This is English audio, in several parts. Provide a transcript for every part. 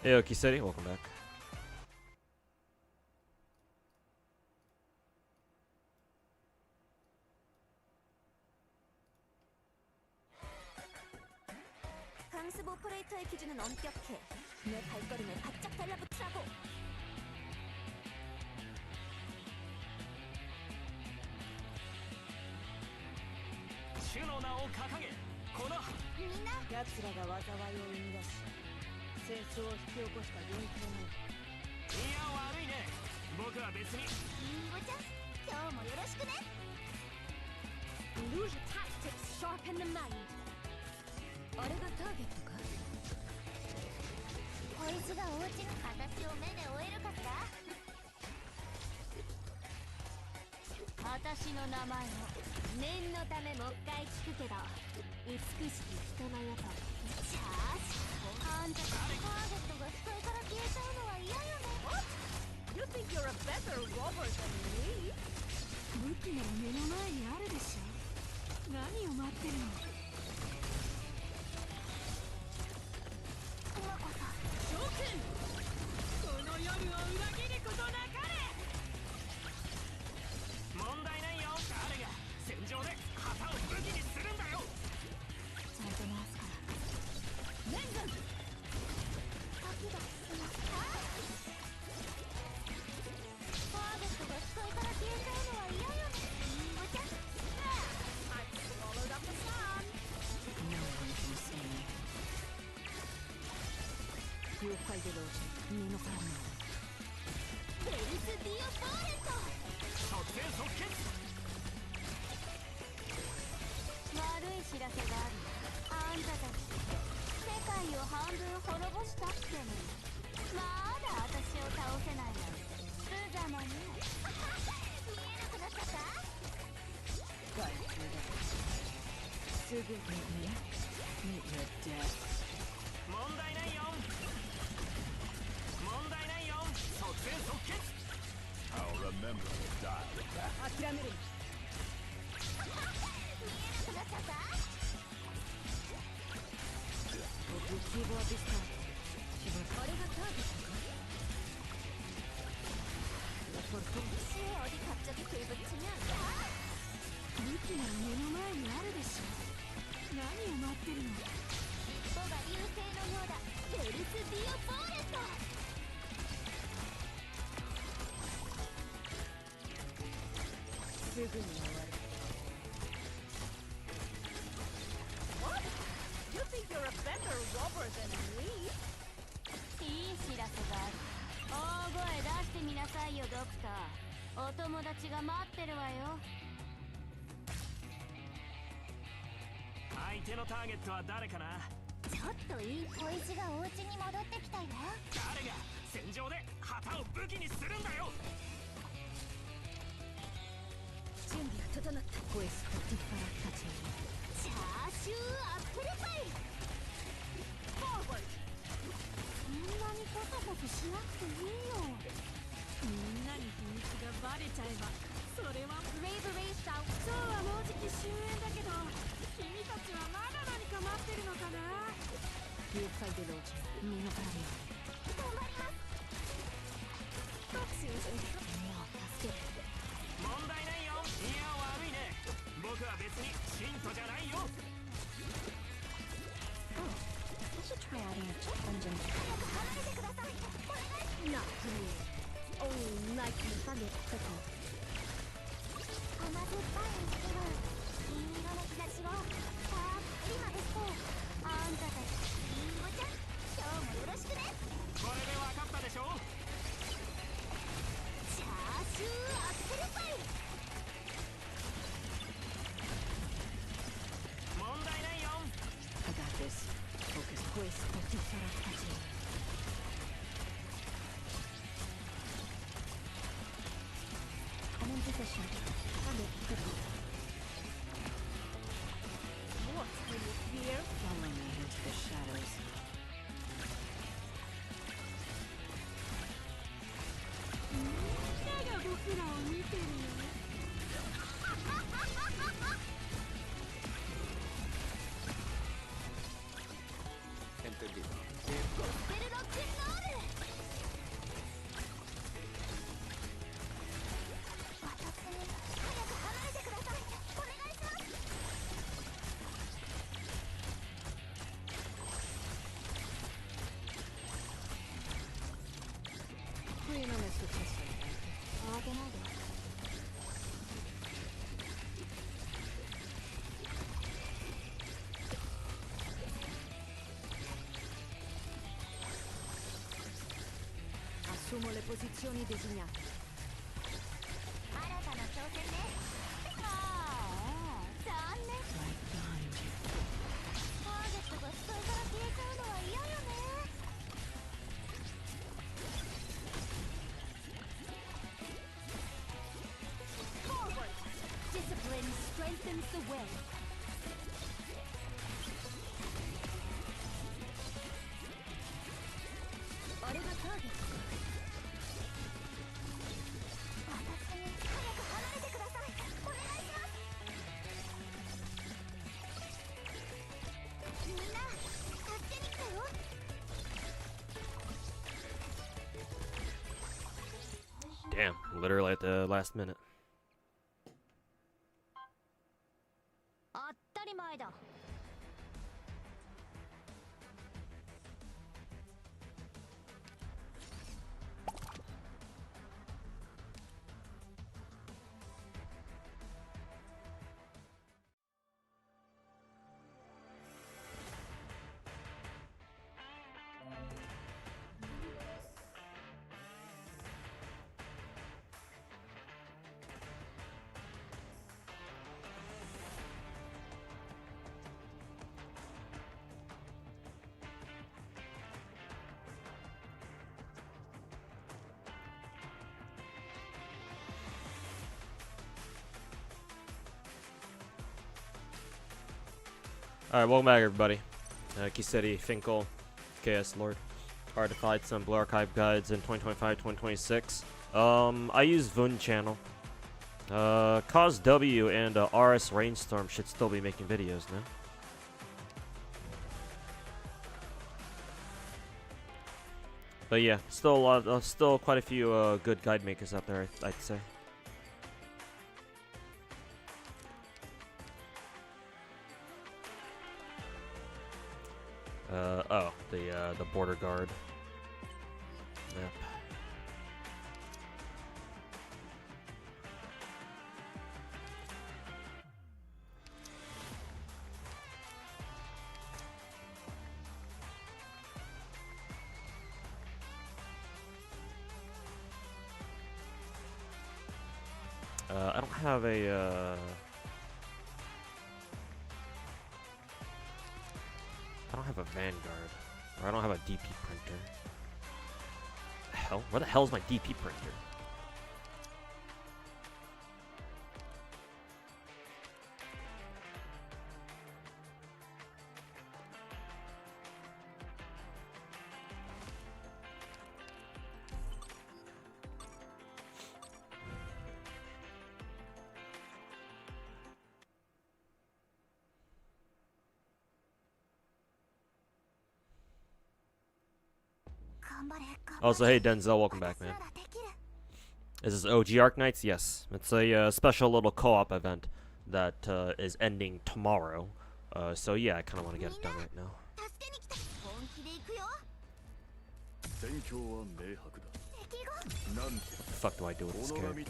Hey, yo, Kiseti, welcome back. 主の名を掲げ、このみんな奴らが災いを生み出し、戦争を引き起こした原型の。いや悪いね。僕は別に。リンゴちゃん、今日もよろしくね。Lose tactics sharpen the mind。あれがターゲットか。こいつがお家の形を目で追えるかしら。私の名前を念のためもう一回聞くけど、美しき人の世とチャーシあんたターゲットが視界から消えちゃうのは嫌よね。 You think you're a better robber than me? 武器なら目の前にあるでしょ。何を待ってるの。今こそ諸君、この夜を裏切ることなかれ。問題ないよ。誰が戦場で旗を武器にするんだよ。ちゃんと回すからレンガン。時が進ますか。ターゲットが視界から消えちゃうのは嫌よね。リンゴちゃん。I swallowed up the sun. No one can see me. 了解でロージュ、家の反応。ベルスディオフォーレット。即戦即決。悪い知らせがある。あんたたち世界を半分滅ぼしたってね。まだ私を倒せないなんて無様ね。見えなくなっちゃった。害虫だ。すぐにね。Meet your death。問題ないよ。問題ないよ。即戦即決。I'll remember to die. 諦める。見えなくなっちゃった。オブキーボーディスタート。あれがターゲットか。시에어디갑자기불붙이면武器なら目の前にあるでしょ。何を待ってるの。尻尾が優勢のようだ。ベルスディオフォーレット。すぐに終わる。What? You think you're a better robber than me? いい知らせがある。大声出してみなさいよドクター。お友達が待ってるわよ。相手のターゲットは誰かな。ちょっといい小石がお家に戻ってきたよ。誰が戦場で旗を武器にするんだよ。準備が整った。コエスとティッパラたち。チャーシューアップルパイ。フォーワード。そんなにコソコソしなくていいよ。みんなに秘密がバレちゃえばそれはブレイブレイシャウ。今日はもうじき終焉だけど、君たちはまだ何か待ってるのかな。了解でローチ、身の回りを頑張ります。ボクシング君を助ける。問題ないよ。いや悪いね。僕は別に信徒じゃないよ。I should try adding a check engine. 早く離れてください。お願い。Not me. Only like the target quickly. 甘酸っぱい気分。銀色の日差しをたっぷりまぶして。あんたたちリンゴちゃん、今日もよろしくね。これで分かったでしょ。チャーシューアップルパイ。問題ないよ。I got this. Focus. コエスとティッパラたち。I'm in position. Target quickly. What will you fear? Follow me into the shadows. みんなが僕らを見てるよ。Entendido. ゴスペルロックンロール。Assumo le posizioni designate. 新たな挑戦ね。ああ、残念。ターゲットが視界から消えちゃうのは嫌よね。Forward. Discipline strengthens the way. あれがターゲット。私に早く離れてください。お願いします。みんな助けに来たよ。Damn, literally at the last minute. 当たり前だ。Alright, welcome back everybody. Kisetti, Finkel, KS Lord. Hard to find some Blue Archive guides in 2025-2026. I use Vun channel. Cause W and RS Rainstorm should still be making videos now. But yeah, still a lot, still quite a few good guide makers out there, I'd say. Oh, the border guard. Yep. I don't have a, I don't have a Vanguard, or I don't have a DP printer. The hell? Where the hell is my DP printer? Also, hey Denzel, welcome back, man. Is this OG Arknights? Yes. It's a special little co-op event that is ending tomorrow. So yeah, I kind of want to get it done right now. What the fuck do I do with this character?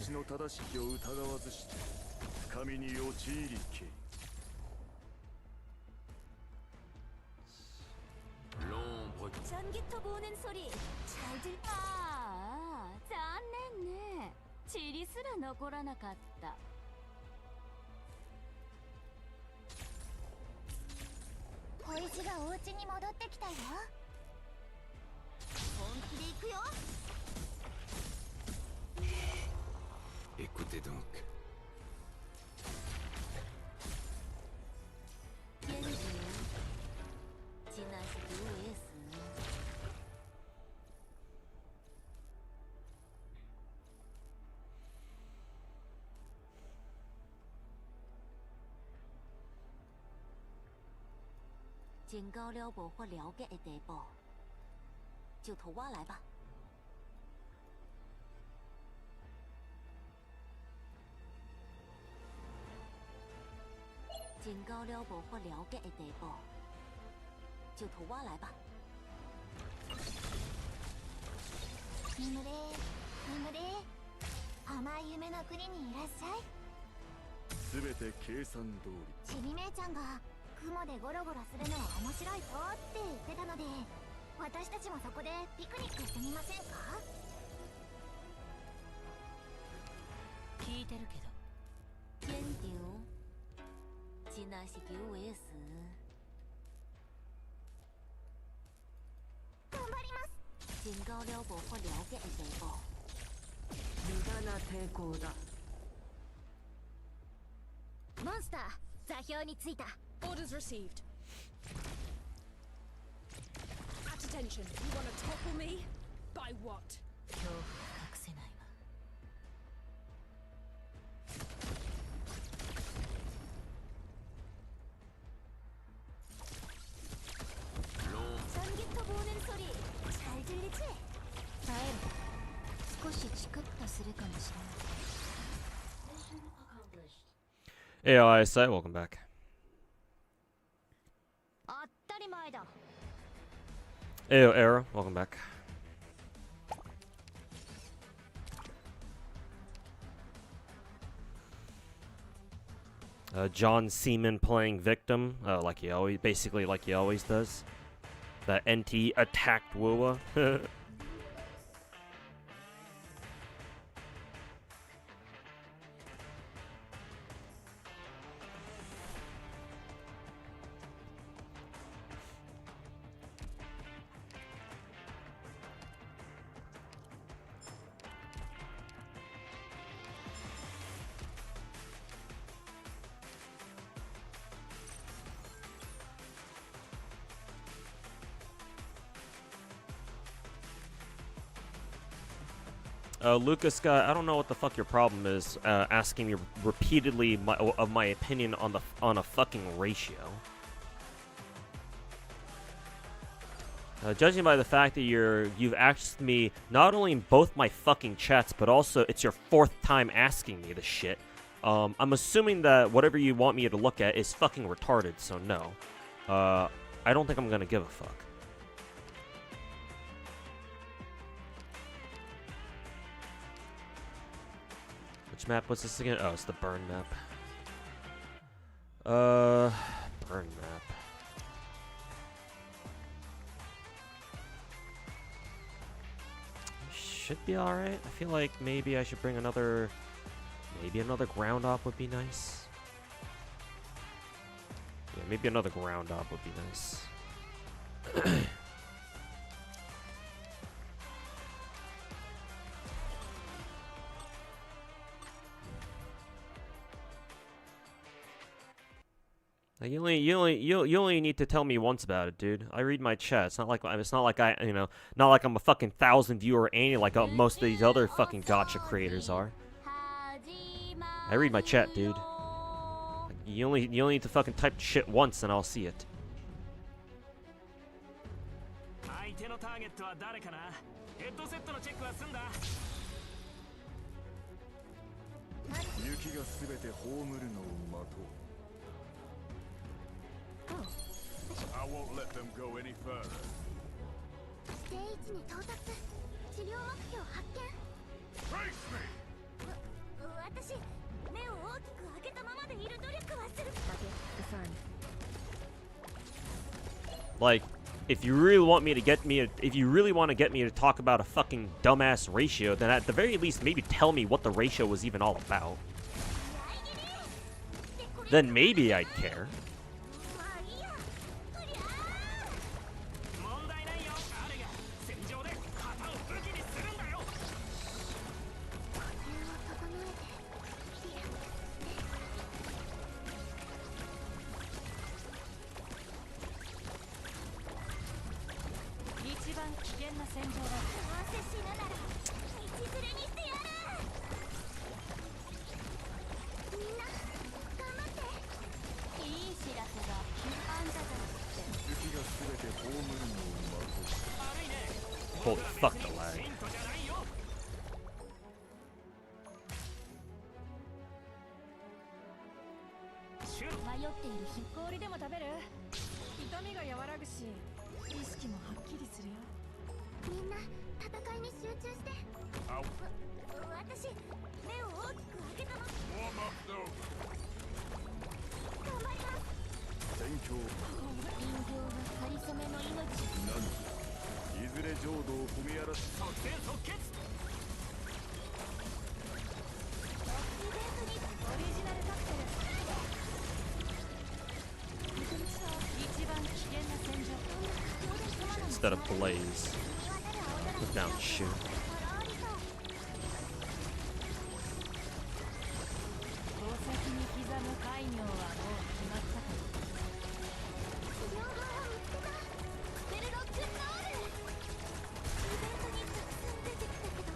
전기톱 오는 소리 잘 들. 아, 残念ね。塵すら残らなかった。小石がお家に戻ってきたよ。本気で行くよ。Écoutez donc. 天主，今晚是毒也死。警告了无法了解的地步，就投我来吧。警告了无法了解的地步，就投我来吧。眠れ、眠れ。甘い夢の国にいらっしゃい。すべて計算通り。ちび姉ちゃんが雲でゴロゴロするのは面白いぞって言ってたので、私たちもそこでピクニックしてみませんか？聞いてるけど겐디오 지나시기 위해서 頑張ります警告了保或了解情報無駄な抵抗だモンスター座標についた Orders received. At attention, you want to topple me? By what? 恐怖隠せないわ전기톱 오는 소리 잘 들리지? 다행이다. 少しチクッとするかもしれない Hey, Eyesight, welcome back. 当たり前だ Ayo, Era, welcome back. John Seaman playing victim, like he always, basically like he always does. That NT attacked Wua. Lucas, I don't know what the fuck your problem is, asking me repeatedly of my opinion on a fucking ratio. Judging by the fact that you've asked me not only in both my fucking chats, but also it's your 4th time asking me this shit. I'm assuming that whatever you want me to look at is fucking retarded, so no. I don't think I'm gonna give a fuck. Which map was this again? Oh, it's the burn map. Burn map. Should be alright. I feel like maybe I should bring another... Maybe another ground op would be nice. Yeah, maybe another ground op would be nice. Like, you only need to tell me once about it, dude. I read my chat. It's not like not like I'm a fucking 1,000 viewer Annie like most of these other fucking gacha creators are. I read my chat, dude. Like, you only need to fucking type shit once and I'll see it. I won't let them go any further. ステージに到達治療目標発見 Face me! 私目を大きく開けたままでいる努力はする Like, if you really want to get me to talk about a fucking dumbass ratio, then at the very least maybe tell me what the ratio was even all about. Then maybe I'd care. Holy fuck, the lag. 迷っている日氷でも食べる痛みが和らぐし意識もはっきりするよみんな戦いに集中して私目を大きく開けたまま Warm up, though. 頑張ります戦況人形がかりそめの命いずれ浄土を踏み荒らす即戦即決 instead of blaze. Put down shoot. 宝石に刻む戒名はもう決まったか。両方を見つけた。スペルロックノール。イベントにたくさん出てきたけど、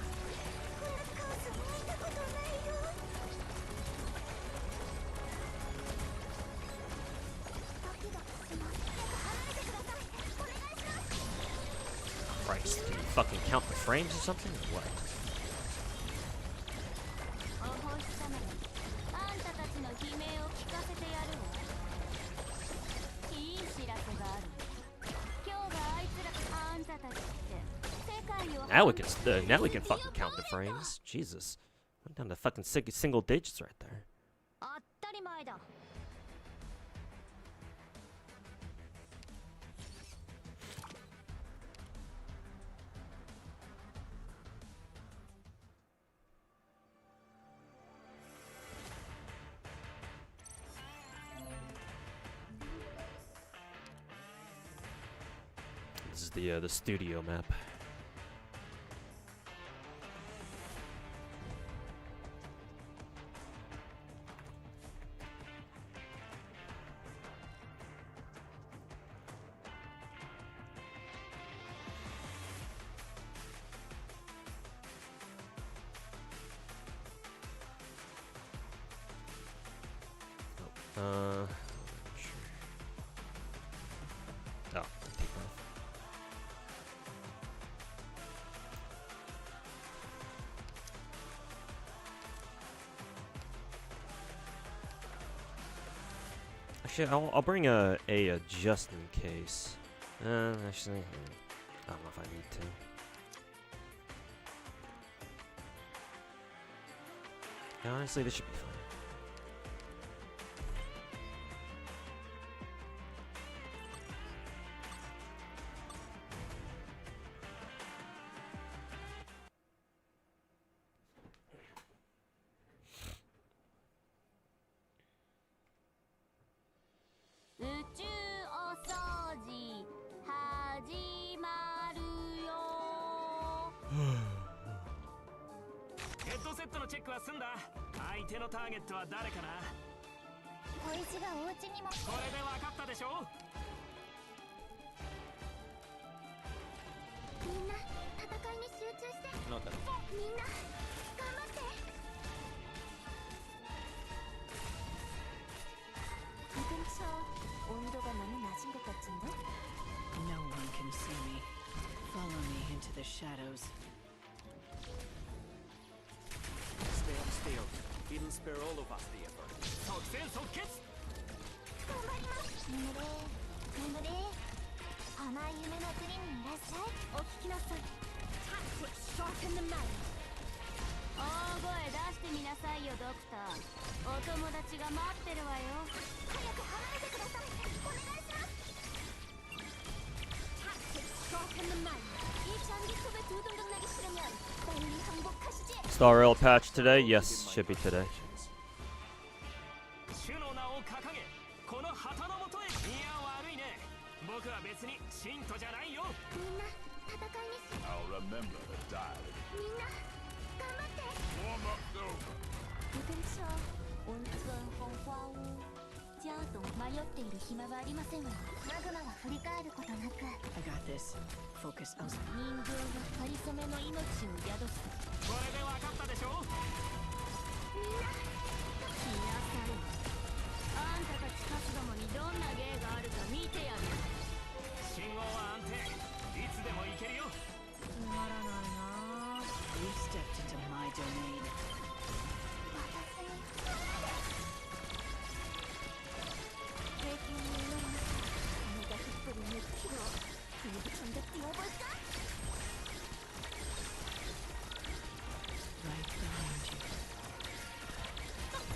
こんなカオス見たことないよ。ドキドキします。離れてください。お願いします。 Christ, can you fucking count the frames or something? Or what? お星様にあんたたちの悲鳴を聞かせてやるわ。いい知らせがある。今日があいつらあんたたちって世界を Now we can fucking count the frames. Jesus. Went down to fucking single digits right there. 当たり前だ。This is the studio map. Oh, take off. Actually, I'll bring a just in case. Actually, I don't know if I need to. Yeah, honestly, this should be fine. No one can see me. Follow me into the shadows. Stay on still. It'll spare all of us the effort. 頑張ります。眠れ甘い夢の国にいらっしゃい。お聞きなさい。Tactics sharpen the mind。大声出してみなさいよドクター。お友達が待ってるわよ。早く離れてください。お願いします。Tactics sharpen the mind。이 장기톱에 두 동강나기 싫으면 빨리 항복하시지. Star Rail patch today? Yes, should be today. 主の名を掲げ、この旗のもとへ。いや悪いね。僕は別に信徒じゃないよ。みんな戦いに I'll remember the diary. みんな頑張って。 Warm up's over. 이 근처 온천홍화우 지하동迷っている暇はありませんわ。マグマは振り返ることなく I got this. Focus elsewhere. 人形がかりそめの命を宿す。これで分かったでしょ。みんな来なさい。あんたたちカスどもにどんな芸があるか見てやる。信号は安定。いつでも行けるよ。つまらないな。 You stepped into my domain. 私に税金に祈ります。あのガキっぽり熱気を国部ちゃんだって覚えか。 Right behind you.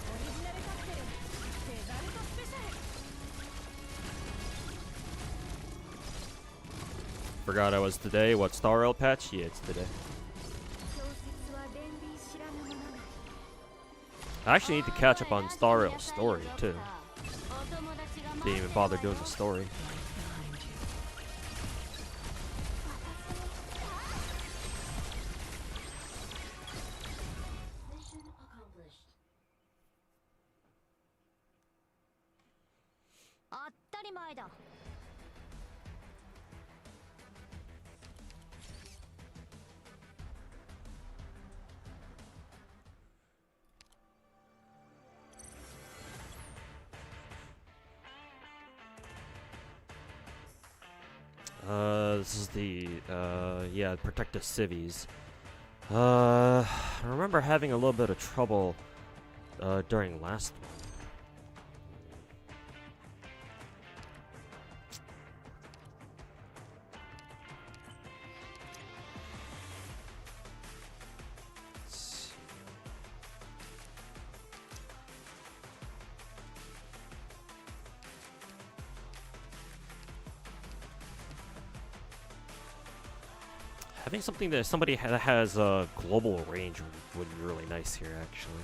オリジナルカクテルデザルトスペシャル。 Forgot I was today. What Star Rail patch? Yeah, it's today. 小説は伝理知らぬものなり。 I actually need to catch up on Star Rail's story too. お友達が Didn't even bother doing the story. Right behind you. り前だ。 This is the, yeah, protective civvies. I remember having a little bit of trouble, during last one. Having something that somebody that has a global range would be really nice here, actually.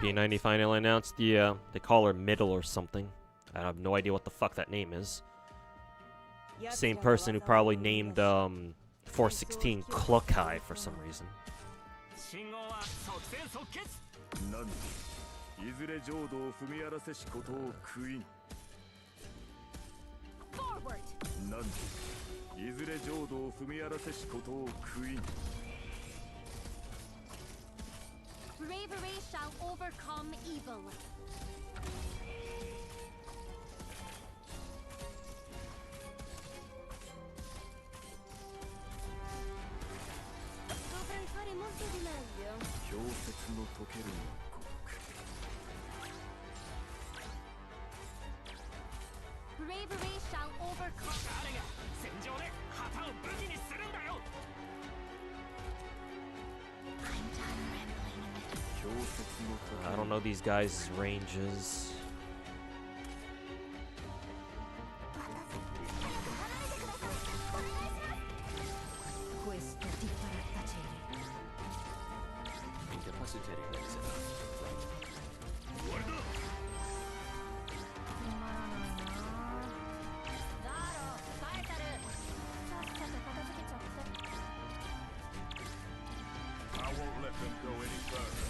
P90 finally announced the, they call her Middle or something. I have no idea what the fuck that name is. Same person who probably named, 416 Cluckai for some reason. 何いずれ浄土を踏み荒らせしことを封印何いずれ浄土を踏み荒らせしことを封印 Bravery shall overcome evil. Bravery shall overcome. I don't know these guys' ranges. I won't let them go any further.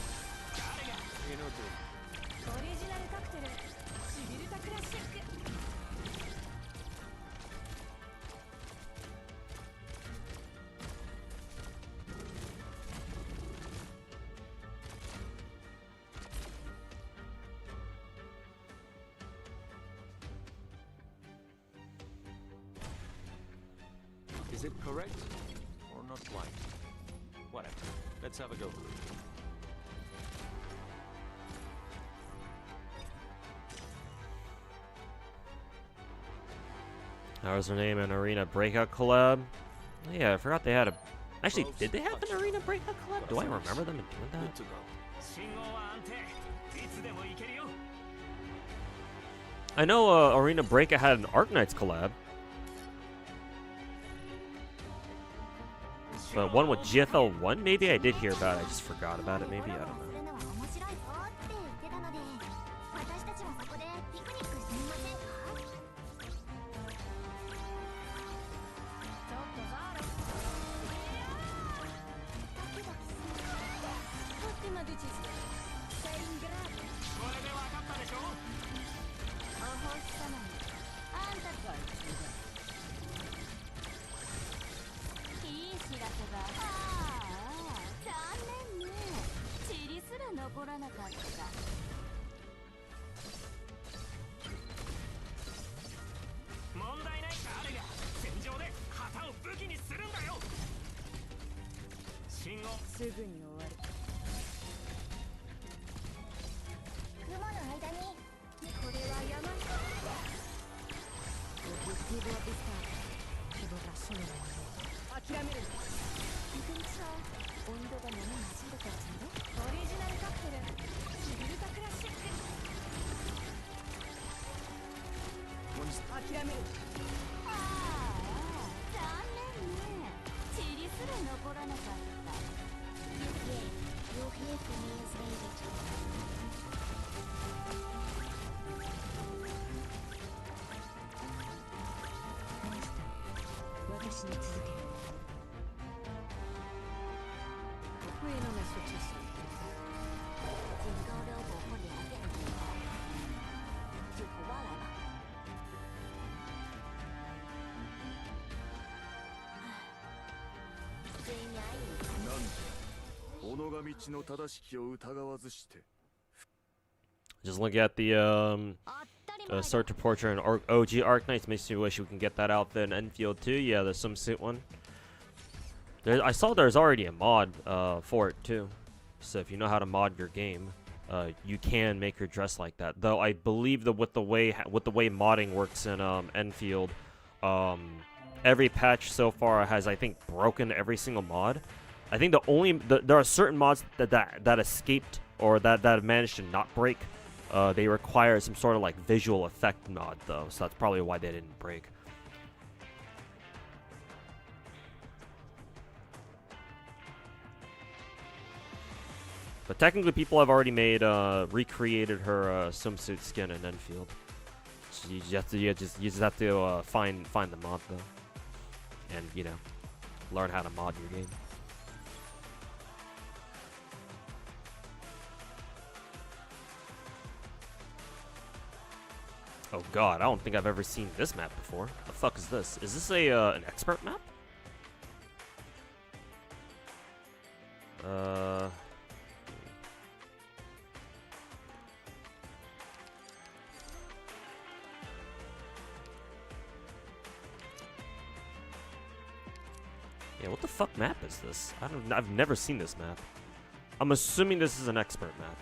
Is it correct or not quite? Whatever. Let's have a go. That was her name, an Arena Breakout collab. Oh, yeah, I forgot they had a... Actually, did they have an Arena Breakout collab? Do I remember them doing that? Good to go. I know Arena Breakout had an Arknights collab. But one with GFL 1, maybe? I did hear about it, I just forgot about it, maybe? I don't know. 己が道の正しきを疑わずして Just look at the Start to Portrait and OG Arknights. Makes me wish we can get that outfit in Enfield too. Yeah, the swimsuit one. I saw there's already a mod for it too. So if you know how to mod your game, you can make your dress like that. Though I believe that with the way modding works in Enfield, every patch so far has, I think, broken every single mod. I think there are certain mods that escaped or that have managed to not break. They require some sort of like visual effect mod though, so that's probably why they didn't break. But technically, people have already recreated her swimsuit skin in Enfield. So you just have to find the mod though, and you know, learn how to mod your game. Oh god, I don't think I've ever seen this map before. The fuck is this? Is this an expert map? Yeah, what the fuck map is this? I've never seen this map. I'm assuming this is an expert map.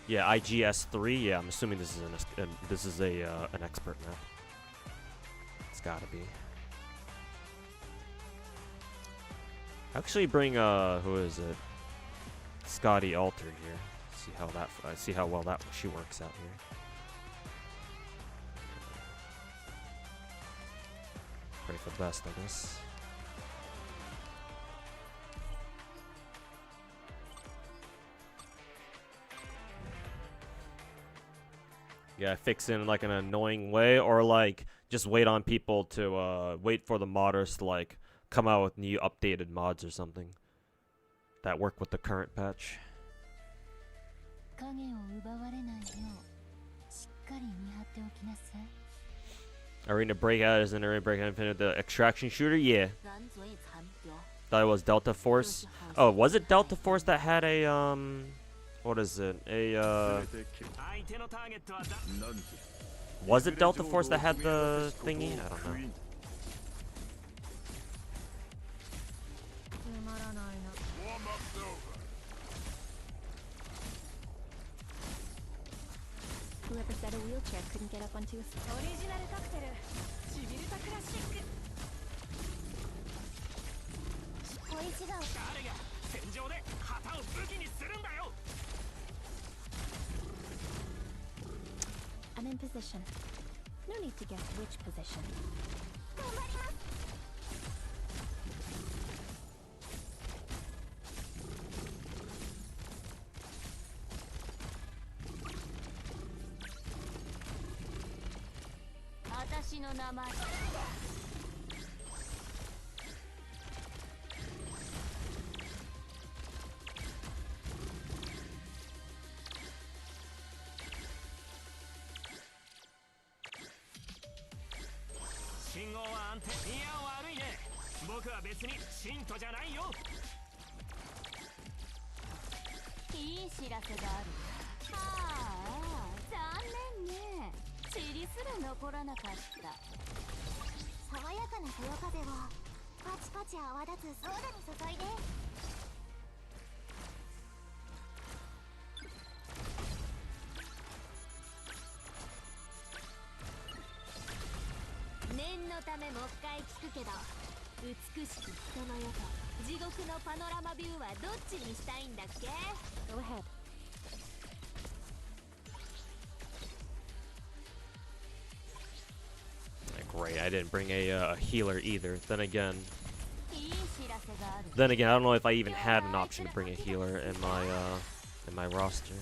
Yeah, IGS3. Yeah, I'm assuming this is an expert map. It's gotta be. Actually, bring who is it? Scotty Alter here. See how well she works out here. Pray for the best, I guess. Yeah, fix it in like an annoying way, or like just wait on people to wait for the modders to like come out with new updated mods or something that work with the current patch. Arena Breakout is an Arena Breakout Infinite, the extraction shooter. Yeah, thought it was Delta Force. Oh, was it Delta Force that had a what is it? Was it Delta Force that had the thingy? I don't know. Whoever said a wheelchair couldn't get up onto a I'm in position. No need to guess which position. Go ahead. Great, I didn't bring a healer either. Then again, Then again, I don't know if I even had an option to bring a healer in my roster.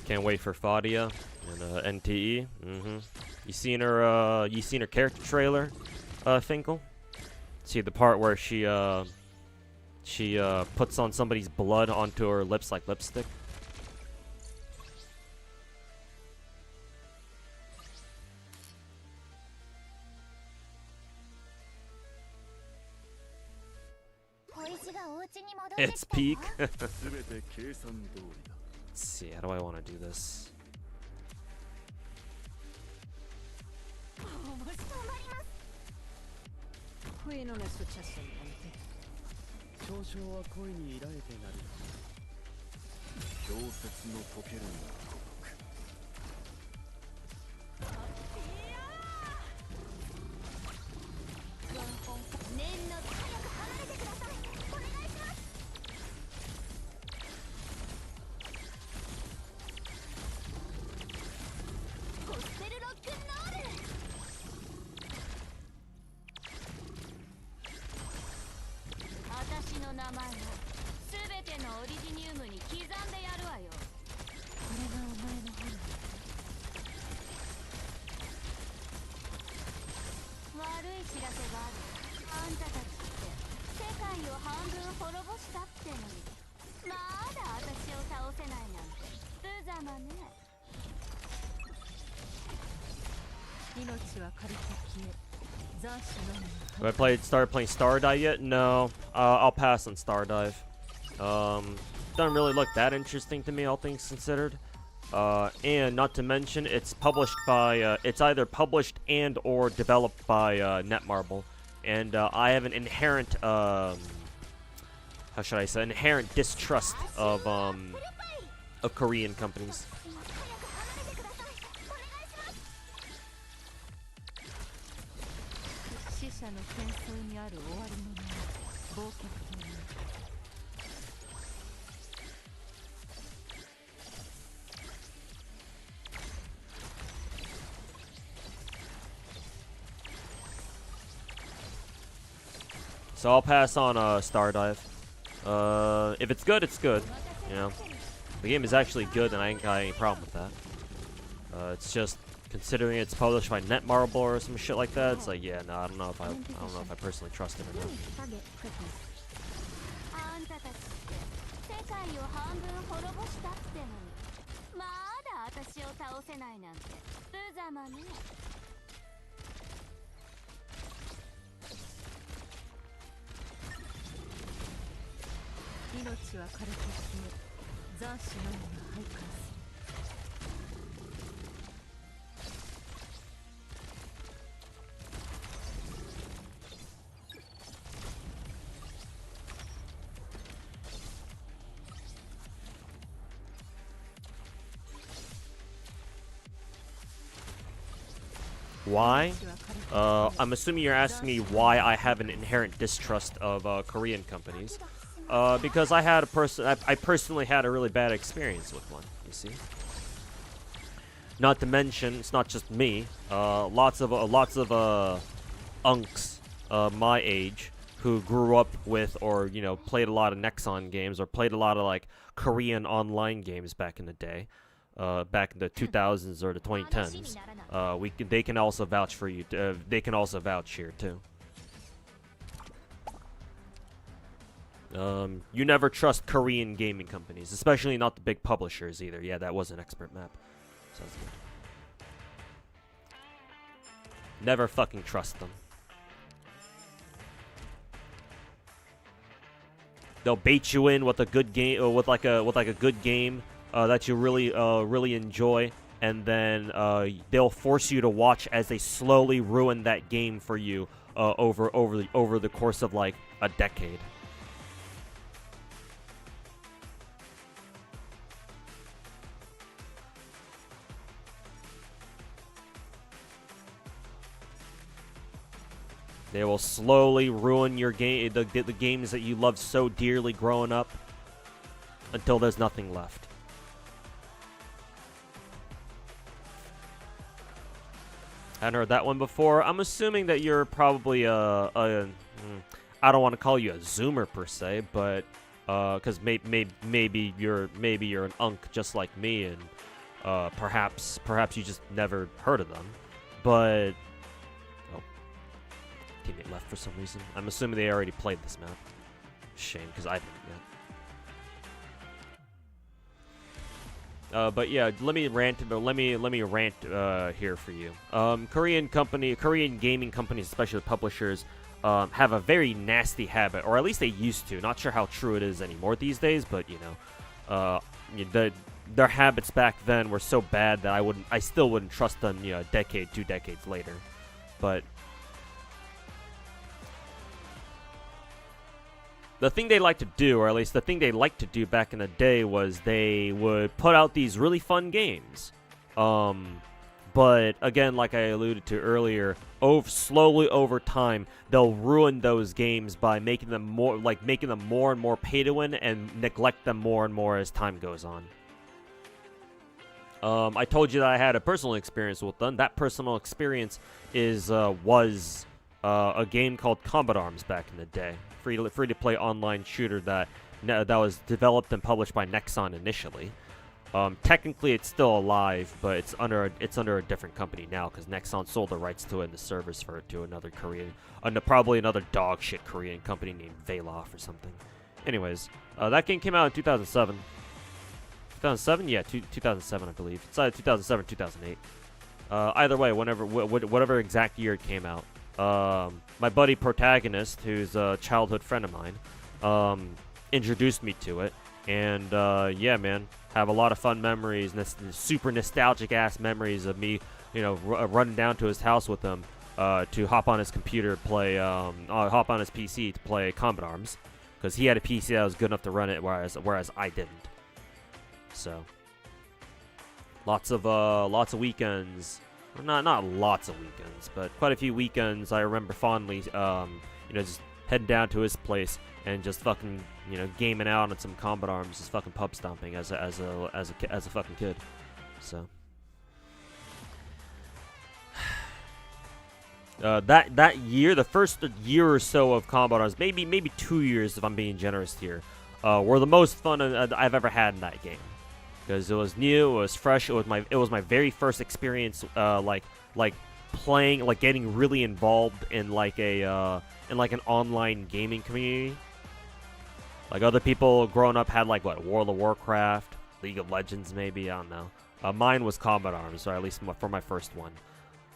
Can't wait for Fadia and NTE. You seen her character trailer, Finkel? See the part where she puts on somebody's blood onto her lips like lipstick? It's peak. Let's see, how do I want to do this? Have I started playing Stardive yet? No. I'll pass on Stardive. Doesn't really look that interesting to me, all things considered. And not to mention, it's published by, it's either published and or developed by Netmarble. And I have an inherent, how should I say, inherent distrust of Korean companies. So I'll pass on Stardive. If it's good, it's good. You know, the game is actually good, and I ain't got any problem with that. It's just considering it's published by Netmarble or some shit like that. It's like, yeah, no, I don't know if I personally trust it or not. Why? I'm assuming you're asking me why I have an inherent distrust of Korean companies. Because I personally had a really bad experience with one, you see. Not to mention, it's not just me. Lots of unks my age who grew up with, or you know, played a lot of Nexon games or played a lot of like Korean online games back in the day, back in the 2000s or the 2010s. They can also vouch for you. They can also vouch here too. You never trust Korean gaming companies, especially not the big publishers either. Yeah, that was an expert map. Sounds good. Never fucking trust them. They'll bait you in with a good game, or with like a good game that you really enjoy, and then they'll force you to watch as they slowly ruin that game for you over the course of like a decade. They will slowly ruin your game, the games that you loved so dearly growing up, until there's nothing left. I hadn't heard that one before. I'm assuming that you're probably I don't want to call you a Zoomer per se, but because maybe you're an unk just like me, and perhaps you just never heard of them. But oh, teammate left for some reason. I'm assuming they already played this map. Shame, because I didn't yet. But yeah, let me rant here for you. Korean gaming companies, especially publishers, have a very nasty habit, or at least they used to. Not sure how true it is anymore these days, but you know, their habits back then were so bad that I still wouldn't trust them, you know, a decade, 2 decades later. But the thing they like to do, or at least the thing they liked to do back in the day, was they would put out these really fun games. But again, like I alluded to earlier, slowly over time, they'll ruin those games by making them more and more pay to win, and neglect them more and more as time goes on. I told you that I had a personal experience with them. That personal experience was a game called Combat Arms back in the day. Free to play online shooter that was developed and published by Nexon initially. Technically, it's still alive, but it's under a different company now because Nexon sold the rights to it and the servers for it to another probably another dog shit Korean company named Velof or something. Anyways, that game came out in 2007. 2007, yeah, 2007, I believe. It's either 2007 or 2008. Either way, whatever exact year it came out. My buddy Protagonist, who's a childhood friend of mine, introduced me to it, and yeah, man, have a lot of fun memories, super nostalgic ass memories of me, you know, running down to his house with him to hop on his computer, hop on his PC to play Combat Arms, because he had a PC that was good enough to run it, whereas I didn't. So lots of weekends. Not lots of weekends, but quite a few weekends I remember fondly, you know, just heading down to his place and just fucking, you know, gaming out on some Combat Arms, just fucking pub stomping as a fucking kid. So that year, the first year or so of Combat Arms, maybe 2 years if I'm being generous here, were the most fun I've ever had in that game. Because it was new, it was fresh, it was my very first experience, like playing, like getting really involved in like an online gaming community. Like other people growing up had like World of Warcraft, League of Legends, maybe, I don't know. Mine was Combat Arms, or at least for my first one.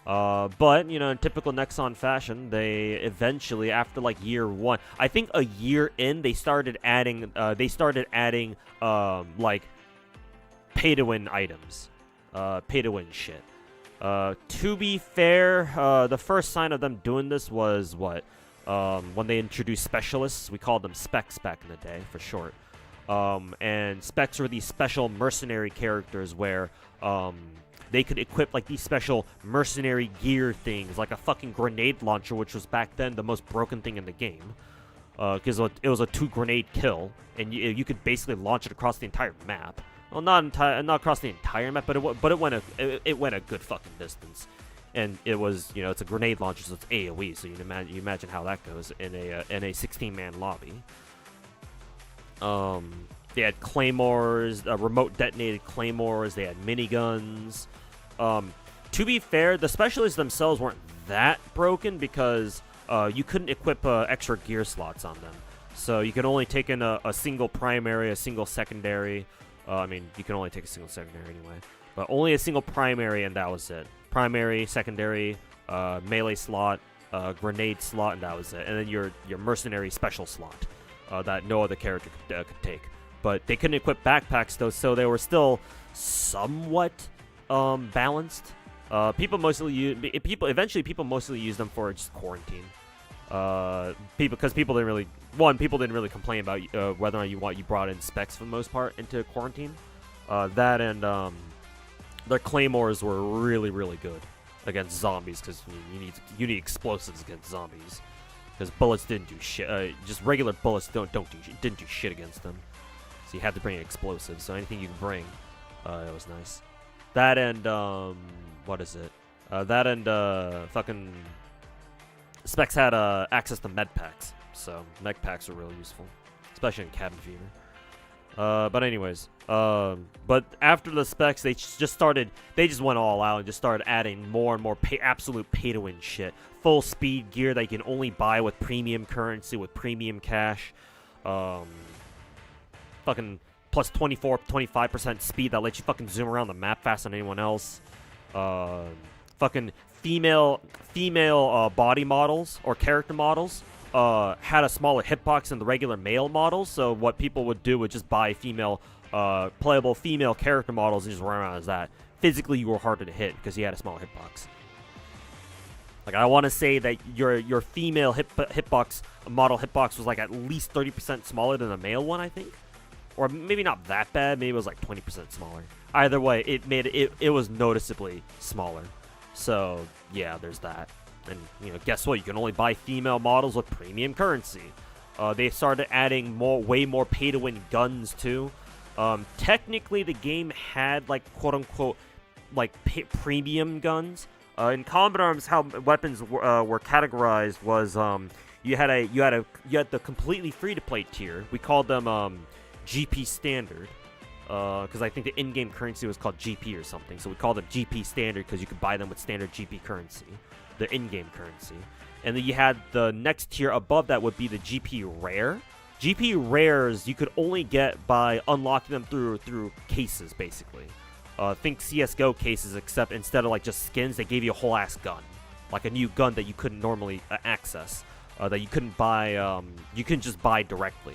But you know, in typical Nexon fashion, they eventually, after like year 1, I think a year in, they started adding like pay-to-win items, pay-to-win shit. To be fair, the first sign of them doing this was when they introduced specialists. We called them specs back in the day, for short. And specs were these special mercenary characters where they could equip like these special mercenary gear things, like a fucking grenade launcher, which was back then the most broken thing in the game. Because it was a 2-grenade kill, and you could basically launch it across the entire map. Well, not across the entire map, but it went a good fucking distance, and it was, you know, it's a grenade launcher, so it's AOE. So you imagine how that goes in a 16-man lobby. They had claymores, remote detonated claymores. They had miniguns. To be fair, the specialists themselves weren't that broken because you couldn't equip extra gear slots on them, so you could only take in a single primary, a single secondary. I mean, you can only take a single secondary anyway, but only a single primary, and that was it. Primary, secondary, melee slot, grenade slot, and that was it. And then your mercenary special slot that no other character could take. But they couldn't equip backpacks though, so they were still somewhat balanced. People mostly used them for just quarantine. Because people didn't really complain about whether or not you brought in specs for the most part into quarantine. That and their claymores were really, really good. against zombies, because you need explosives against zombies, because bullets didn't do shit. Just regular bullets didn't do shit against them. So you had to bring explosives. So anything you can bring, it was nice. That and what is it? That and fucking Specs had access to med packs, so med packs are really useful, especially in cabin fever. But anyways, but after the Specs, they just went all out and just started adding more and more absolute pay-to-win shit. Full speed gear that you can only buy with premium currency, with premium cash. Fucking plus 25% speed that lets you fucking zoom around the map faster than anyone else. Fucking female body models or character models had a smaller hitbox than the regular male models, so what people would do would just buy playable female character models and just run around as that. Physically, you were harder to hit because you had a smaller hitbox. Like, I want to say that your female model hitbox was like at least 30% smaller than the male one, I think. Or maybe not that bad, maybe it was like 20% smaller. Either way, it was noticeably smaller. So, yeah, there's that. And, you know, guess what? You can only buy female models with premium currency. They started adding way more pay-to-win guns, too. Technically, the game had, like, quote-unquote, like, premium guns. In Combat Arms, how weapons were categorized was, you had the completely free-to-play tier. We called them, GP Standard. Because I think the in-game currency was called GP or something. So we called them GP Standard because you could buy them with standard GP currency. The in-game currency. And then you had the next tier above that would be the GP Rare. GP Rares you could only get by unlocking them through cases, basically. Think CSGO cases, except instead of like just skins, they gave you a whole ass gun. Like a new gun that you couldn't normally access. That you couldn't buy, you couldn't just buy directly.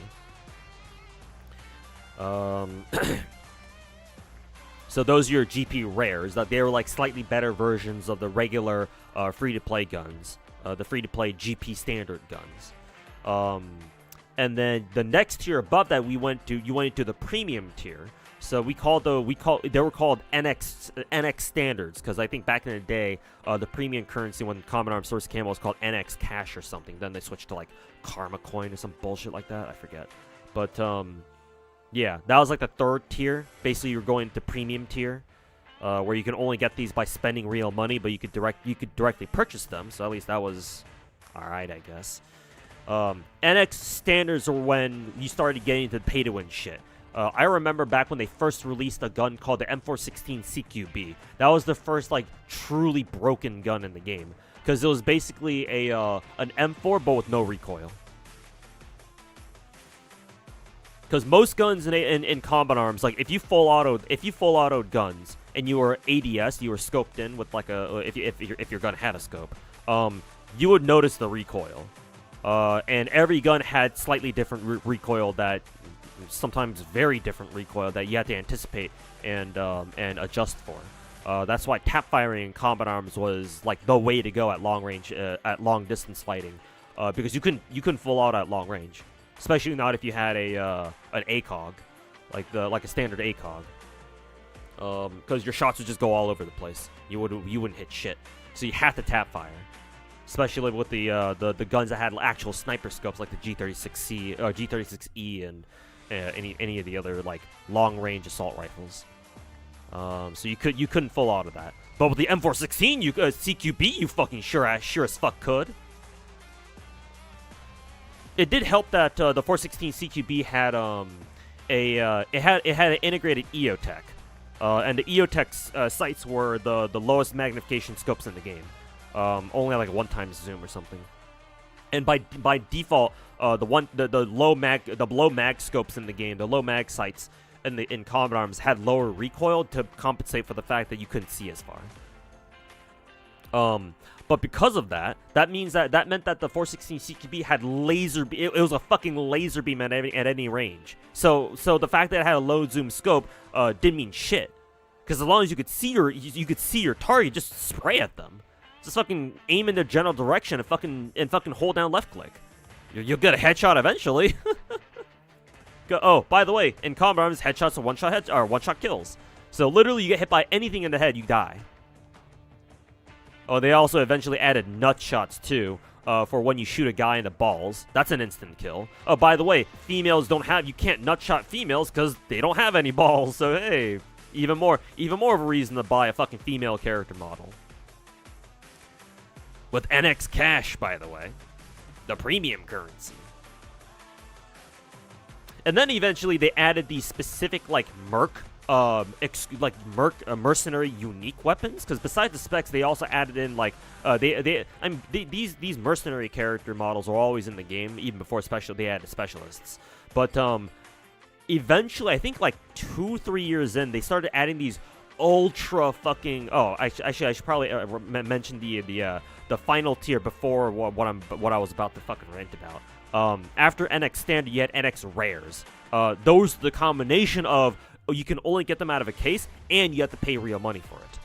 So those are your GP Rares. That they were like slightly better versions of the regular free-to-play guns, the free-to-play GP Standard guns. And then the next tier above that you went into the premium tier. So they were called NX Standards, because I think back in the day, the premium currency when Common Arms Source came out was called NX Cash or something. Then they switched to like Karma Coin or some bullshit like that. I forget, but yeah, that was like the third tier. Basically, you're going to premium tier, where you can only get these by spending real money, but you could directly purchase them. So at least that was all right, I guess. NX Standards are when you started getting into pay-to-win shit. I remember back when they first released a gun called the M416 CQB. That was the first like truly broken gun in the game, because it was basically an M4 but with no recoil. Because most guns in Combat Arms, like if you full autoed guns and you were ADS, you were scoped in with like if your gun had a scope, you would notice the recoil. And every gun had slightly different recoil, that sometimes very different recoil that you had to anticipate and adjust for. That's why tap firing in Combat Arms was like the way to go at long range, at long distance fighting, because you couldn't full out at long range. Especially not if you had an ACOG, like a standard ACOG, because your shots would just go all over the place. You wouldn't hit shit. So you have to tap fire, especially with the guns that had actual sniper scopes, like the G36C or G36E and any of the other like long range assault rifles. So you couldn't full out of that. But with the M416, CQB, you fucking sure as fuck could. It did help that the 416 CQB had it had an integrated EOTech, and the EOTech sights were the lowest magnification scopes in the game, only like a 1x zoom or something. And by default, the low mag scopes in the game, the low mag sights in Combat Arms had lower recoil to compensate for the fact that you couldn't see as far. But because of that, that meant that the 416 CQB had laser. It was a fucking laser beam at any range. So the fact that it had a low zoom scope didn't mean shit. Because as long as you could see your target, just spray at them. Just fucking aim in the general direction and fucking hold down left click. You'll get a headshot eventually. Oh, by the way, in Combat Arms, headshots are one shot kills. So literally, you get hit by anything in the head, you die. Oh, they also eventually added nut shots too, for when you shoot a guy in the balls. That's an instant kill. Oh, by the way, females don't have, you can't nut shot females because they don't have any balls. So hey, even more of a reason to buy a fucking female character model. With NX cash, by the way, the premium currency. And then eventually they added these specific like mercenary unique weapons, because besides the specs they also added in like these mercenary character models are always in the game even before they added specialists, but eventually I think like 2-3 years in they started adding these ultra fucking I should probably mention the final tier before what I was about to fucking rant about. After NX Standard, you had NX Rares. Those the combination of you can only get them out of a case, and you have to pay real money for it.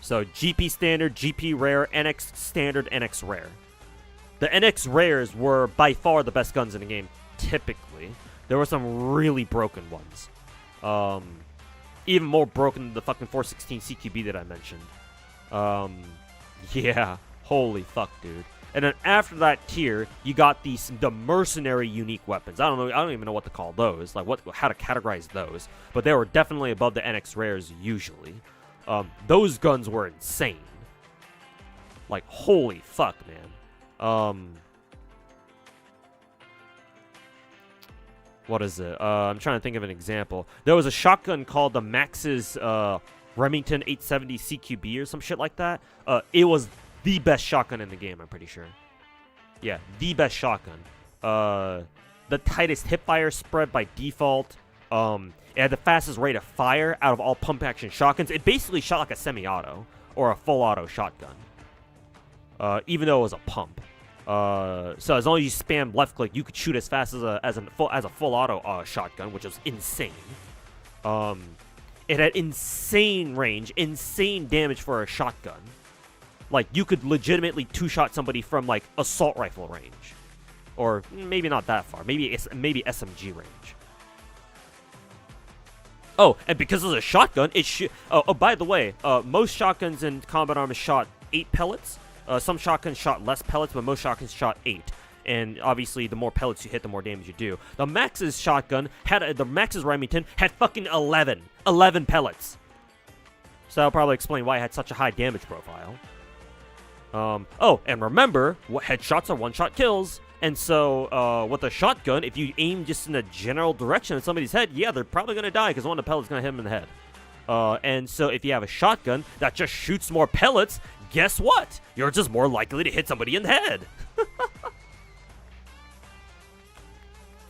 So GP Standard, GP Rare, NX Standard, NX Rare. The NX Rares were by far the best guns in the game. Typically, there were some really broken ones. Even more broken than the fucking 416 CQB that I mentioned. Yeah, holy fuck, dude. And then after that tier, you got the mercenary unique weapons. I don't even know what to call those, like how to categorize those. But they were definitely above the NX Rares usually. Those guns were insane. Like holy fuck, man. What is it? I'm trying to think of an example. There was a shotgun called the Max's Remington 870 CQB or some shit like that. It was the best shotgun in the game, I'm pretty sure. Yeah, the best shotgun. The tightest hipfire spread by default. It had the fastest rate of fire out of all pump action shotguns. It basically shot like a semi-auto or a full auto shotgun. Even though it was a pump. So as long as you spam left click, you could shoot as fast as a full auto shotgun, which was insane. It had insane range, insane damage for a shotgun. Like, you could legitimately two-shot somebody from, like, assault rifle range. Or maybe not that far. Maybe SMG range. Oh, and because it's a shotgun, it by the way, most shotguns in Combat Arms shot 8 pellets. Some shotguns shot less pellets, but most shotguns shot 8. And obviously, the more pellets you hit, the more damage you do. The Max's shotgun the Max's Remington had fucking 11 pellets. So that'll probably explain why it had such a high damage profile. Oh, and remember, headshots are one-shot kills. And so, with a shotgun, if you aim just in a general direction at somebody's head, yeah, they're probably going to die because one of the pellets is going to hit them in the head. And so if you have a shotgun that just shoots more pellets, guess what? You're just more likely to hit somebody in the head.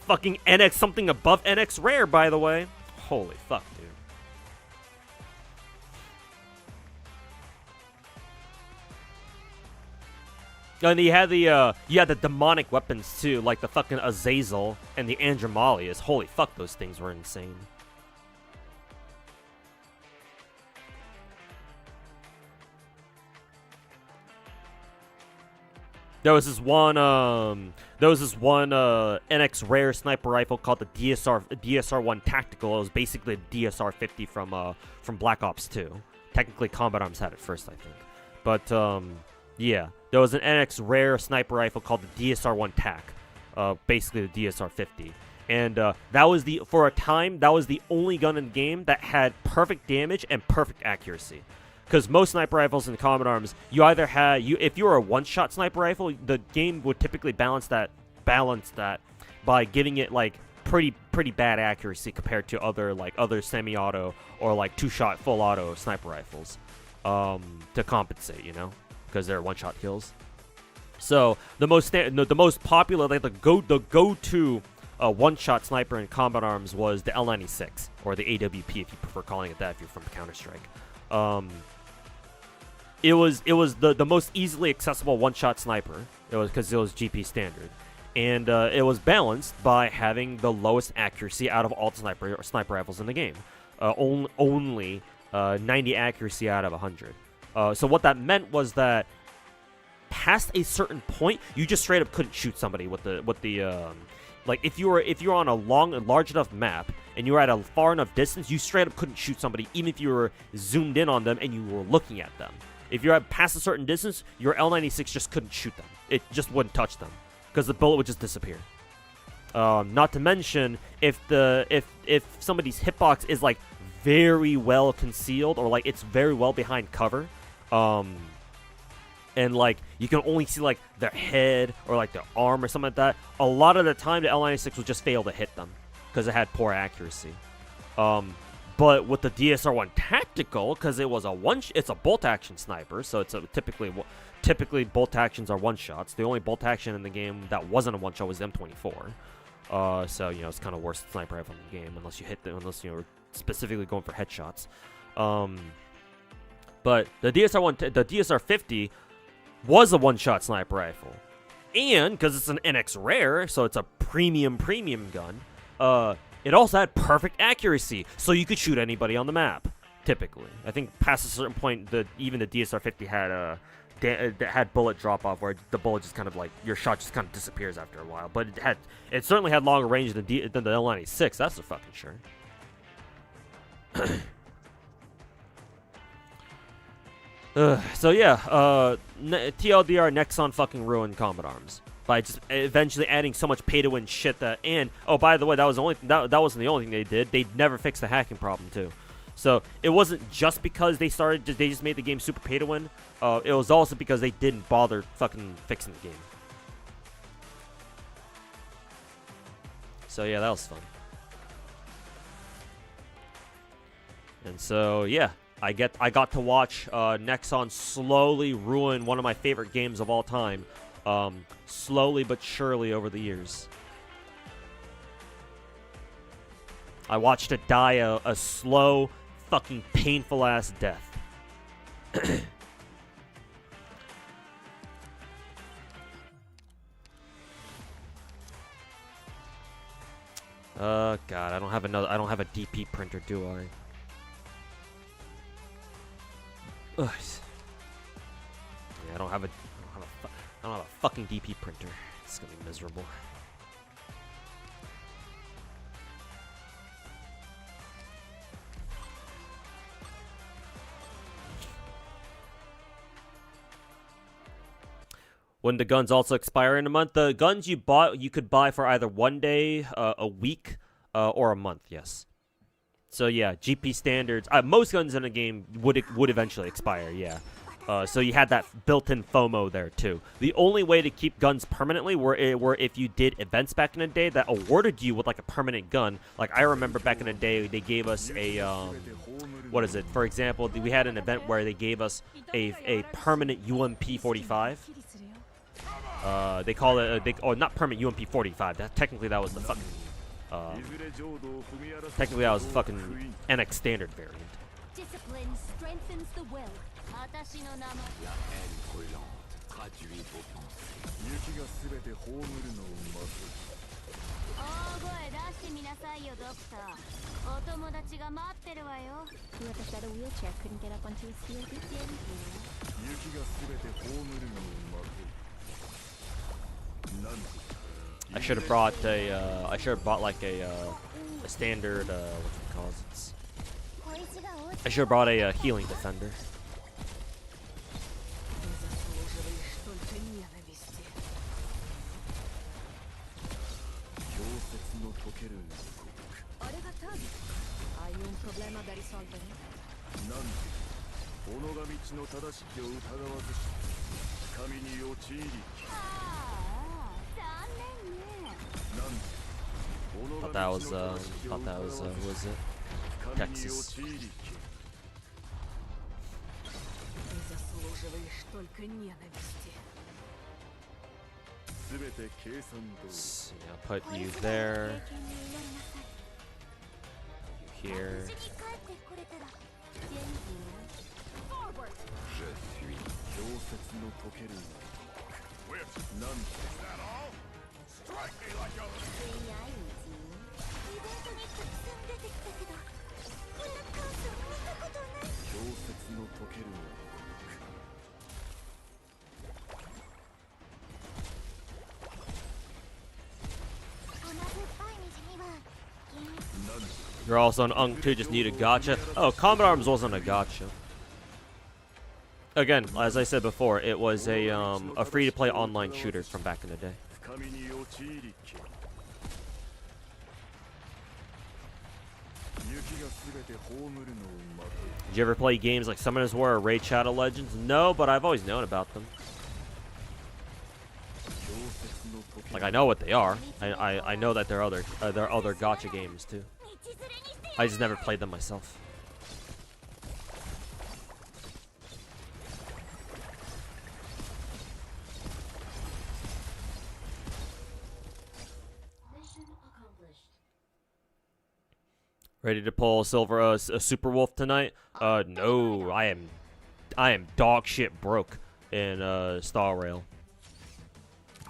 Fucking NX something above NX Rare, by the way. Holy fuck, dude. And you had the demonic weapons too, like the fucking Azazel and the Andromalius. Holy fuck, those things were insane. There was this one NX Rare sniper rifle called the DSR-1 Tactical. It was basically a DSR-50 from Black Ops 2. Technically, Combat Arms had it first, I think. But yeah, there was an NX Rare sniper rifle called the DSR-1 TAC, basically the DSR-50. And that was for a time, that was the only gun in the game that had perfect damage and perfect accuracy. Because most sniper rifles in Combat Arms, you either had if you were a one-shot sniper rifle, the game would typically balance that by giving it like pretty bad accuracy compared to other semi-auto or like two-shot full auto sniper rifles, to compensate, you know, because they're one-shot kills. So the most popular, like the go-to one-shot sniper in Combat Arms was the L96 or the AWP, if you prefer calling it that if you're from Counter-Strike. It was the most easily accessible one-shot sniper. It was because it was GP standard, and it was balanced by having the lowest accuracy out of all the sniper rifles in the game. Only 90 accuracy out of 100. So what that meant was that past a certain point, you just straight up couldn't shoot somebody with the like if you were on a large enough map and you were at a far enough distance, you straight up couldn't shoot somebody even if you were zoomed in on them and you were looking at them. If you're at past a certain distance, your L96 just couldn't shoot them. It just wouldn't touch them because the bullet would just disappear. Not to mention if somebody's hitbox is like very well concealed or like it's very well behind cover, and like you can only see like their head or like their arm or something like that, a lot of the time the L96 would just fail to hit them because it had poor accuracy. But with the DSR-1 Tactical, because it was it's a bolt action sniper, so it's typically bolt actions are one shots. The only bolt action in the game that wasn't a one shot was the M24. So you know it's kind of worst sniper rifle in the game unless you were specifically going for headshots. But the DSR-50 was a one-shot sniper rifle, and because it's an NX rare, so it's a premium gun. It also had perfect accuracy, so you could shoot anybody on the map. Typically, I think past a certain point, even the DSR-50 had bullet drop off, where the bullet just kind of like your shot just kind of disappears after a while. But it certainly had longer range than the L96. That's for fucking sure. So yeah, TLDR Nexon fucking ruined Combat Arms by just eventually adding so much pay-to-win shit that, and oh by the way, that wasn't the only thing they did. They never fixed the hacking problem too. So it wasn't just because they just made the game super pay-to-win. It was also because they didn't bother fucking fixing the game. So yeah, that was fun. And so yeah, I got to watch Nexon slowly ruin one of my favorite games of all time, slowly but surely over the years. I watched it die a slow, fucking painful ass death. God, I don't have a DP printer, do I? Ugh. Yeah, I don't have a fucking DP printer. It's gonna be miserable. When the guns also expire in a month, the guns you could buy for either 1 day, a week, or a month. Yes. So yeah, GP standards. Most guns in a game would eventually expire. Yeah. So you had that built-in FOMO there too. The only way to keep guns permanently were if you did events back in the day that awarded you with like a permanent gun. Like I remember back in the day, they gave us a what is it? For example, we had an event where they gave us a permanent UMP-45. They call it not permanent UMP-45. Technically that was the fucking NX standard variant. Discipline strengthens the will. Wheelchair couldn't get up onto his steel boot. I should have brought like a standard what you call it? I should have brought a healing defender. Thought that was was it? Texas. Yeah, put you there. You here. You're also an Unk too, just need a gacha. Oh, Combat Arms wasn't a gacha. Again, as I said before, it was a free-to-play online shooter from back in the day. 深みに陥りけ雪がすべて葬るのを待て Did you ever play games like Summoners War or Raid Shadow Legends? No, but I've always known about them. 氷雪の時 Like I know what they are. I know that there are other gacha games too. I just never played them myself. Ready to pull a Super Wolf tonight? No, I am dog shit broke in Star Rail.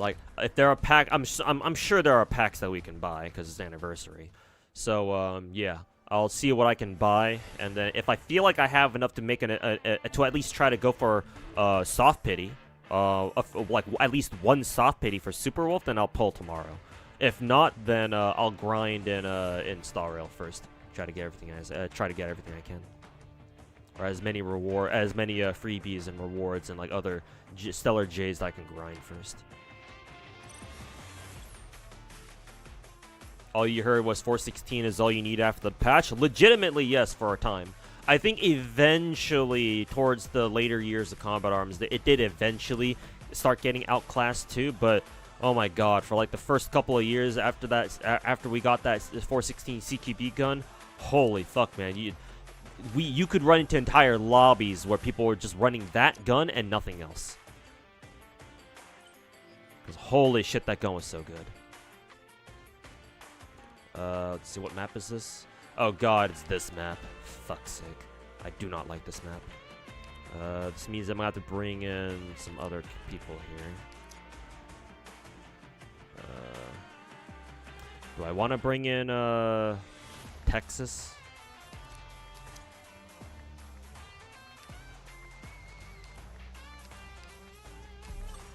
Like, if there are I'm sure there are packs that we can buy because it's anniversary. So yeah, I'll see what I can buy, and then if I feel like I have enough to make to at least try to go for soft pity, like at least one soft pity for Super Wolf, then I'll pull tomorrow. If not, then I'll grind in Star Rail first. Try to get everything I can, or as many freebies and rewards and like other stellar J's that I can grind first. All you heard was 416 is all you need after the patch. Legitimately, yes, for a time. I think eventually, towards the later years of Combat Arms, it did eventually start getting outclassed too, but oh my god, for like the first couple of years after that, after we got that 416 CQB gun, holy fuck, man, you could run into entire lobbies where people were just running that gun and nothing else. Because holy shit, that gun was so good. Let's see, what map is this? Oh god, it's this map. Fuck's sake. I do not like this map. This means I'm gonna have to bring in some other people here. Do I want to bring in Texas?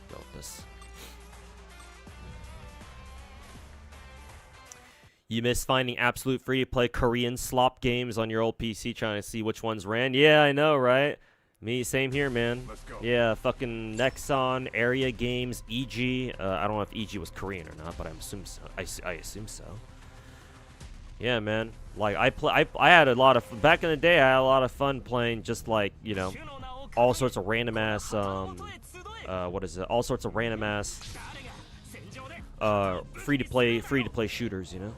Go with this. You miss finding absolute free-to-play Korean slop games on your old PC trying to see which ones ran? Yeah, I know, right? Me, same here, man. Let's go. Yeah, fucking Nexon, Area Games, EG. I don't know if EG was Korean or not, but I assume so. I assume so. Yeah, man. Like I had a lot of back in the day. I had a lot of fun playing just like, you know, all sorts of random ass what is it? All sorts of random ass free to play shooters, you know.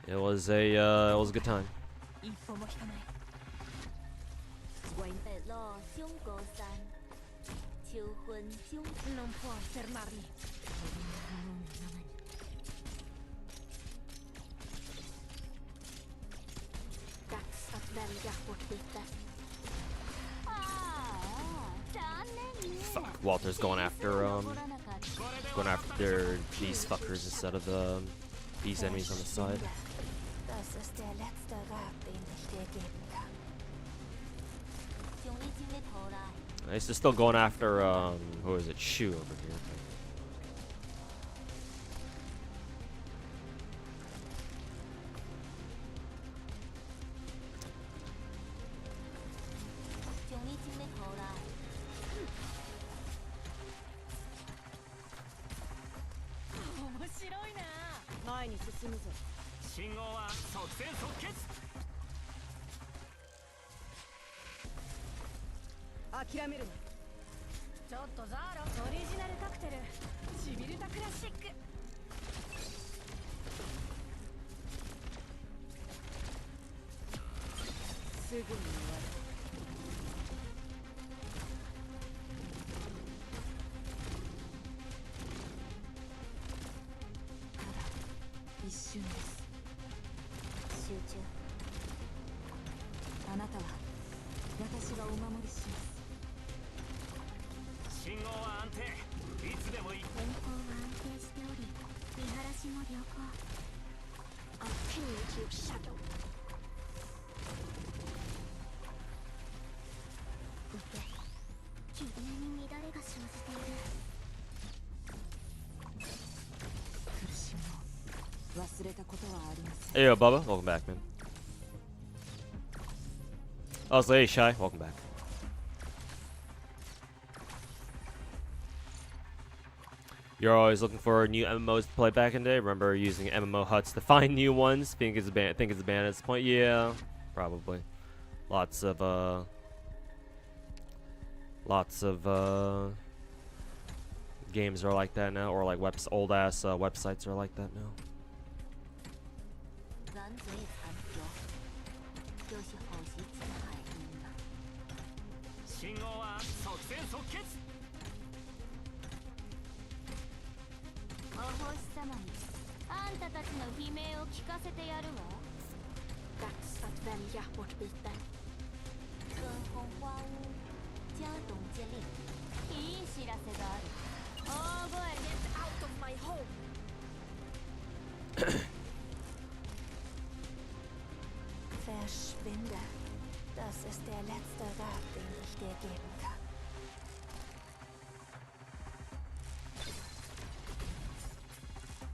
It was a good time. Non può fermarmi. Fuck, Walter's going after these fuckers instead of these enemies on the side. He's still going after who is it? Shu over here. Hey, yo, Bubba, welcome back, man. Oh, so hey, Shy, welcome back. You're always looking for new MMOs to play back in the day. Remember using MMO huts to find new ones? Think it's banned at this point? Yeah, probably. Lots of games are like that now, or like old ass websites are like that now. 残罪残業教師方式つながり信号は即戦即決。お星様にあんたたちの悲鳴を聞かせてやるわ That's not very what we done 跟红花屋交董之令いい知らせがある大声 Get out of my home Verschwinde. Das ist der letzte Rat, den ich dir geben kann.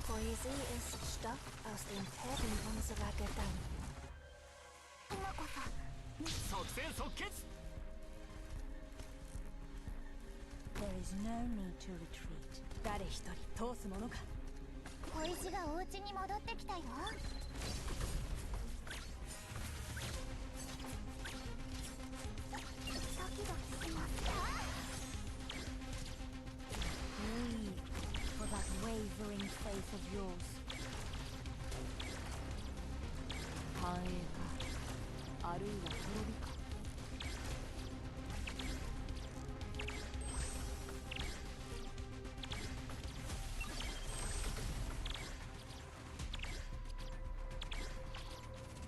Poesie ist Stoff aus den Fäden unserer Gedanken. 即戦即決。 There is no need to retreat. 誰一人通すものか。小石がお家に戻ってきたよ。ドキドキします。Grieve for that wavering faith of yours. 繁栄か、あるいは滅びか。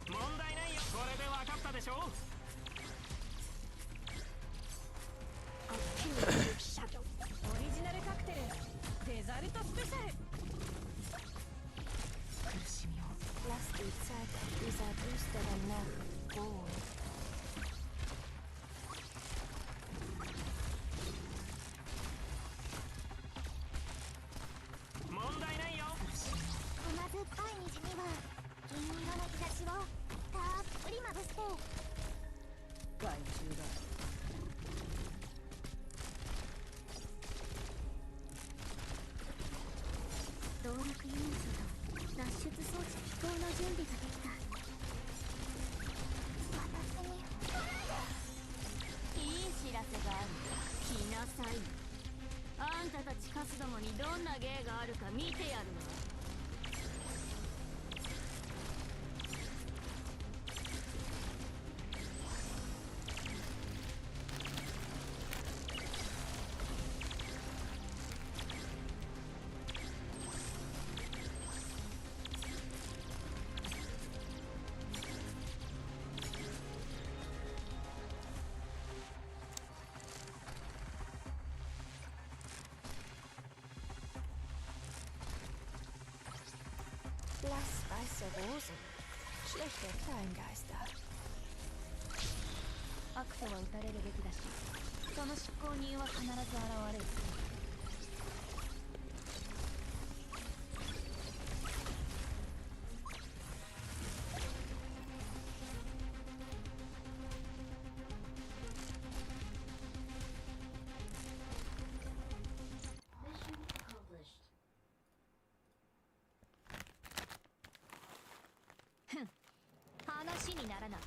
問題ないよ。これで分かったでしょ。オリジナルカクテルデザルトスペシャル。苦しみを Lass die Zeit dieser düsteren Nacht ruhen. 問題ないよ。甘酸っぱい虹には銀色の日差しをたっぷりまぶして害虫だ。動力要素と脱出装置飛行の準備ができた私にいい知らせがある来なさいあんたたちカスどもにどんな芸があるか見てやるわBlass weiße Rosen. Schlechte Kleingeister. 悪とは打たれるべきだし、その執行人は必ず現れる。話にならない。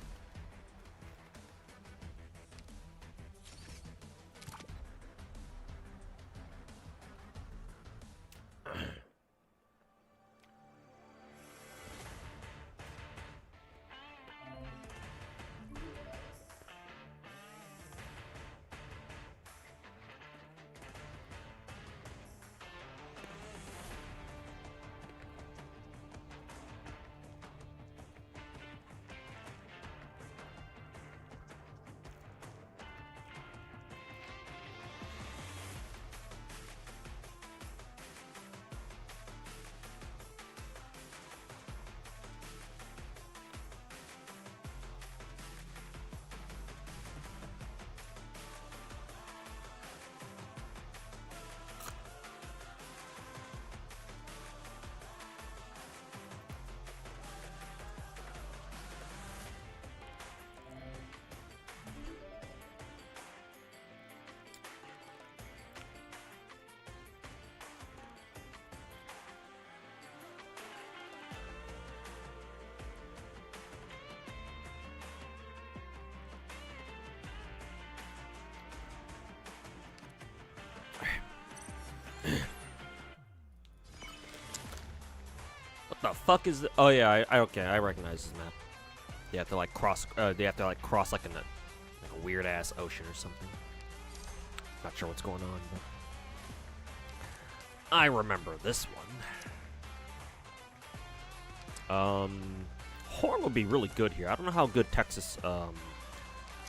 the fuck is? Oh yeah, okay, I recognize this map. They have to like cross. They have to like cross like a weird ass ocean or something. Not sure what's going on, but I remember this one. Horn would be really good here. I don't know how good Texas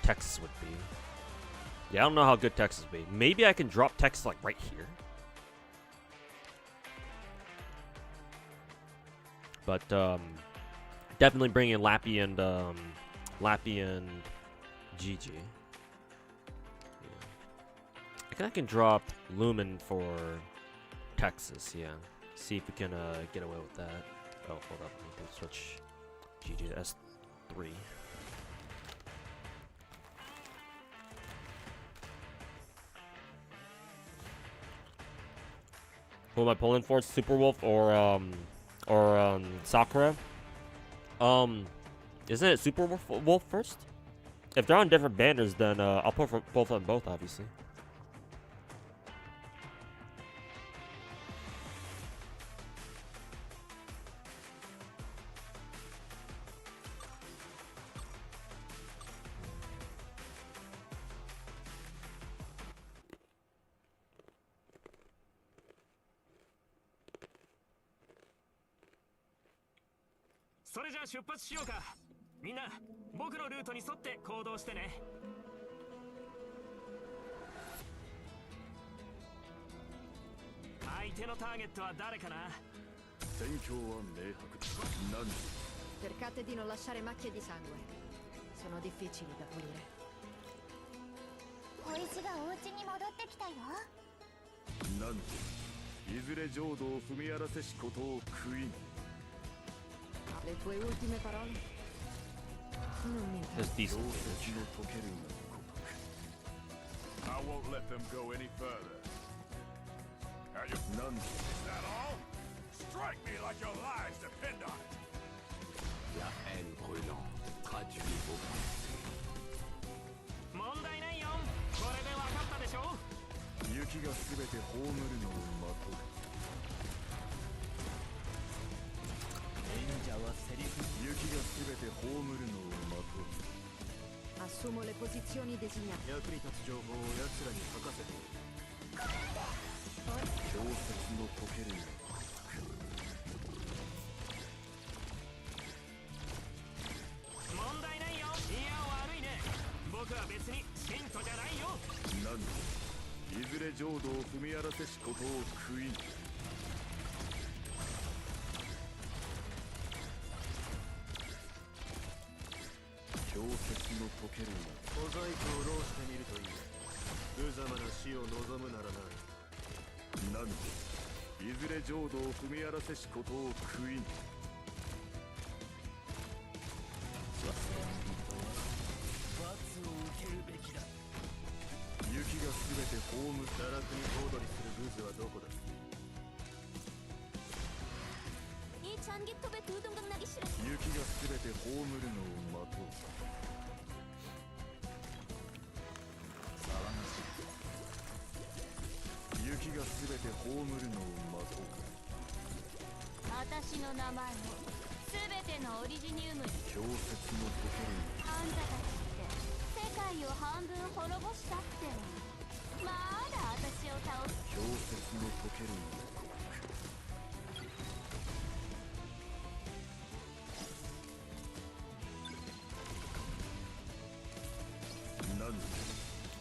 Texas would be. Yeah, I don't know how good Texas would be. Maybe I can drop Texas like right here. But definitely bring in Lappy and Gigi. Yeah. I think I can drop Lumen for Texas. Yeah. See if we can get away with that. Oh, hold up. We can switch Gigi to S3. Who am I pulling for? Superwolf or Sakura? Isn't it Superwolf first? If they're on different banners, then I'll pull for both on both, obviously.それじゃあ出発しようか。みんな僕のルートに沿って行動してね。相手のターゲットは誰かな。戦況は明白だ。何時 Cercate di non lasciare macchie di sangue. Sono difficili da pulire. 小石がお家に戻ってきたよ。何時いずれ浄土を踏み荒らせしことを悔いぬ。 Le tue ultime parole? Non mi There's decent 溶 damage. 接の溶けるが如く I won't let them go any further. Are you... 何時 Is that all? Strike me like your lives depend on it. La haine brûlante traduit vos pensées. 問題ないよ。これで分かったでしょ。雪がすべて葬るのを待とう。雪がすべて葬るのを待とう。 Assumo le posizioni designate. 役に立つ情報を奴らに吐かせて氷雪の溶けるが問題ないよ。いや悪いね。僕は別に信徒じゃないよ。何時いずれ浄土を踏み荒らせしことを悔いぬ。 氷雪の溶けるが小細工を浪してみるといい。無様な死を望むならな。何時いずれ浄土を踏み荒らせしことを悔いぬ。罰を受けるべきだ。雪がすべて葬む。堕落に小躍りするグズはどこだ。 이 전기톱에 두 동강 나기 싫어. 雪がすべて葬るのを待とう。雪がすべて葬るのを待とう。私の名前も全てのオリジニウムに。氷雪の溶けるがあんたたちって世界を半分滅ぼしたってまだ私を倒す。氷雪の溶けるが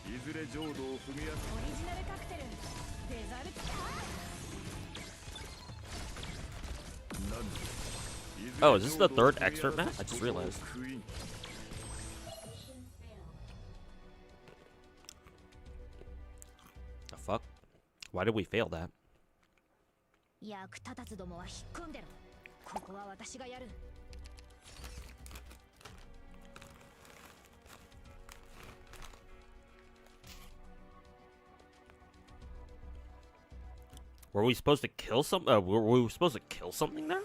いずれ浄土を踏み荒らせ。オリジナルカクテル。デザルト。 Oh, is this the third excerpt map? I just realized. The fuck? Why did we fail that? 役立たずどもは引っ込んでろ。ここは私がやる。 Were we supposed to kill some? Were we supposed to kill something there?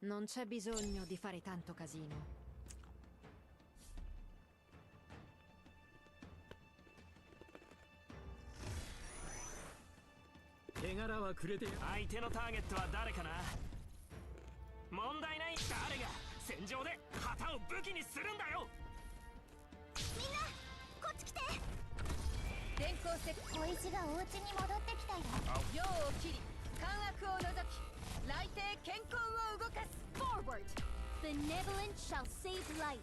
Non c'è bisogno di fare tanto casino. 手柄はくれて相手のターゲットは誰かな。問題ない。誰が戦場で旗を武器にするんだよ。みんなこっち来て。電光石小石がお家に戻ってきたよ。陽を切り間悪を除き雷帝健康を動かす。 Forward! Benevolence shall save lives.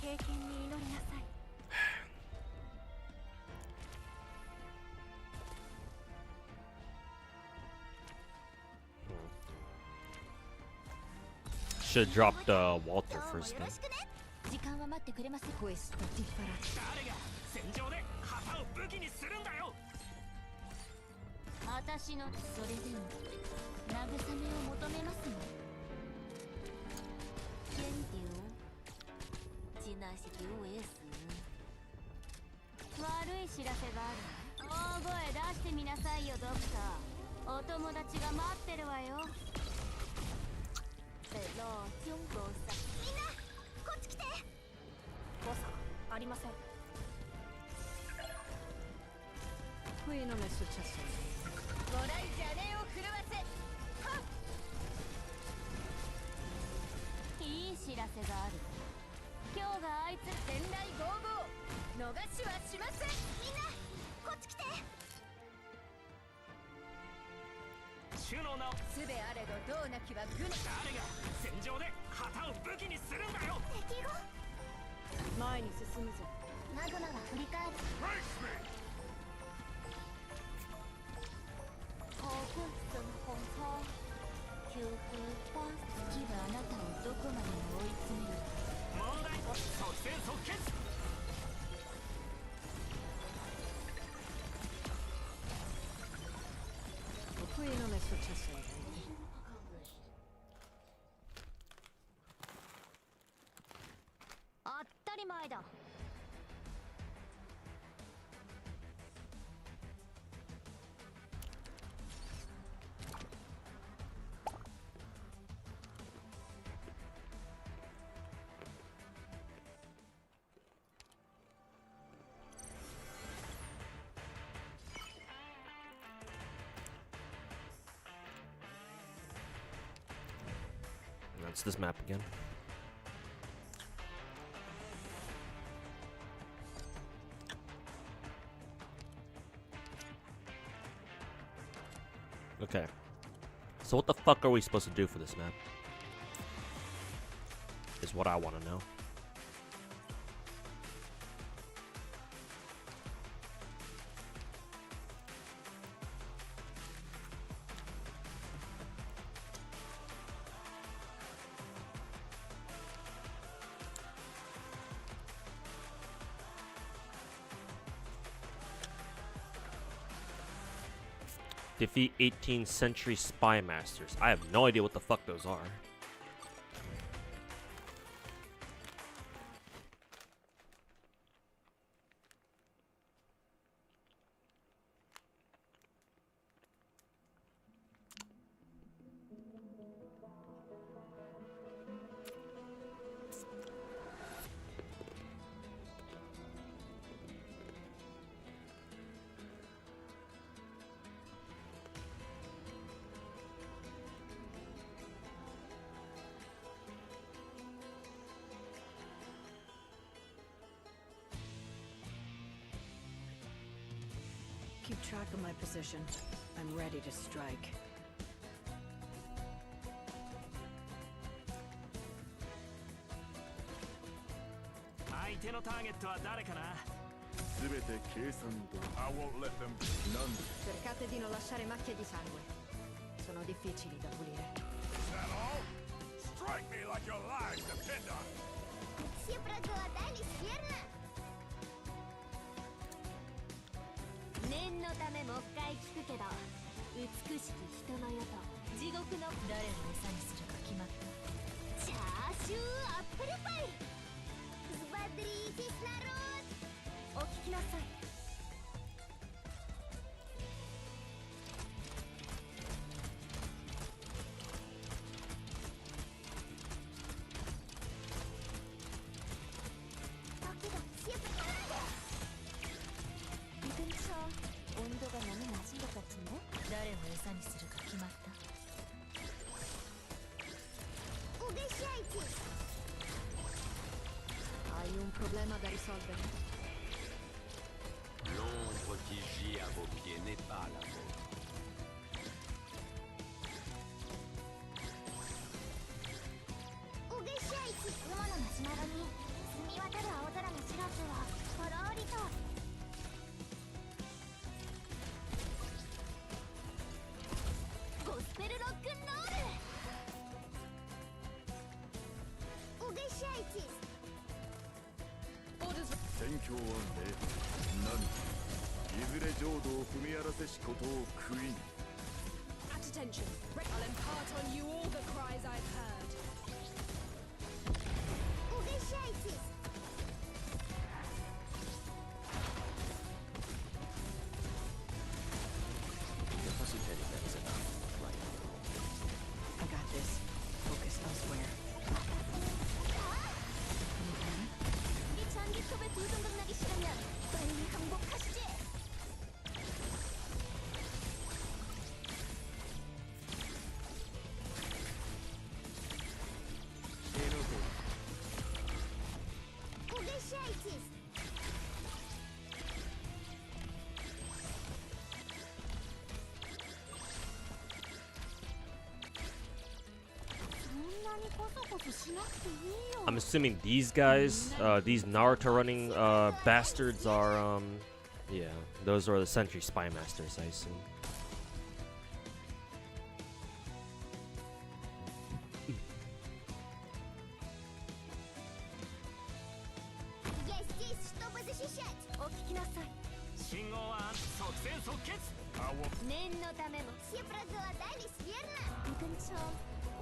経験に祈りなさい。Should have dropped Walter first then. 時間は待ってくれます。クエストティファラ。誰が戦場で旗を武器にするんだよ。私のそれでも慰めを求めますの。天竜지나시기위해서悪い知らせがある。大声出してみなさいよドクター。お友達が待ってるわよ。みんなこっち来て。誤差ありません。 Qui non è successo ご来邪念を震わせ。はっ。いい知らせがある。今日があいつ天雷ゴーゴー逃しはしません。みんなこっち来て。主の名を。すべあれどどうなきは軍。誰が戦場で旗を武器にするんだよ。敵語。前に進むぞ。マグマが振り返る。航空機との本当。救急パン月はあなたをどこまでも追い詰める。問題即戦即決。 Qui non è successo niente. 当たり前だ。That's this map again. Okay. So what the fuck are we supposed to do for this map? Is what I want to know. Defeat 18th century spy masters. I have no idea what the fuck those are. Keep track of my position. I'm ready to strike. 相手のターゲットは誰かな。すべて計算通り。I won't let them. なんで Cercate di non lasciare macchie di sangue. Sono difficili da pulire. that all? Strike me like your lives depend on it. Все проголодались, верно? 念のためもう一回聞くけど、美しき人の世と地獄の誰を餌にするか決まった。チャーシューアップルパイ。Взбодритесь, народ! お聞きなさい。problema da risolvere. L'ombre qui gît à vos pieds n'est pas la vôtre. お月謝市雲のマシュマロに澄み渡る青空のシロップをとろーりと。ゴスペルロックンロール。お月謝市。 Orders 戦況はね何いずれ浄土を踏み荒らせしことを悔いに at attention. I'll impart on you all the cries I've heard. お月謝市。 The pussycat event is enough. Right. I got this. Focus elsewhere. 이 전기톱의 두 동강 나기 싫으면 빨리 항복하시지. 오게시아이티스. I'm assuming these guys, these Naruto running bastards are, yeah, those are the Sentry Spy Masters, I assume. Yes, yes, stop the shit. お聞きなさい。信号は即戦即決。念のためもシプラズは大にスピエルナ。이 근처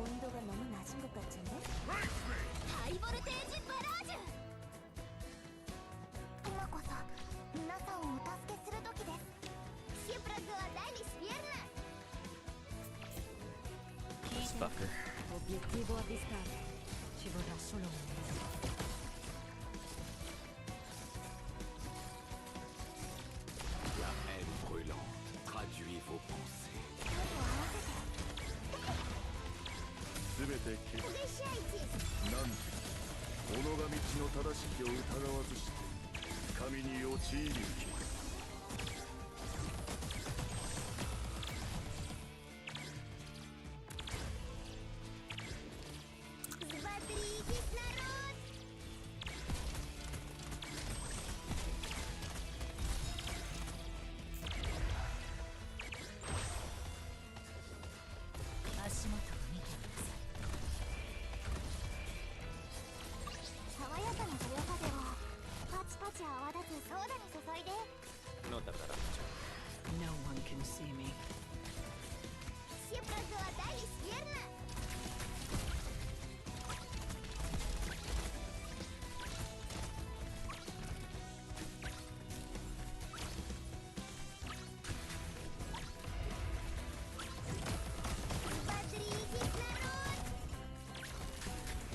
온도가 너무 낮은 것 같은데? 하이 볼테이지 바라즈! 今こそ皆さんをお助けする時です。シプラズは大にスピエルナ。 This fucker. Obiettivo avvistato. Ci vorrà solo un minuto. La haine brûlante traduit vos pensées. 全て消お月謝市。なんて己が道の正しきを疑わずして神に陥りゆき Смотрите народ! Not that bad. No one can see me.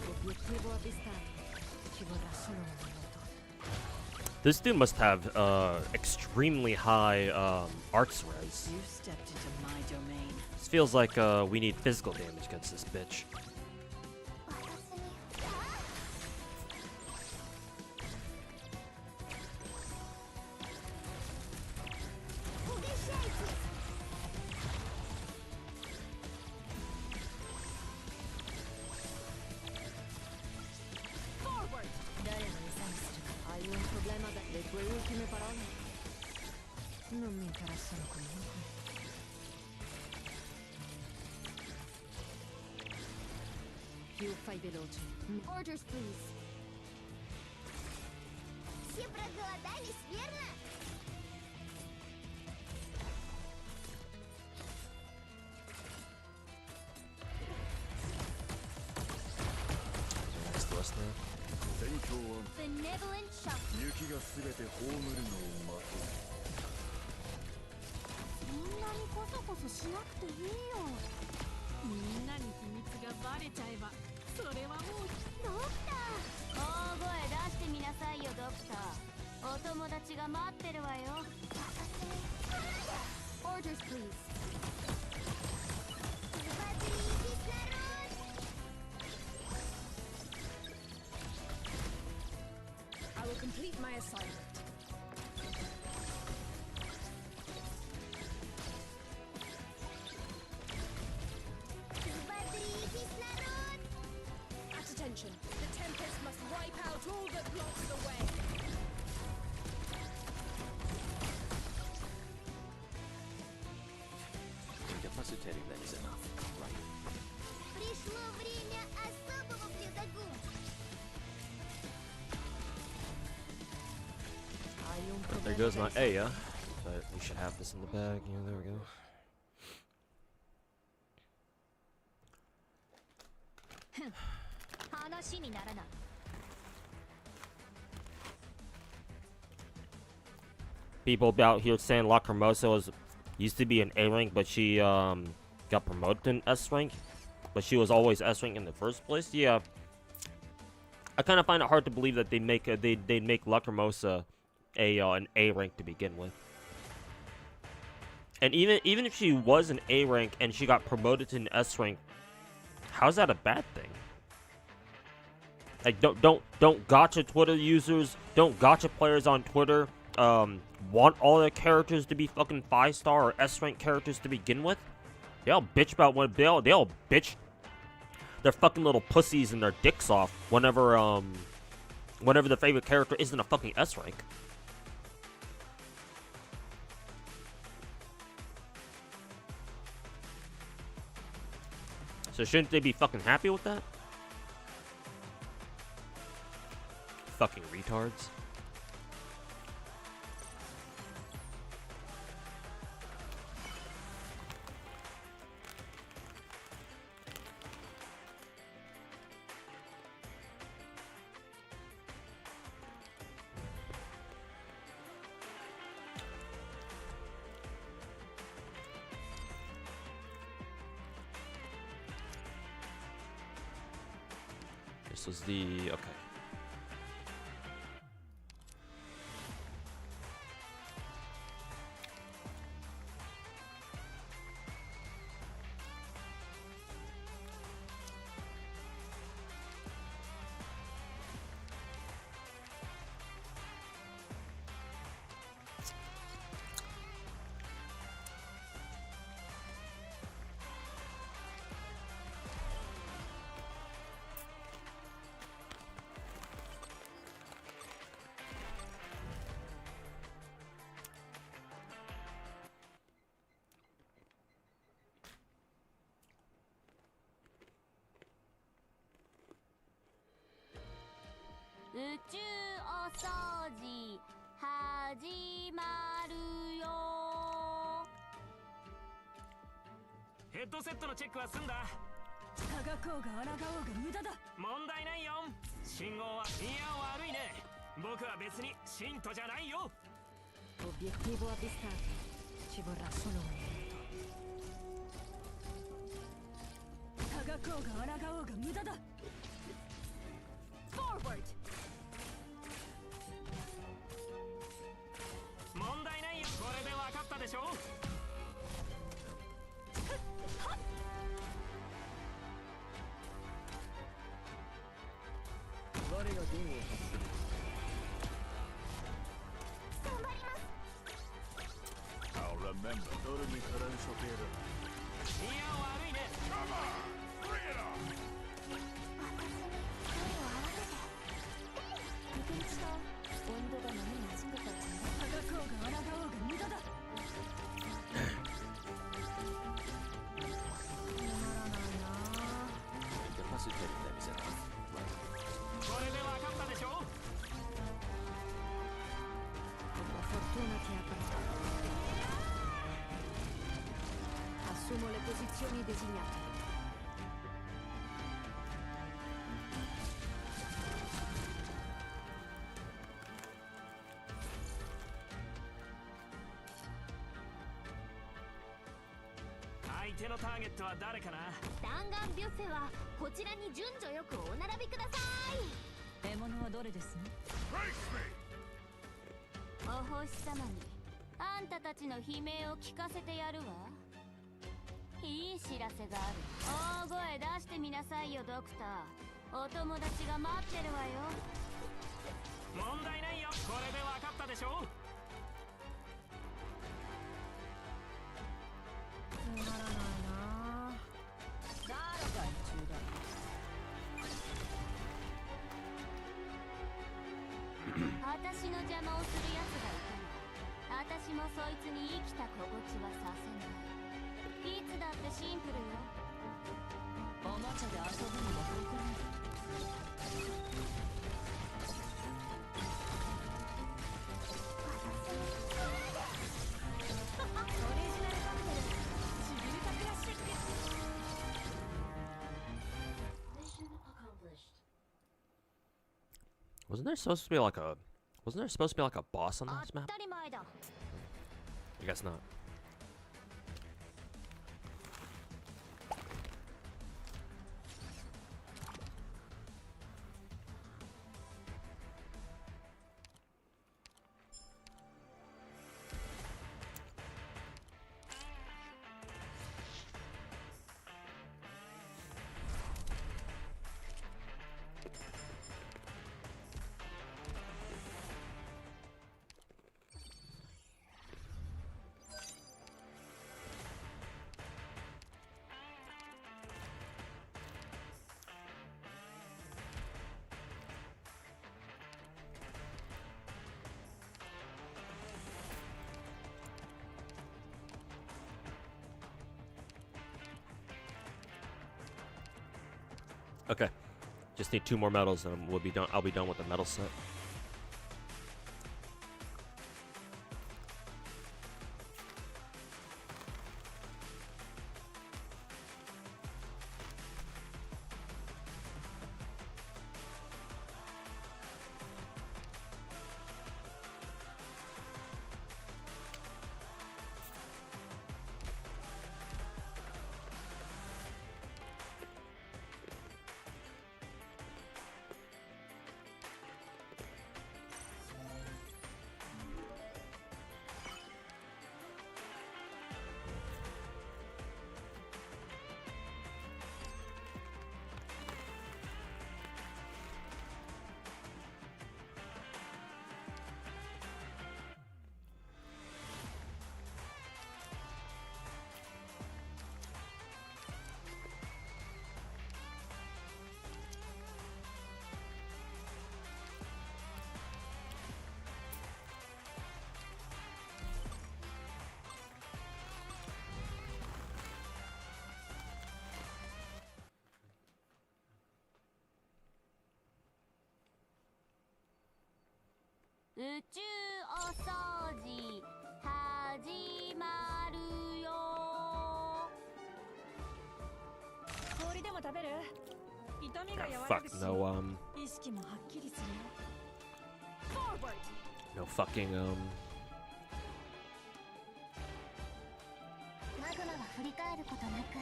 Obiettivo avvistato. Ci vorrà solo un minuto. This dude must have extremely high arts res. You stepped into my domain. This feels like we need physical damage against this bitch. Forward! Hai un problema da... Le tue ultime parole? Non mi interessano comunque. Più fai veloce. Orders, please. Все проголодались, верно? Next to us now. 戦況は Benevolent shock. 雪が全て葬るのを待とうそんなにコソコソしなくていいよ。みんなに秘密がバレちゃえば、それはもう。ドクター、大声出してみなさいよ、ドクター。お友達が待ってるわよ。Orders, please. I will complete my assignment. At attention, the Tempest must wipe out all that blocks the way. Incapacitating them is enough, right? Пришло время особого педагога. There goes my Aya, but we should have this in the bag. Yeah, there we go. People out here saying Lacrimosa used to be an A rank, but she got promoted to an S rank, but she was always S rank in the first place. Yeah, I kind of find it hard to believe that they'd make Lacrimosa an A rank to begin with. And even if she was an A rank and she got promoted to an S rank, how's that a bad thing? Like, don't gacha Twitter users, don't gacha players on Twitter want all their characters to be fucking 5-star or S rank characters to begin with? They all bitch about when they all bitch their fucking little pussies and their dicks off whenever the favorite character isn't a fucking S rank. So shouldn't they be fucking happy with that? Fucking retards. This was the... okay. Obiettivo avvistato. Ci vorrà solo un minuto. Forward! I'll remember. Come on! Bring it on! 温度が波につくかつが抗うが抗うが無駄だ。つまらないな。 Incapacitating them is enough, right? これで分かったでしょ La fortuna ti appartiene. Assumo le posizioni designate. Target は誰かな弾丸ビュッフェはこちらに順序よくお並びください。獲物はどれですね。お星様にあんたたちの悲鳴を聞かせてやるわ。いい知らせがある。大声出してみなさいよドクター。お友達が待ってるわよ。問題ないよ。これで分かったでしょ。つまらないな。誰が中だ。私の邪魔をする奴がいたら私もそいつに生きた心地はさせない。いつだってシンプルよ。おもちゃで遊ぶのが得意。オリジナルカクテルシビルタクラシック。 Wasn't there supposed to be like a... Wasn't there supposed to be like a boss on 当 this map? たり前だ。 I guess not. Okay. Just need 2 more medals and we'll be done. I'll be done with the medal set.宇宙お掃除始まるよ。氷でも食べる？痛みが Ah, 和らぐ fuck し、 no 意識もはっきりするよ。 no fucking マグマは振り返ることなく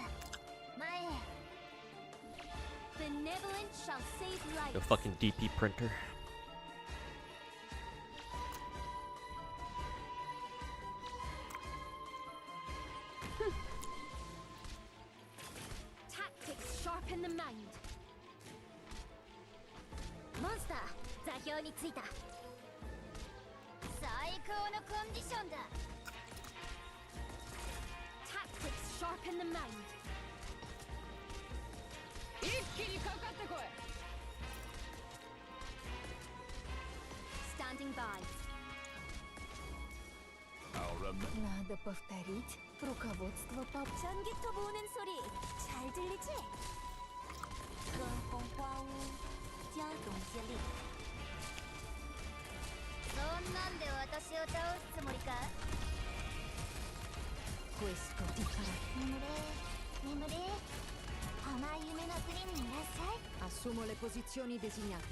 前へ。Benevolent shall save life. no fucking DP printer. Tactics sharpen the mind. モンスター座標についた。最高のコンディションだ。Tactics sharpen the mind. 一気にかかってこい。 Standing by. Надо повторить руководство по 전기톱 오는 소리 잘 들리지? 跟风花屋交动接力。そんなんで私を倒すつもりか？ Questo ti farà. 眠れ眠れ。甘い夢の国にいらっしゃい。 Assumo le posizioni designate.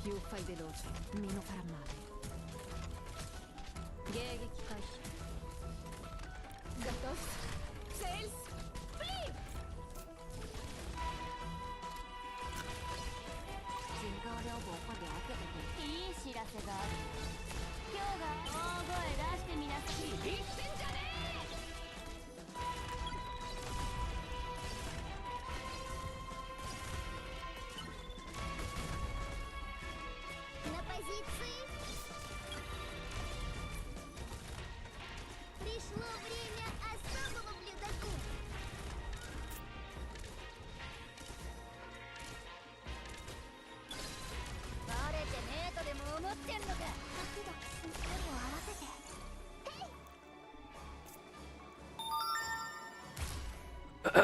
Più fai veloce, meno farà male. 迎撃開始。Готов? Sales? Flip! 警告了我会了解的。いい知らせがある。今日が大声出してみなさい。言ってんじゃねえ。My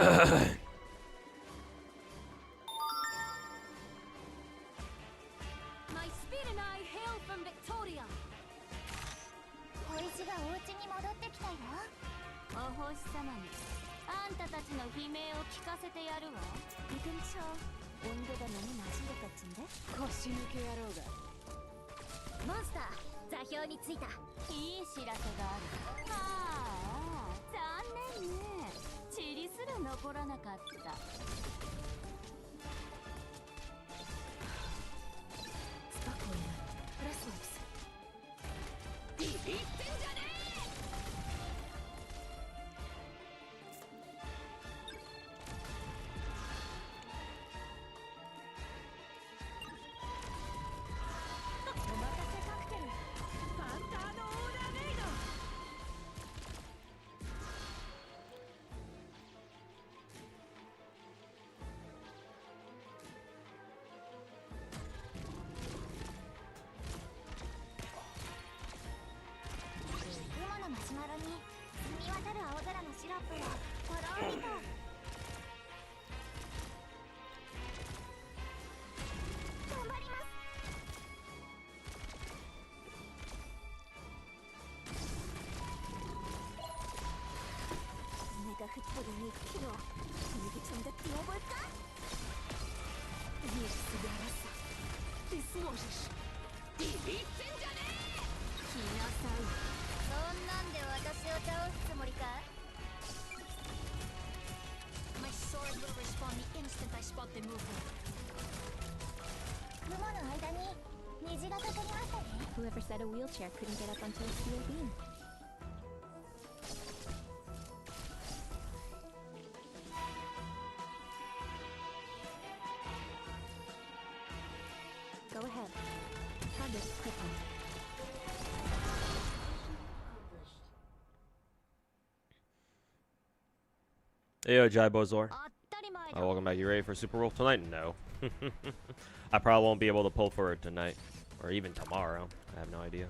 spirit and I hail from Victoria. 小石がお家に戻ってきたよ。お星様にあんたたちの悲鳴を聞かせてやるわ。이 근처 온도가 너무 낮은 것 같은데? 腰抜け野郎が。モンスター座標に着いた。いい知らせがある。ああ、残念ね。塵すら残らなかった。スパコになる。プラスワークス。ビビってんじゃねえ。お任せカクテル。ファンターのオーダーメイド。雲のマシュマロに澄み渡る青空のシロップをとろーりと。頑張ります。내가 흩뿌린 이 피로 분위기 좀 더 띄워볼까? 일쓰게 알았어. 디스모시시. 비비ってんじゃねえ。来なさい。そんなんで私を倒すつもりか？ My sword will respond the instant I spot the movement. 雲の間に虹がかかりましたね。 Whoever said a wheelchair couldn't get up onto a steel beam. Go ahead. Target crippled. Hey, yo, Jai Bozor. 当たり前だ。 Welcome back. You ready for Super Roll tonight? No. I probably won't be able to pull for it tonight. Or even tomorrow. I have no idea.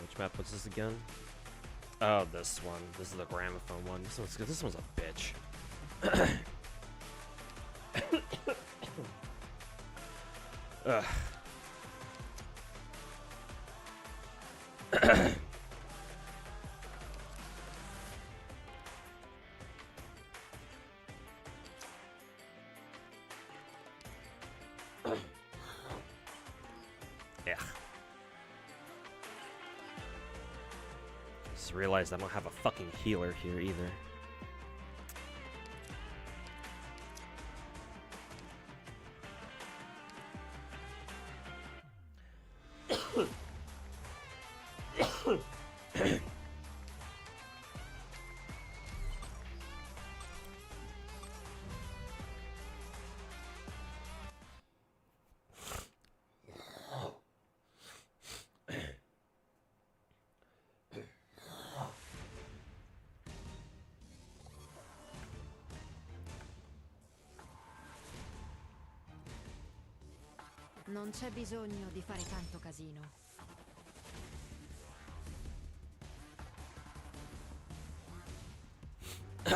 Which map was this again? Oh, this one. This is the gramophone one. This one's good. This one's a bitch. Ugh. Yeah. Just realized I don't have a fucking healer here either. Non c'è bisogno di fare tanto casino. 相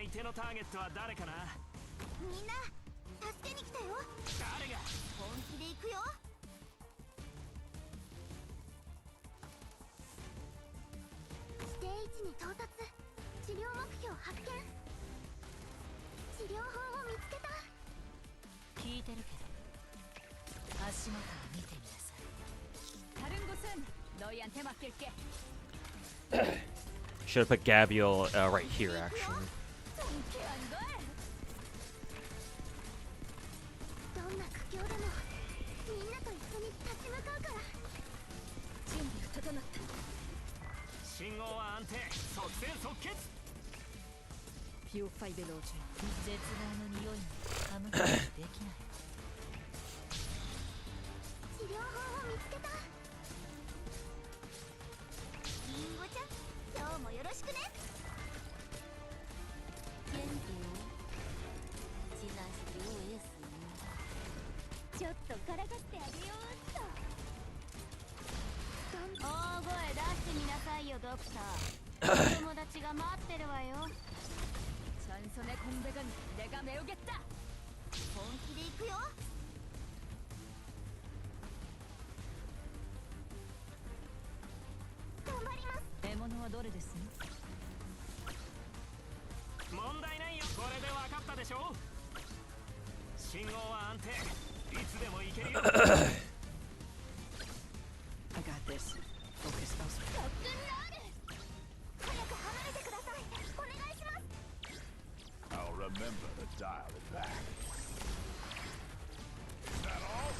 手のターゲットは誰かな。みんな助けに来たよ。誰が。本気で行くよ。指定位置に到達。治療目標発見。治療法を見つけた。聞いてるけど足元を見てみなさい。다른 곳은 너희한테 맡길게. Should have put Gabriel right here, actually. どんな苦境でもみんなと一緒に立ち向かうから。準は安定、即戦即決。 più fai veloce 絶望の匂いに噛むことができない。治療法を見つけた。リンゴちゃん、今日もよろしくね。元気よ。治療室用エース。ちょっとからかってあげようっと。大声出してみなさいよドクター。友達が待ってるわよ。 전선의 공백은 내가 메우겠다. 본気で行くよ。頑張ります。獲物はどれです？問題ないよ。これで分かったでしょ。信号は安定、いつでも行けるよ。 I got this. Focus elsewhere. ロックンロール。早く離れてください。お願いします。 I'll remember to dial it back. Is that all?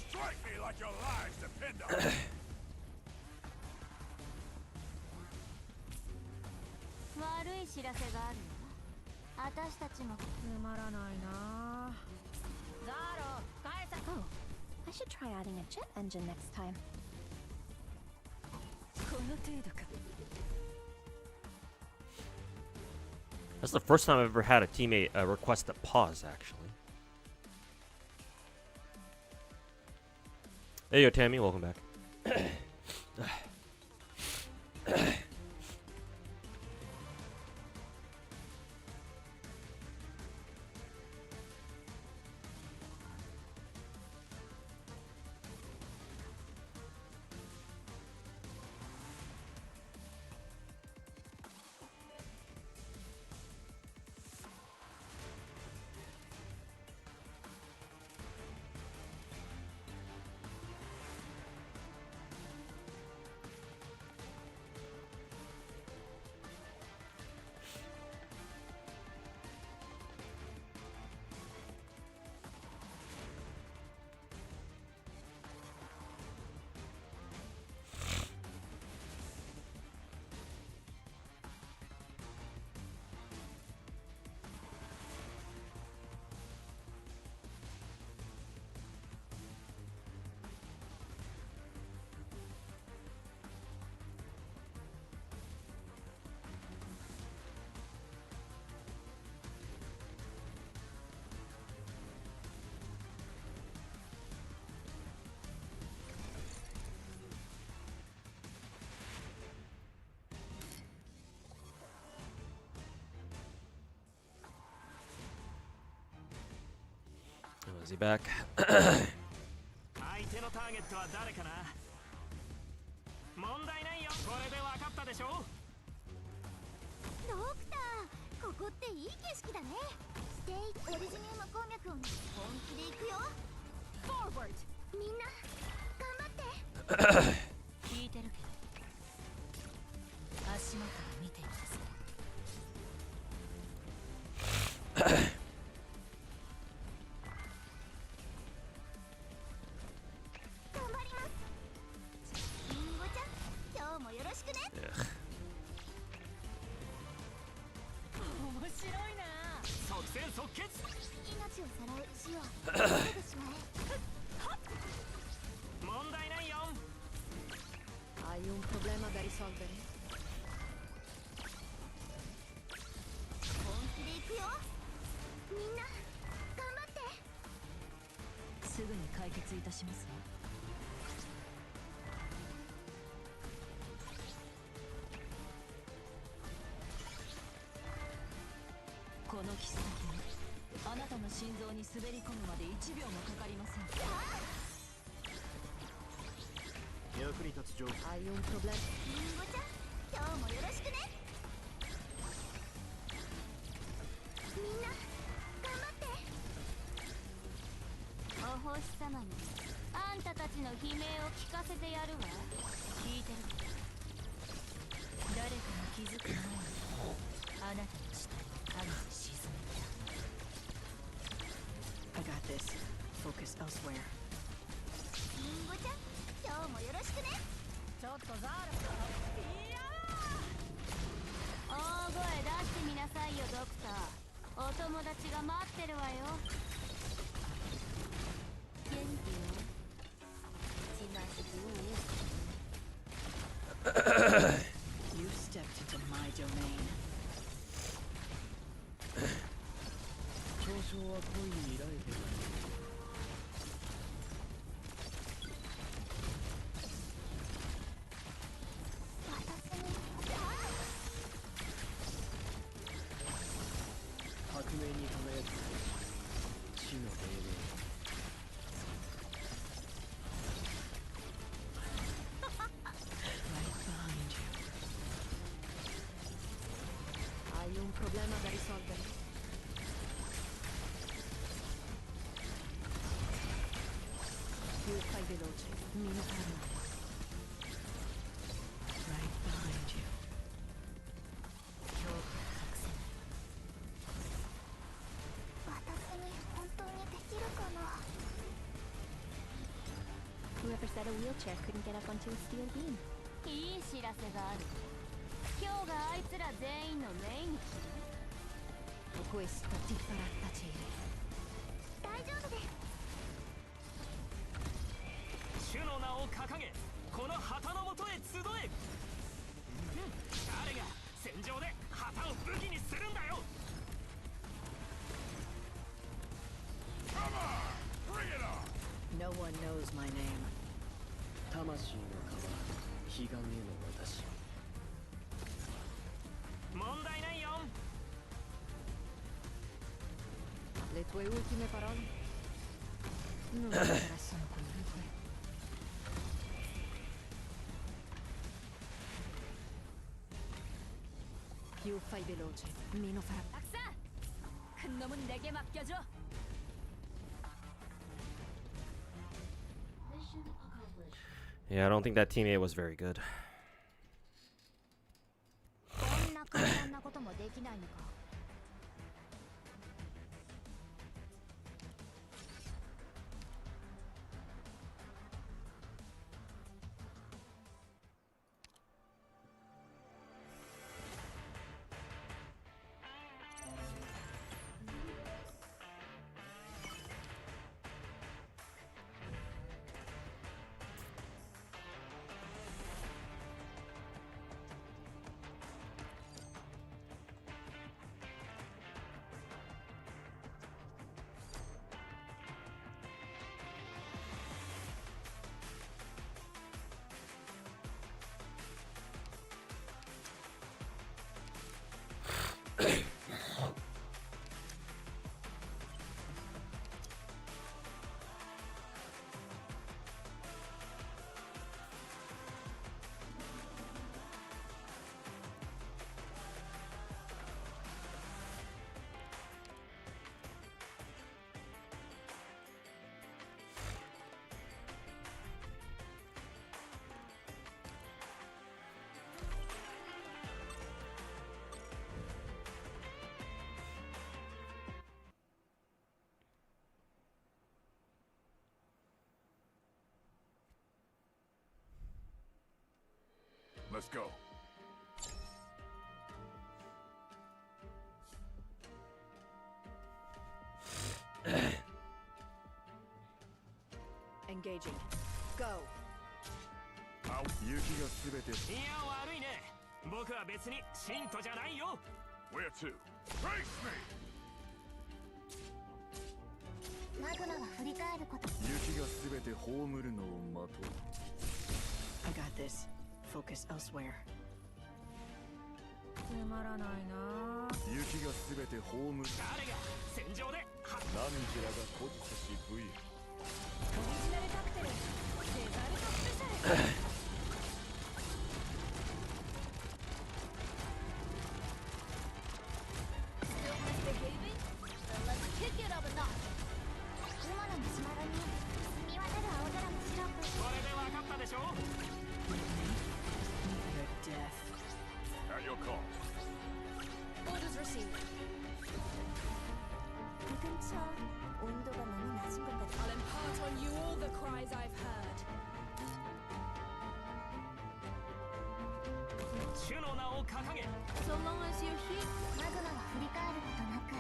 Strike me like your lives depend on it. 悪い知らせがあるよ。私たちも。つまらないな。ザロ、返せ。Oh, I should try adding a jet engine next time. この程度か。 That's the first time I've ever had a teammate request a pause, actually. Hey, yo, Tammy, welcome back. Is he back? 相手のターゲットは誰かな。問題ないよ。これで分かったでしょ。ドクター、ここっていい景色だね。ステイオリジニウム鉱脈を本気で行くよ。Forward。みんな頑張って。聞いてるけど。足元を見ています。問題ないよ。 Hai un problema da risolvere? 本気で行くよ。みんな頑張って。すぐに解決いたしますわ。この切っ先にあなたの心臓に滑り込むまで1秒もかかりません。役に立つ情報。Hai un problema? リンゴちゃん、今日もよろしくね。みんな頑張って。お星様にあんたたちの悲鳴を聞かせてやるわ。聞いてる。誰かが気づく前にあなたの死体を影に沈めた。 I got this. Focus elsewhere. リンゴちゃん、今日もよろしくね。ちょっとザール。いやー。大声出してみなさいよドクター。お友達が待ってるわよ。元気よ。しますよ。 You stepped into my domain. 嘲笑は恋に依頼てない。革命に輝く死の黎明。 Right behind you. Hai un problema da risolvere. Più fai veloce, meno farai male. Right behind you. 恐怖を隠せない。私に本当にできるかな。 Whoever said a wheelchair couldn't get up onto a steel beam. いい知らせがある。今日があいつら全員の命日。 Questo ti farà tacere. 大丈夫です。主の名を掲げこの旗のもとへ集え。誰が戦場で旗を武器にするんだよ。 No one knows my name. 魂の川、彼岸への私。問題ないよ。 Le tue ultime parole? Non mi interessano comunque. Più fai veloce, meno farà. 박사! 큰 놈은 내게 맡겨줘. Yeah, I don't think that teammate was very good. こんな簡単なこともできないのか。 Let's go. Engaging. Go. 雪がすべて。いや悪いね。僕は別に信徒じゃないよ。 Where to? Face me. マグマは振り返ること。雪がすべて葬るのを待とう。 I got this. Focus elsewhere. つまらないな。雪がすべて葬る。誰が戦場で何時らが孤児し V。オリジナルカクテル、デザルトスペシャル。雲のマシュマロに澄み渡る青空のシロップ。これで分かったでしょ。 Your death. At your call. Orders received. 이 근처 온도가 너무 낮은 것 같아. I'll impart on you all the cries I've heard. 主の名を掲げ。 So long as you're here. マグマは振り返ることなく、い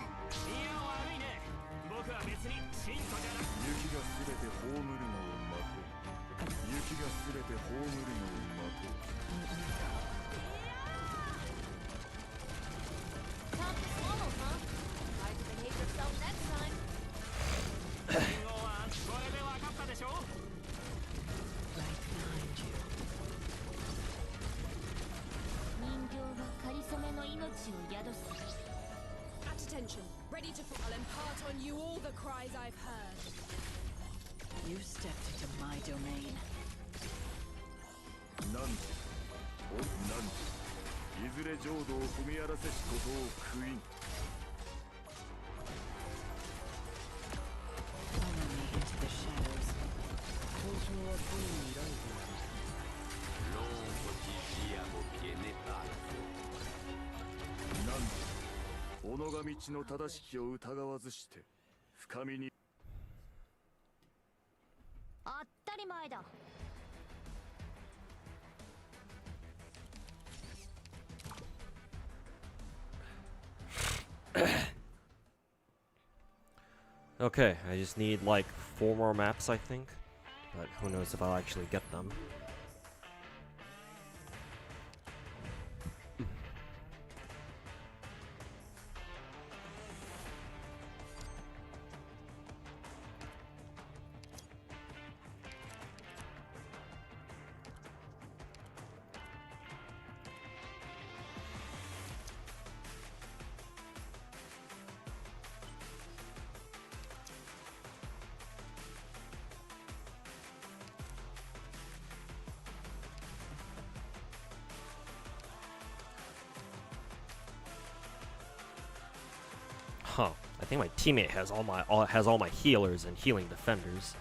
や悪いね。僕は別に信徒じゃなく。雪がすべて葬るのを待とう。雪がすべて葬るのを待とう。 Tough to swallow, huh? Try to behave yourself next time. 信号はこれで分かったでしょ。 Right behind you. 人形は仮初めの命を宿す。 At attention. Ready to fall. I'll impart on you all the cries I've heard. You stepped into my domain. なんとなんといずれ浄土を踏み荒らせしことを悔いん。 Follow me into the shadows. L'ombre qui gît à vos pieds n'est pas faux. なんと己が道の正しきを疑わずして深みに。 当たり前だ。 Okay, I just need like 4 more maps, I think. But who knows if I'll actually get them. Huh. I think my teammate has all my healers and healing defenders.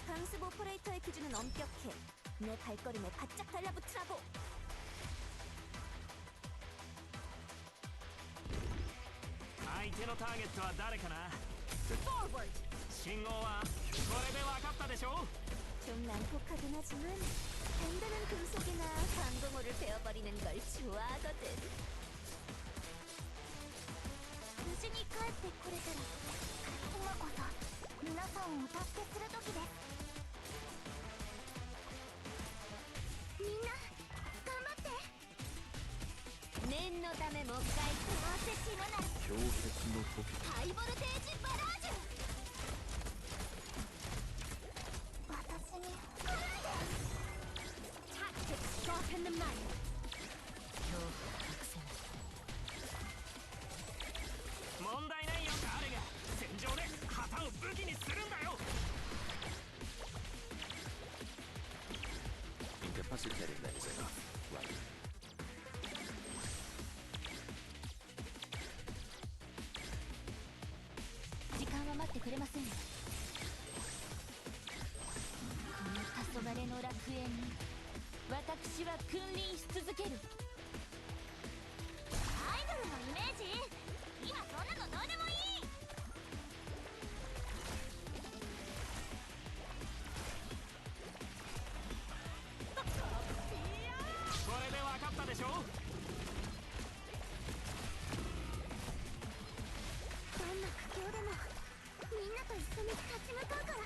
강습 오퍼레이터의 기준은 엄격해. 내 발걸음에 바짝 달라붙으라고. 相手のターゲットは誰かな。 Forward. 信号はこれで分かったでしょ。 좀 난폭하긴 하지만 단단한 금속이나 방공호를 베어버리는 걸 좋아하거든. 無事に帰ってこれたら今こそ皆さんをお助けする時です。みんな頑張って。念のためもう一回どうせ死ぬなら氷結の時。ハイボルテージバラージュ。私に来ないで。 Tactics sharpen the mind. 問題ないよ。誰が戦場で旗を武器にするんだよ。 Incapacitating that is enough. Right. 時間は待ってくれません。この黄昏の楽園に私は君臨し続ける。アイドルのイメージ、今そんなのどうでもいい。これで分かったでしょ。 どんな苦境でもみんなと一緒に立ち向かうから。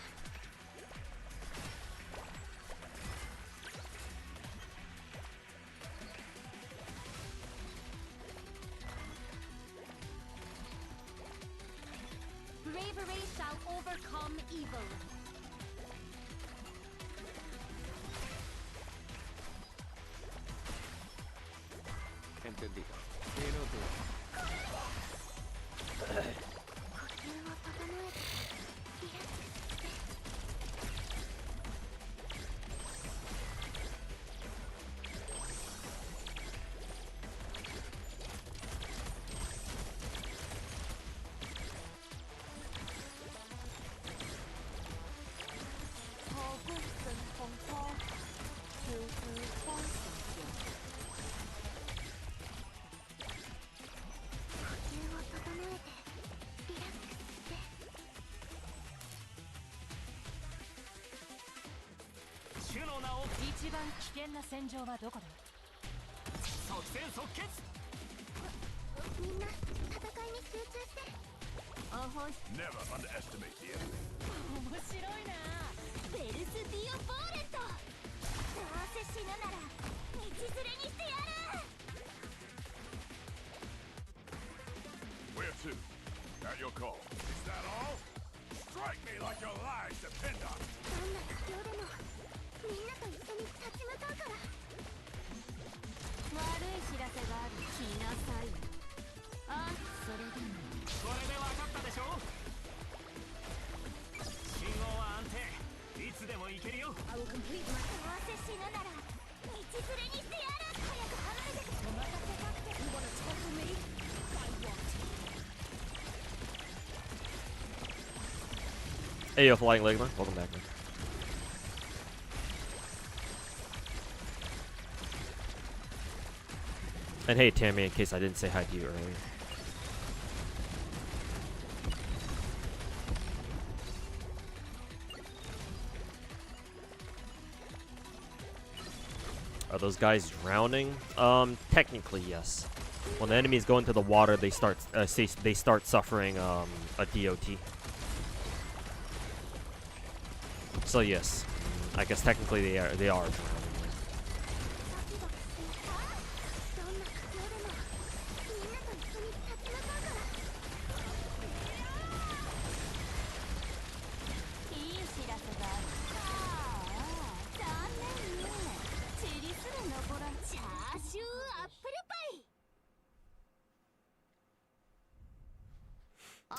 Bravery shall overcome evil. Entendido. 呼吸を整えてリラックスして。 こ主の名を一番危険な戦場はどこだ？即戦即決。みんな戦いに集中して。あほい。 Never underestimate the enemy. 面白いな。ベルスディオ・ボーレット。どうせ死ぬなら道連れにしてやる。 Where to? At your call. Is that all? Strike me like your lives depend on it. どんな苦境でもみんなと一緒に立ち向かうから。悪い知らせがある。来なさい。あ、それでも。これで分かったでしょ。信号は安定。いつでも行けるよ。どうせ死ぬなら道連れにしてやる。早く離れて。お任せなくて。You wanna talk to me? I want. Hey, yo, Flying Ligma. Welcome back, man. And hey, Tammy, in case I didn't say hi to you earlier. Are those guys drowning? Technically, yes. When the enemies go into the water, they start suffering a DOT. So yes, I guess technically they are drowning. どんな苦境でもみんなと一緒に立ち向かうから。いい知らせがある。ああ、残念ね。チリすら残らん。チャーシューアップルパイ。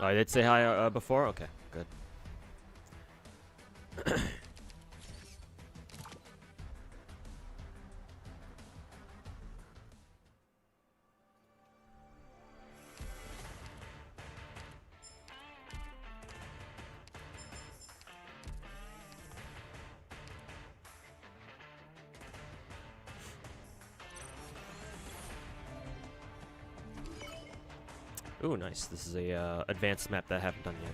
Oh, I did say hi before? Okay, good. Ooh, nice. This is a advanced map that I haven't done yet.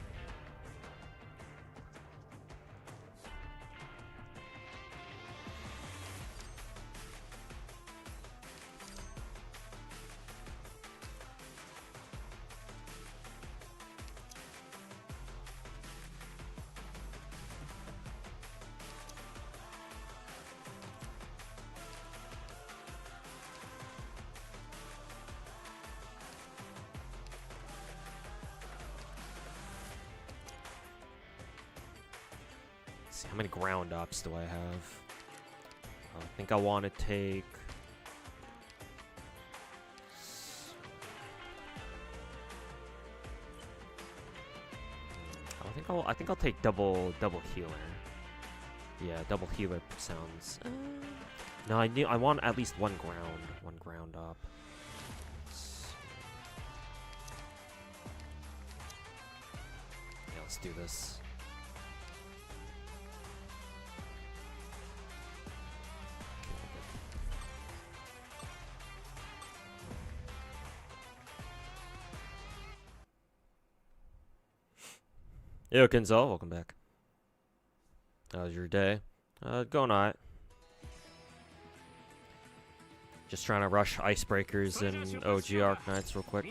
See, how many ground ops do I have? I think I want to take. I think I'll take double healer. Yeah, double healer sounds. No, I want at least one ground op. Yeah, let's do this. Yo, Kenzel, welcome back. How's your day? Going alright. Just trying to rush Icebreakers and OG Arc Knights real quick.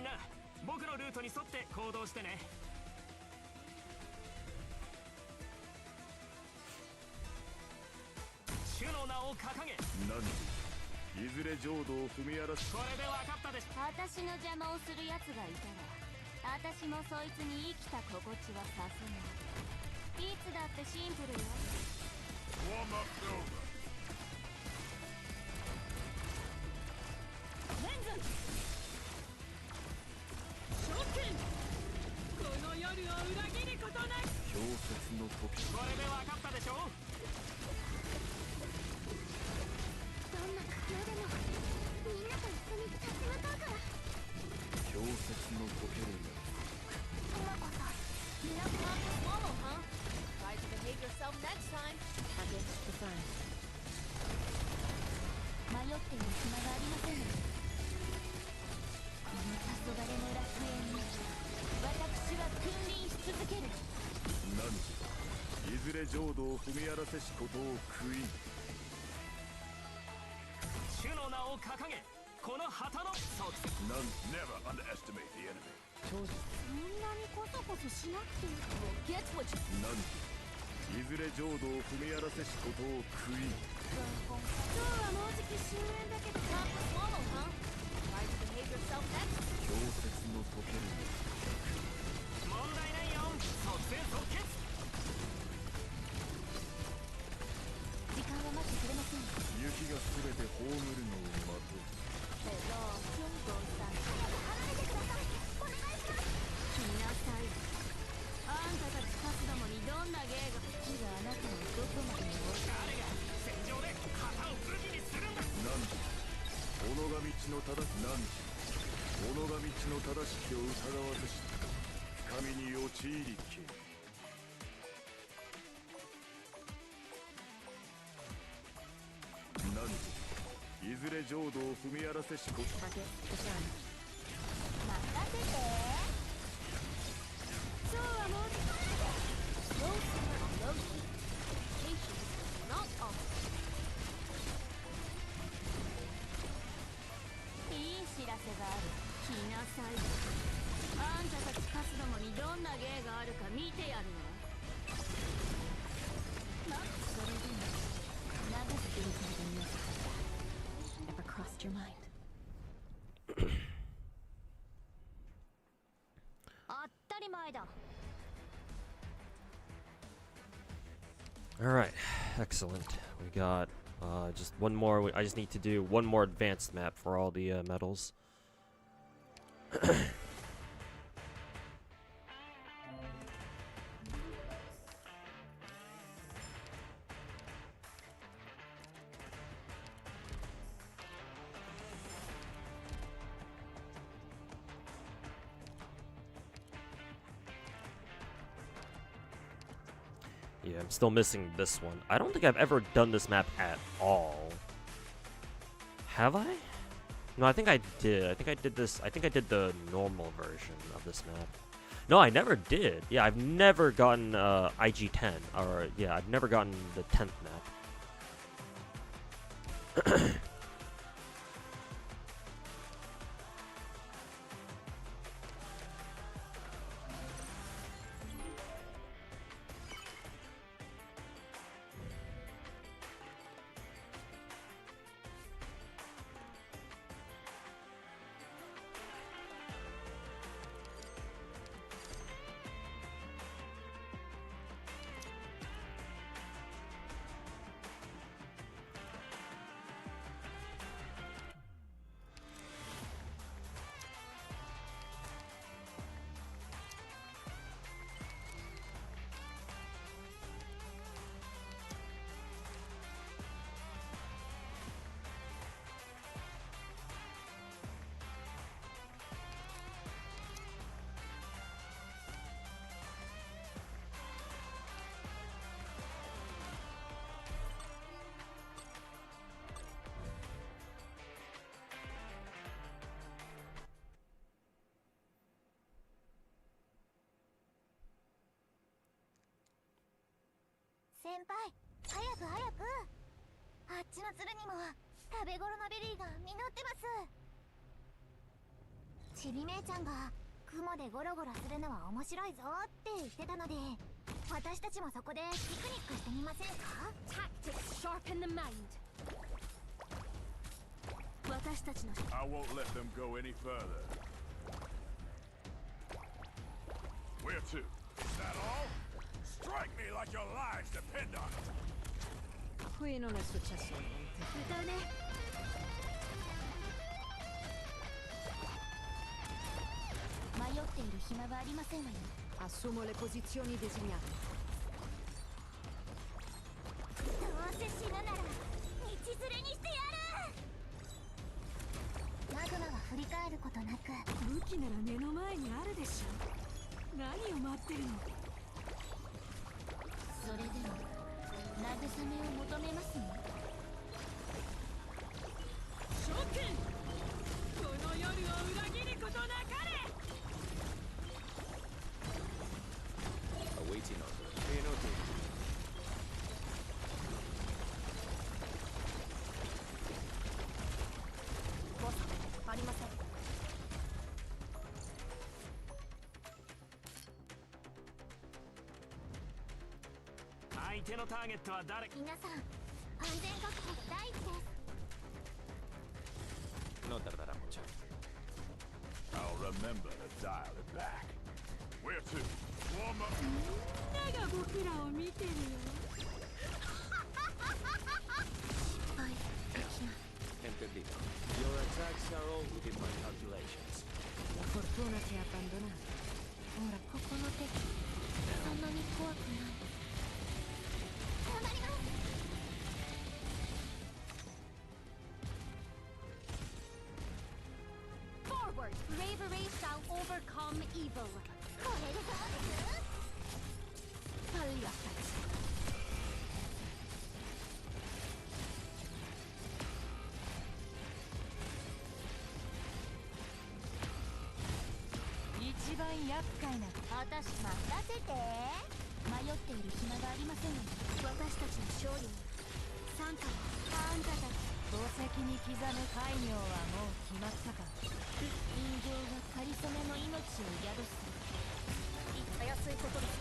浄土を踏み荒らせしことを悔い。主の名を掲げ、この旗の即戦。 None never underestimate the enemy. そんなにコソコソしなくていい。Get what you... None. いずれ浄土を踏み荒らせしことを悔い。今日はもうじき終焉だけど Not the swallow, huh? Try to behave yourself next. 氷雪の溶ける問題ないよ。即戦即決。時間は待ってくれません。雪がすべて葬るのを待とう。ヘロー、キョンゴンさん。離れてください。お願いします。来なさい。あんたたちカスどもにどんな芸が火があなたのどこまでも。誰が戦場で旗を武器にするんだ。何時己が道の正し何時己が道の正しきを疑わずし神に陥りけ。何時いずれ浄土を踏み荒らせしこと。任せて。今日はもうじき。Low summer on low heat. Patience, not off. いい知らせがある。来なさい。あんたたちカスどもにどんな芸があるか見てやるわ。それでも長くていいからね。Ever crossed your mind? 当たり前だ。All right, excellent. We got just one more. I just need to do one more advanced map for all the medals. Yeah, I'm still missing this one. I don't think I've ever done this map at all. Have I? No, I think I did. I think I did this. I think I did the normal version of this map. No, I never did. Yeah, I've never gotten IG-10. Or, yeah, I've never gotten the 10th map.先輩、早く早く。あっちの鶴にも食べ頃のベリーが実ってます。ちびめいちゃんが雲でゴロゴロするのは面白いぞって言ってたので、私たちもそこでピクニックしてみませんか？ Tactics sharpen the mind. 私たちの I won't let them go any further. Where to? Is that all? Strike me like your lives depend on it. Qui non è successo niente. 歌うね。迷っている暇はありませんわよ。 Assumo le posizioni designate. どうせ死ぬなら道連れにしてやる。マグマは振り返ることなく。武器なら目の前にあるでしょ。何を待ってるの？それでも慰めを求めますね。諸君、この夜を裏切ることなかれ。 Awaiting order. 手のターゲットは誰？皆さん安全確保が第一です。 No tardará mucho. I'll remember to dial it back. Where to? Warm up. みんなが僕らを見てるよ。はい、できない。 Entendido. Your attacks are all within my calculations. La fortuna ti ha abbandonato. Ora ここの敵そんなに怖くない。頑張ります。 Forward! Bravery shall overcome evil. これでそうです。パリアたち。一番厄介な。私任せて。迷っている暇がありませんよ。私たちの勝利に参加はあんたたち。宝石に刻む戒名はもう決まったか。人形がかりそめの命を宿す。たやすいことです。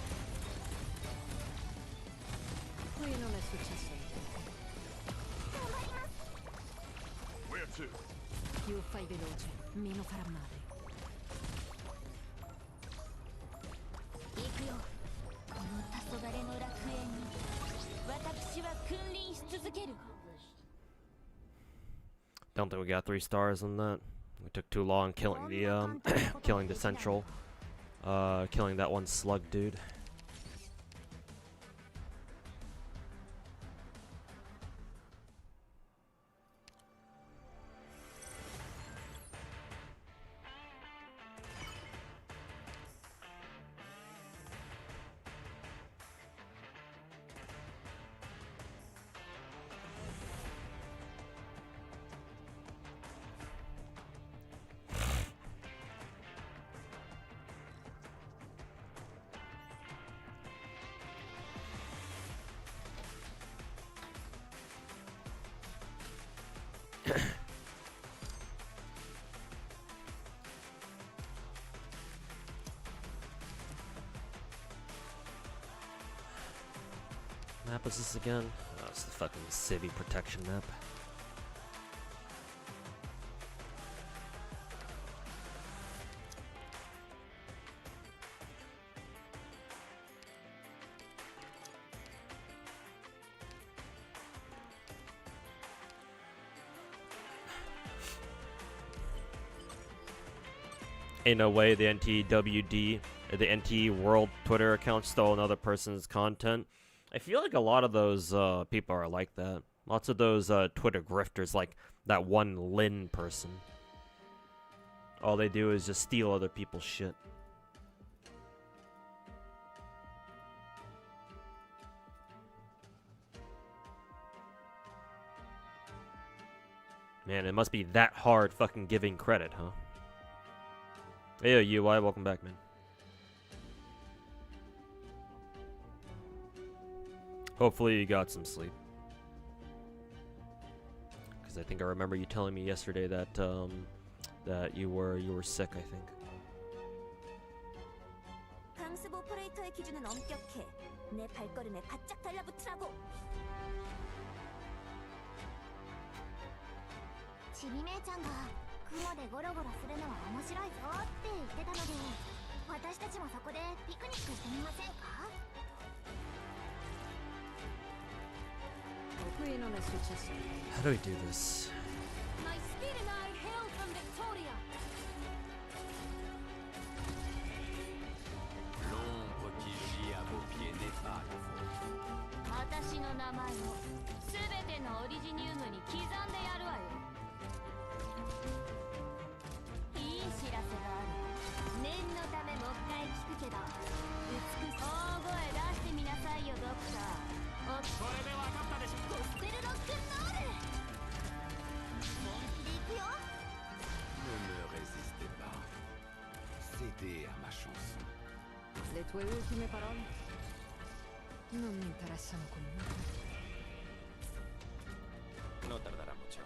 Qui non è successo. 頑張ります。 Where to? Più fai veloce, meno farà male. 行くよ。この黄昏の楽園に私は君臨し続ける。 Don't think we got 3 stars on that. We took too long killing the killing the central, killing that one slug dude. Map is this again? Oh, it's the fucking city protection map. Ain't no way the NTWD, the NT World Twitter account stole another person's content. I feel like a lot of those people are like that. Lots of those Twitter grifters, like that one Lin person. All they do is just steal other people's shit. Man, it must be that hard fucking giving credit, huh? Hey, UI, welcome back, man. Hopefully you got some sleep. Because I think I remember you telling me yesterday that that you were sick, I think. 강스보 오퍼레이터의 기준은 엄격해. 내 발걸음에 바짝 달라붙으라고. ちびめいちゃんが雲でゴロゴロするのは面白いぞって言ってたので、私たちもそこでピクニックしてみませんか？ Qui non è successo. How do we do this? My speed and I hail from Victoria. L'ombre qui gît à vos pieds n'est pas le vôtre. 私の名前をすべてのオリジニウムに刻んでやるわよ。いい知らせがある。念のためもう一回聞くけど、美しい大声出してみなさいよドクター。おっ、これで分かったでしょ。ゴスペルロックンロール。本気でいくよ。 Ne me résistez pas. Cédez à ma chanson. Le tue ultime parole? Non mi interessano comunque. No tardará mucho.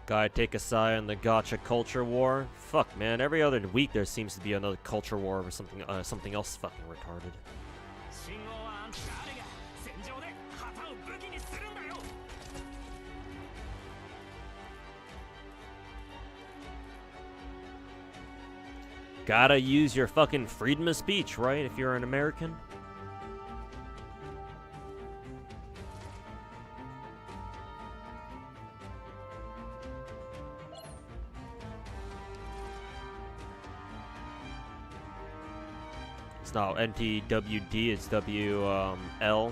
Gotta take a side on the gacha culture war. Fuck, man. Every other week there seems to be another culture war or something, something else fucking retarded. 信号はあんた誰が戦場で旗を武器にするんだよ。 Gotta use your fucking freedom of speech, right? If you're an American. It's not NTWD, it's WL. Oh, okay.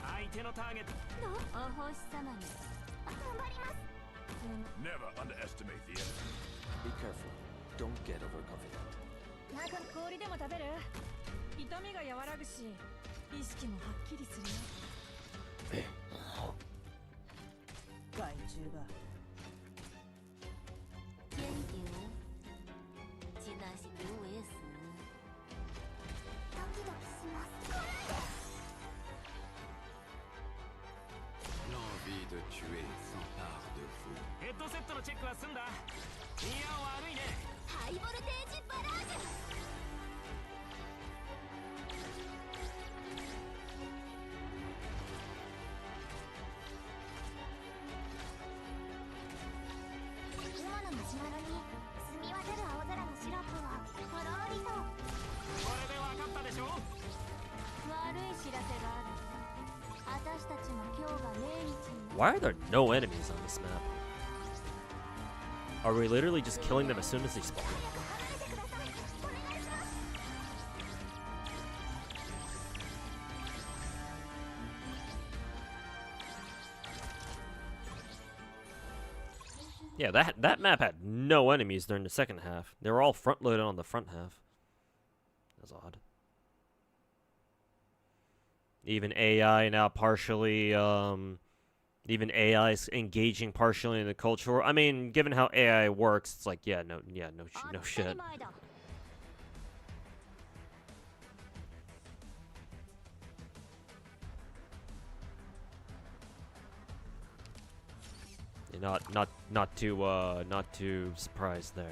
相手のターゲット。お星様に頑張ります。 Never underestimate the enemy. Be careful. Don't get overconfident. 氷でも食べる？痛みが和らぐし、意識もはっきりするよ。害虫が。元気よ。ちなしき OS。ドキドキします。 L'envie de tuer s'empare de vous. ヘッドセットのチェックは済んだ。いや悪いね。ハイボルテージバラージュ。 今のマシュマロに澄み渡る青空のシロップをとろりと。これで分かったでしょ。悪い知らせがある。私たちも今日が命日に。 Why are there no enemies on this map? Are we literally just killing them as soon as they spawn? Yeah, that map had no enemies during the second half. They were all front loaded on the front half. That's odd. Even AI now partially, even AI is engaging partially in the culture. I mean, given how AI works, it's like, no shit. Not too surprised there.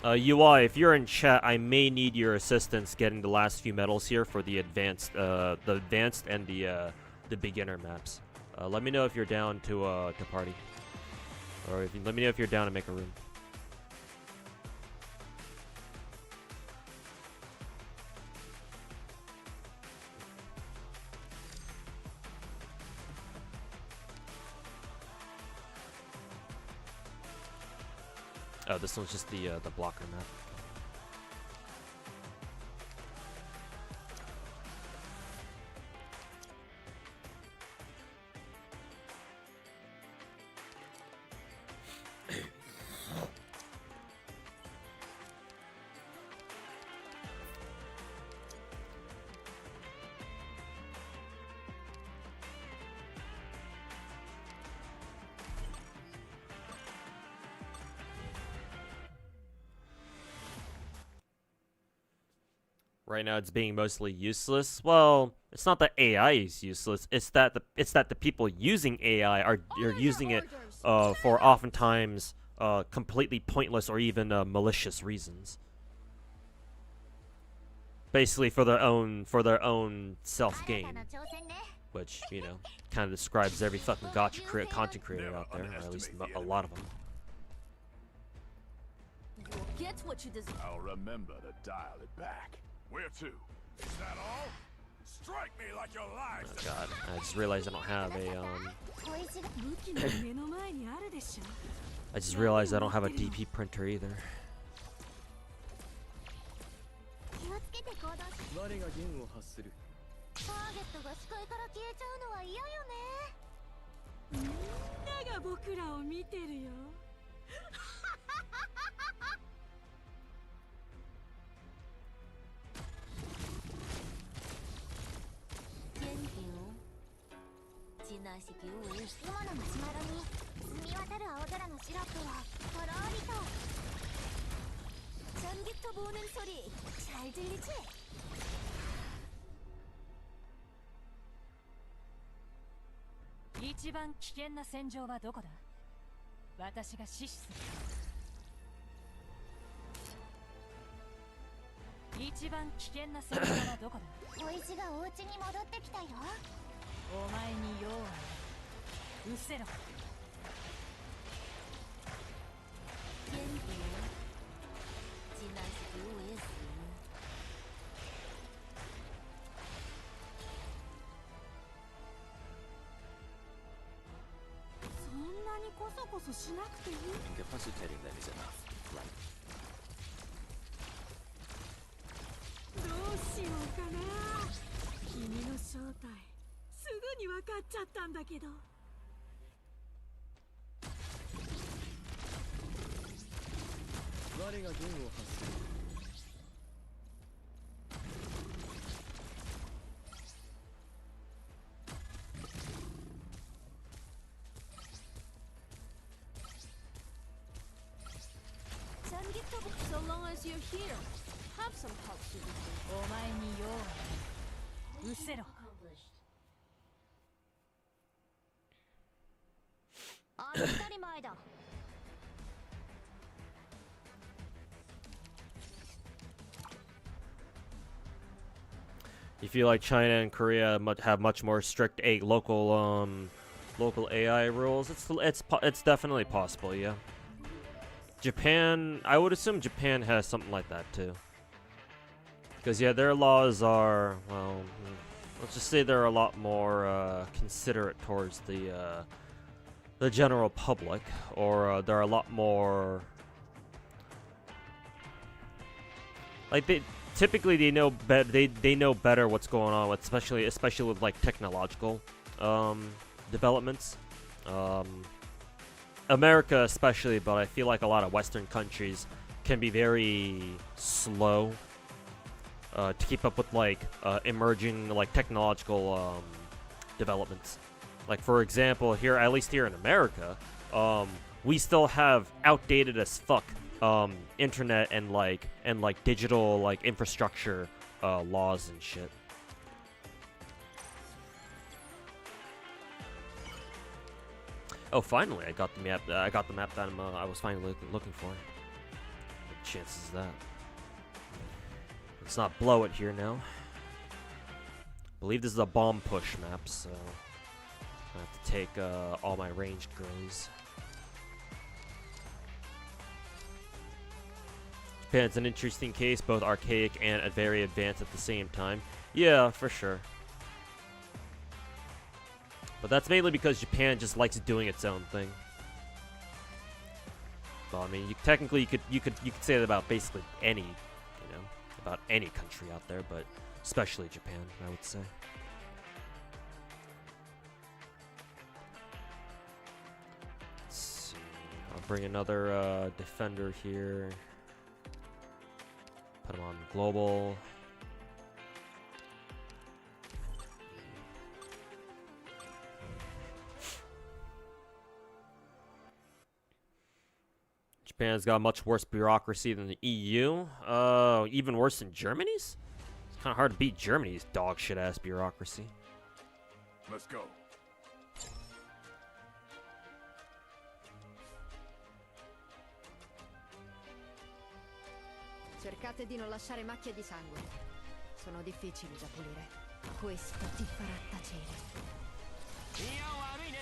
UI, if you're in chat, I may need your assistance getting the last few medals here for the advanced and the beginner maps. Let me know if you're down to party, or let me know if you're down to make a room. Oh, this one's just the blocker map. Right now, it's being mostly useless. Well, it's not that AI is useless. It's that the people using AI are using it for oftentimes completely pointless or even malicious reasons. Basically, for their own self gain, which kind of describes every fucking gacha content creator out there, or at least a lot of them. You'll get what you deserve. I'll remember to dial it back. Where to? Is that all? Strike me like your lives. Oh god, I just realized I don't have a I just realized I don't have a DP printer either. 気をつけて行動し。我が弦を発する。ターゲットが視界から消えちゃうのは嫌よね。みんなが僕らを見てるよ。なしき雲のマシュマロに澄み渡る青空のシロップをとろりと전기톱 오는 소리 잘 들리지? 一番危険な戦場はどこだ？私が指示する。一番危険な戦場はどこだ？小石がお家に戻ってきたよ。お前に用はない。うせろ。元気よ。지나시기 위해서。そんなにコソコソしなくていい。Incapacitating them is enough, right? どうしようかな。君の正体すぐに分かっちゃったんだけど。我が軍を発する。전기톱 so long as you're here. Have some pulse. お前に用はない。うせろ。当たり前だ。You feel like China and Korea have much more strict local AI rules? It's definitely possible, yeah. Japan, I would assume Japan has something like that too. Because yeah, their laws are, well, let's just say they're a lot more considerate towards the general public, or they're a lot more like typically they know they know better what's going on with, especially with like technological developments. America especially, but I feel like a lot of Western countries can be very slow to keep up with like emerging like technological developments. Like for example, here, at least here in America, we still have outdated as fuck internet and like digital like infrastructure laws and shit. Oh, finally, I got the map. I got the map that I was finally looking for. What chances is that? Let's not blow it here now. I believe this is a bomb push map, so I have to take all my ranged girls. Japan's an interesting case, both archaic and very advanced at the same time. Yeah, for sure. But that's mainly because Japan just likes doing its own thing. Well, I mean, you could say that about basically any, about any country out there, but especially Japan, I would say. Let's see. I'll bring another defender here. Put him on global. Japan's got much worse bureaucracy than the EU. Even worse than Germany's? It's kind of hard to beat Germany's dog shit ass bureaucracy. Let's go. Cercate di non lasciare macchie di sangue. Sono difficili da pulire. Questo ti farà tacere. いや悪いね。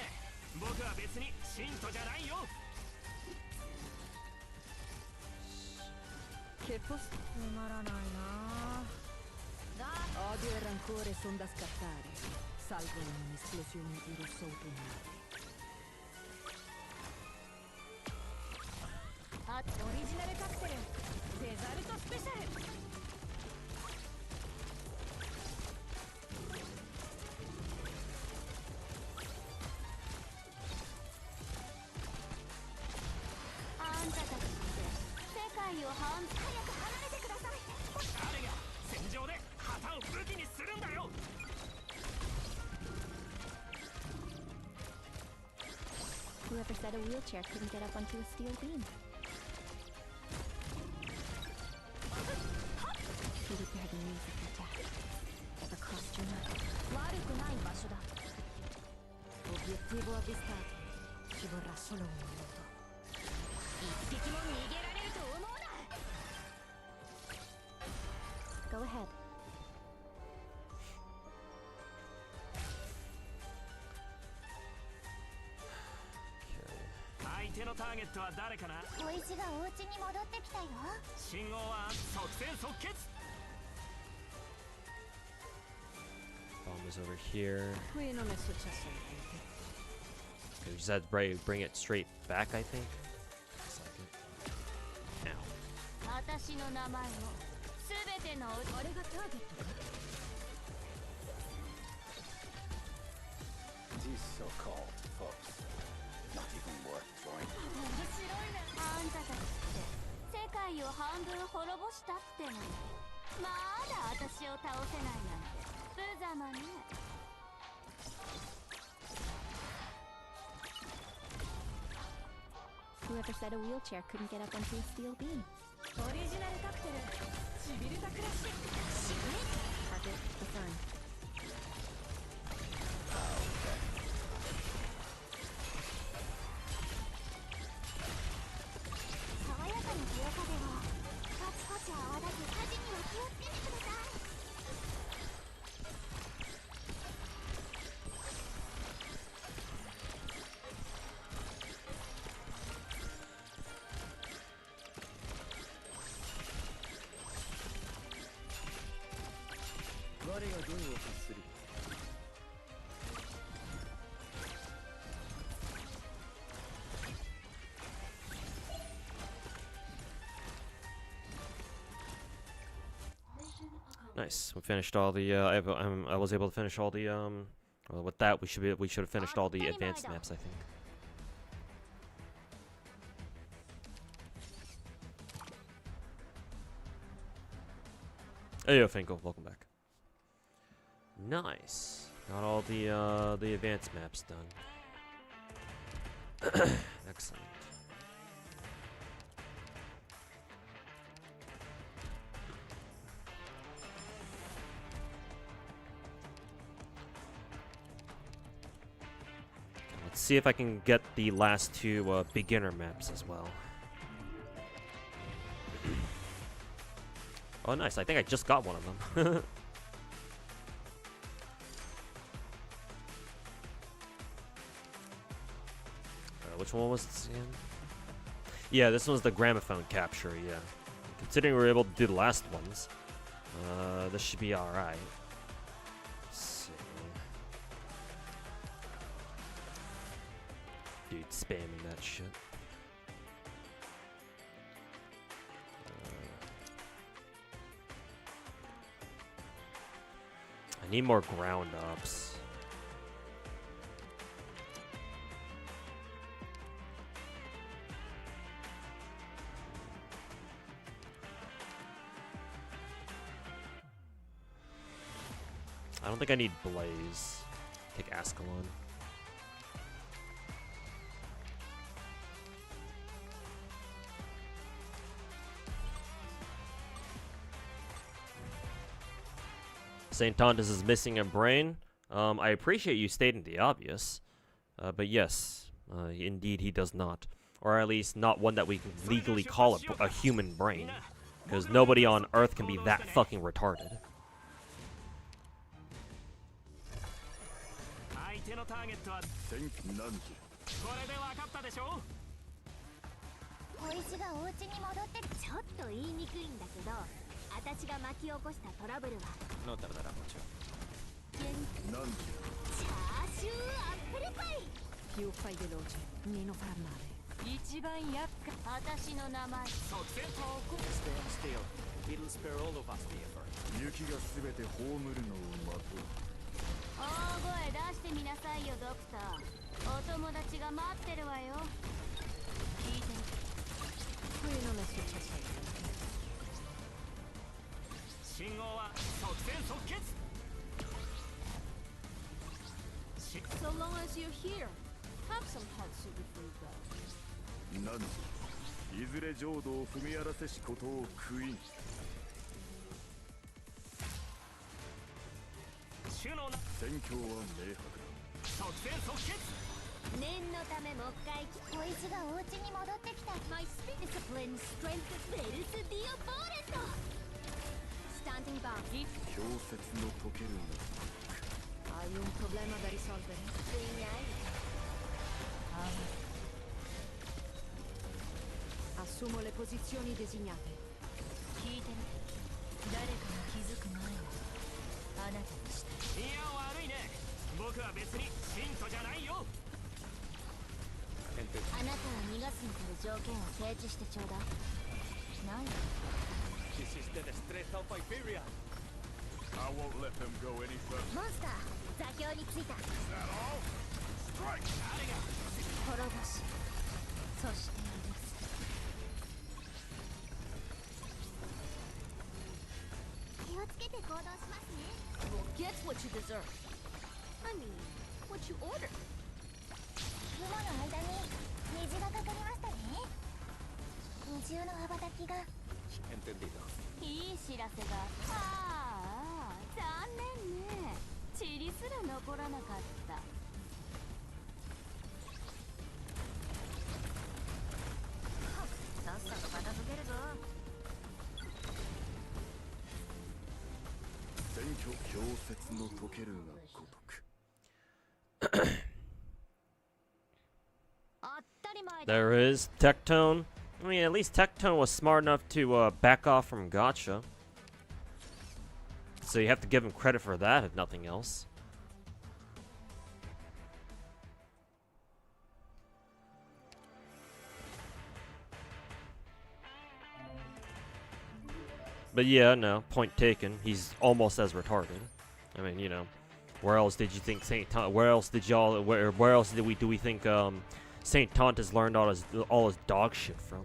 僕は別に信徒じゃないよ。Che posto maraないな。Odio e rancore sono da scattare. Salgono in esplosioni di rosso autunnali. オリジナルカクテルデザルトスペシャル。あんたたちって世界を早く離れてください。誰が戦場で旗を武器にするんだよ。Whoever said a wheelchair couldn't get up onto a steel beam? Did you hear the music of death? Ever crossed your mind? 悪くない場所だ。Obiettivo avvistato. Ci vorrà solo un minuto. 一匹も逃げられると思うな。Go ahead. Bomb is over here. Qui non è successo niente. Okay, we just had to bring it straight back, I think. Looks like it. Now. 私の名前をすべてのあれがターゲットか These so-called folks, not even worth joining. 面白いね。あんたたちって世界を半分滅ぼしたってのにまだ私を倒せないなんて無様ね。Whoever said a wheelchair couldn't get up onto a steel beam? オリジナルカクテルしびれたクラシックしびれ Target the sun. Nice. We finished all the. I was able to finish all the. Well, with that, we should have finished all the advanced maps, I think. Hey, yo, Finkel, welcome back. Nice. Got all the advanced maps done. Excellent. Let's see if I can get the last two beginner maps as well. Oh, nice. I think I just got one of them. Which one was this again? Yeah, this one's the gramophone capture, yeah. Considering we were able to do the last ones, this should be alright. Dude, spamming that shit. I need more ground ups. I don't think I need Blaze. Take Ascalon. St. Tontus is missing a brain. I appreciate you stating the obvious, but yes, indeed he does not. Or at least not one that we can legally call a human brain, because nobody on Earth can be that fucking retarded. Più fai veloce, meno far male. Stand still. It'll spare all of us the effort. 雪がすべて葬るのを待とう。大声出してみなさいよ、ドクター。お友達が待ってるわよ。聞いてる。Qui non è successo niente. 信号は即戦即決。 So long as you're here. Have some hot soup before you go. 何ぞいずれ浄土を踏み荒らせしことを悔いん。主のな戦況は明白だ。即戦即決。念のためもう一回小石がお家に戻ってきた。 My speed discipline strength veils diaboleto. Standing by. 氷雪の溶ける Hai un problema da risolvere? Assumo le posizioni designate. 聞いてる。誰かが気づく前にあなたにした。いや悪いね。僕は別に信徒じゃないよ。あなたは逃がすに来る条件を提示してちょうだい。何 This is the destreza of Iberia. I won't let them go any further. モンスター座標についた。 Is that all? Strike! 滅ぼしそして許す。気をつけて行動しますね。 Well, get what you deserve. I mean, what you ordered. 雲の間に虹がかかりましたね。二重の羽ばたきが Entendido. いい知らせが。ああ残念ね。塵すら残らなかった。さっさと片付けるぞ。戦況氷雪の溶けるが如く。当たり前だ。 There is Tectone. I mean, at least Tectone was smart enough to back off from Gacha. So you have to give him credit for that, if nothing else. But yeah, no, point taken. He's almost as retarded. I mean, you know, where else did you think Saint Taunt? Where else did y'all? Where else do we think Saint Taunt has learned all his dog shit from?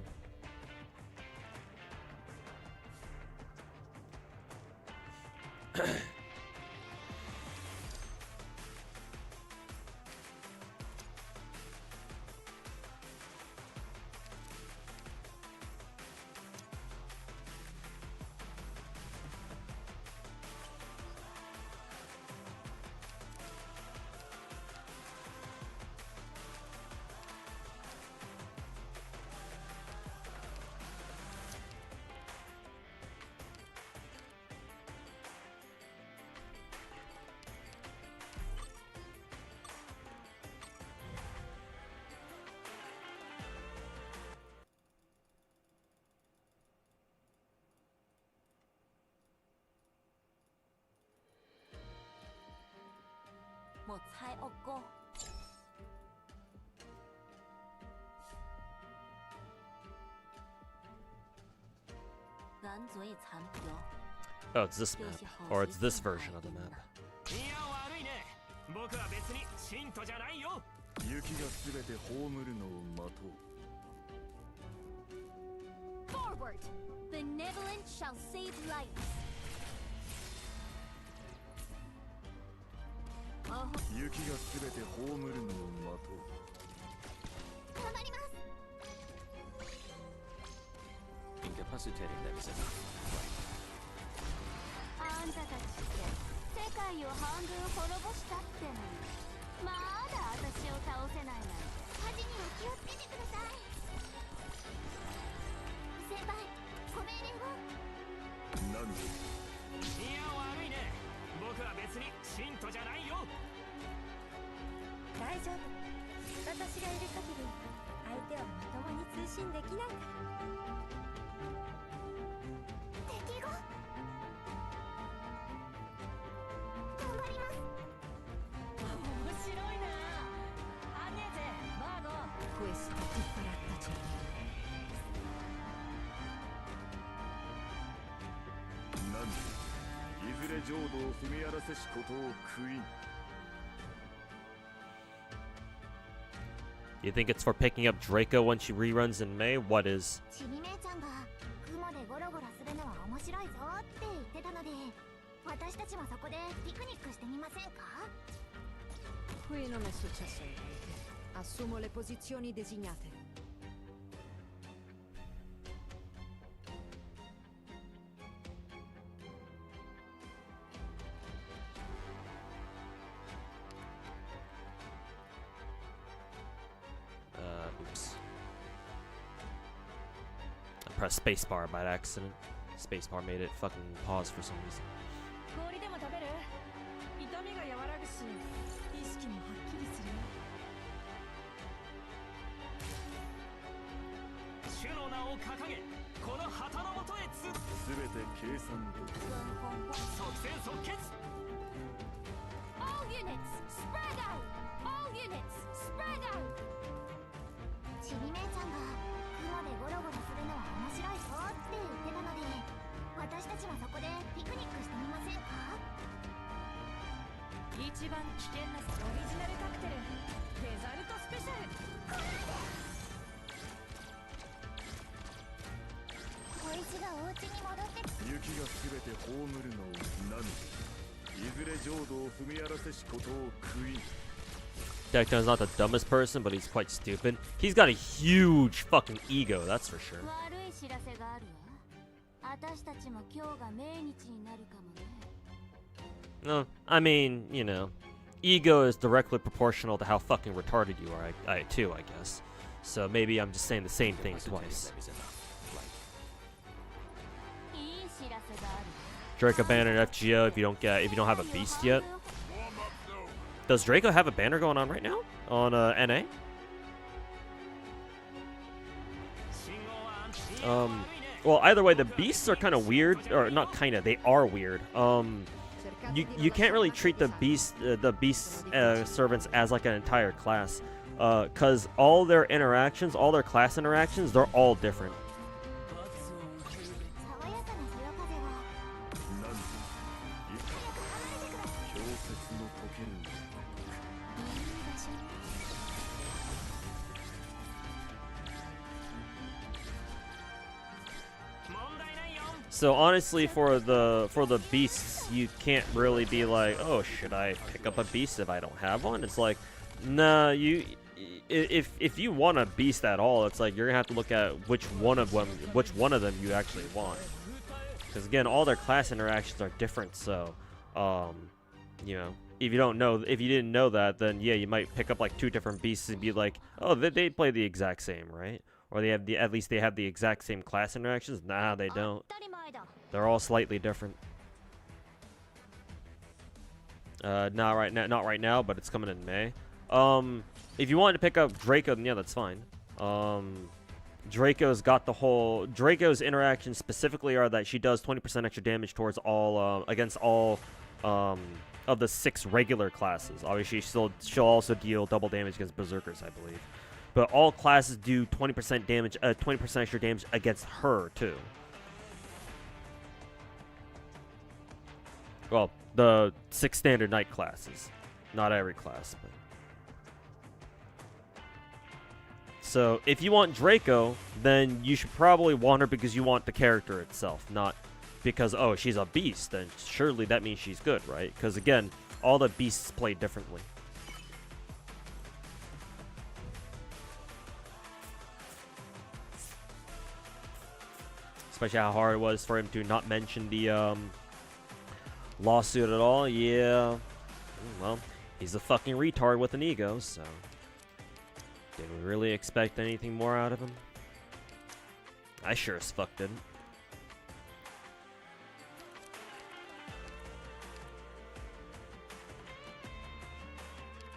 뭐 잘 없고. Oh, it's this map, or it's this version of the map. いや悪いね。僕は別に信徒じゃないよ。雪がすべて葬るのを待とう。 Forward! Benevolent shall save lives. 雪がすべて葬るのを待とう。頑張ります。 Incapacitating them is enough. あんたたちって世界を半分滅ぼしたってのにまだ私を倒せないなんて。火事には気をつけてください。先輩、ご命令を。何でいや悪いね。僕は別に信徒じゃないよ。大丈夫。私がいる限り相手はまともに通信できないから。敵が。頑張ります。面白いな。アニェゼ、バーゴ。Questo ti farà tacere. 何でいずれ浄土を踏み荒らせしことを悔いん。 You think it's for picking up Draco when she reruns in May? What is? ちび姉ちゃんが雲でゴロゴロするのは面白いぞって言ってたので、私たちもそこでピクニックしてみませんか？ Qui non è successo niente. Assumo le posizioni designate. Oops. I pressed spacebar by accident. Spacebar made it fucking pause for some reason. 氷でも食べる？痛みが和らぐし、意識もはっきりするよ。主の名を掲げ、この旗のもとへ全て計算通り。即戦即決。 All units, spread out! All units, spread out! ちび姉ちゃんが雲でゴロゴロするのは面白いぞって言ってたので、私たちはそこでピクニックしてみませんか？一番危険なオリジナルカクテル、デザルトスペシャル。小石がお家に戻って雪がすべて葬るのを何で、いずれ浄土を踏み荒らせしことを悔い。Decto's not the dumbest person, but he's quite stupid. He's got a huge fucking ego, that's for sure. 悪い知らせがあるわ。私たちも今日が命日になるかもね。No, I mean, you know, ego is directly proportional to how fucking retarded you are, I too, I guess. So maybe I'm just saying the same thing twice. Draco banner at FGO if you don't have a beast yet. Does Draco have a banner going on right now on NA? Well, either way, the beasts are kind of weird, or not kind of, they are weird. You can't really treat the beast servants as like an entire class, cause all their interactions, all their class interactions, they're all different. So honestly, for the beasts, you can't really be like, oh, should I pick up a beast if I don't have one? It's like, nah, if you want a beast at all, it's like you're gonna have to look at which one of them you actually want. Because again, all their class interactions are different. So, you know, if you didn't know that, then yeah, you might pick up like 2 different beasts and be like, oh, they play the exact same, right? Or at least they have the exact same class interactions. Nah, they don't. They're all slightly different. Not right now, but it's coming in May. If you wanted to pick up Draco, then yeah, that's fine. Draco's interactions specifically are that she does 20% extra damage towards all against all of the 6 regular classes. Obviously, she'll also deal double damage against berserkers, I believe. But all classes do 20% damage, 20% extra damage against her too. Well, the 6 standard knight classes, not every class. But. So if you want Draco, then you should probably want her because you want the character itself, not because, oh, she's a beast. Then surely that means she's good, right? Because again, all the beasts play differently. Especially how hard it was for him to not mention the lawsuit at all. Yeah. Well, he's a fucking retard with an ego, so did we really expect anything more out of him? I sure as fuck didn't.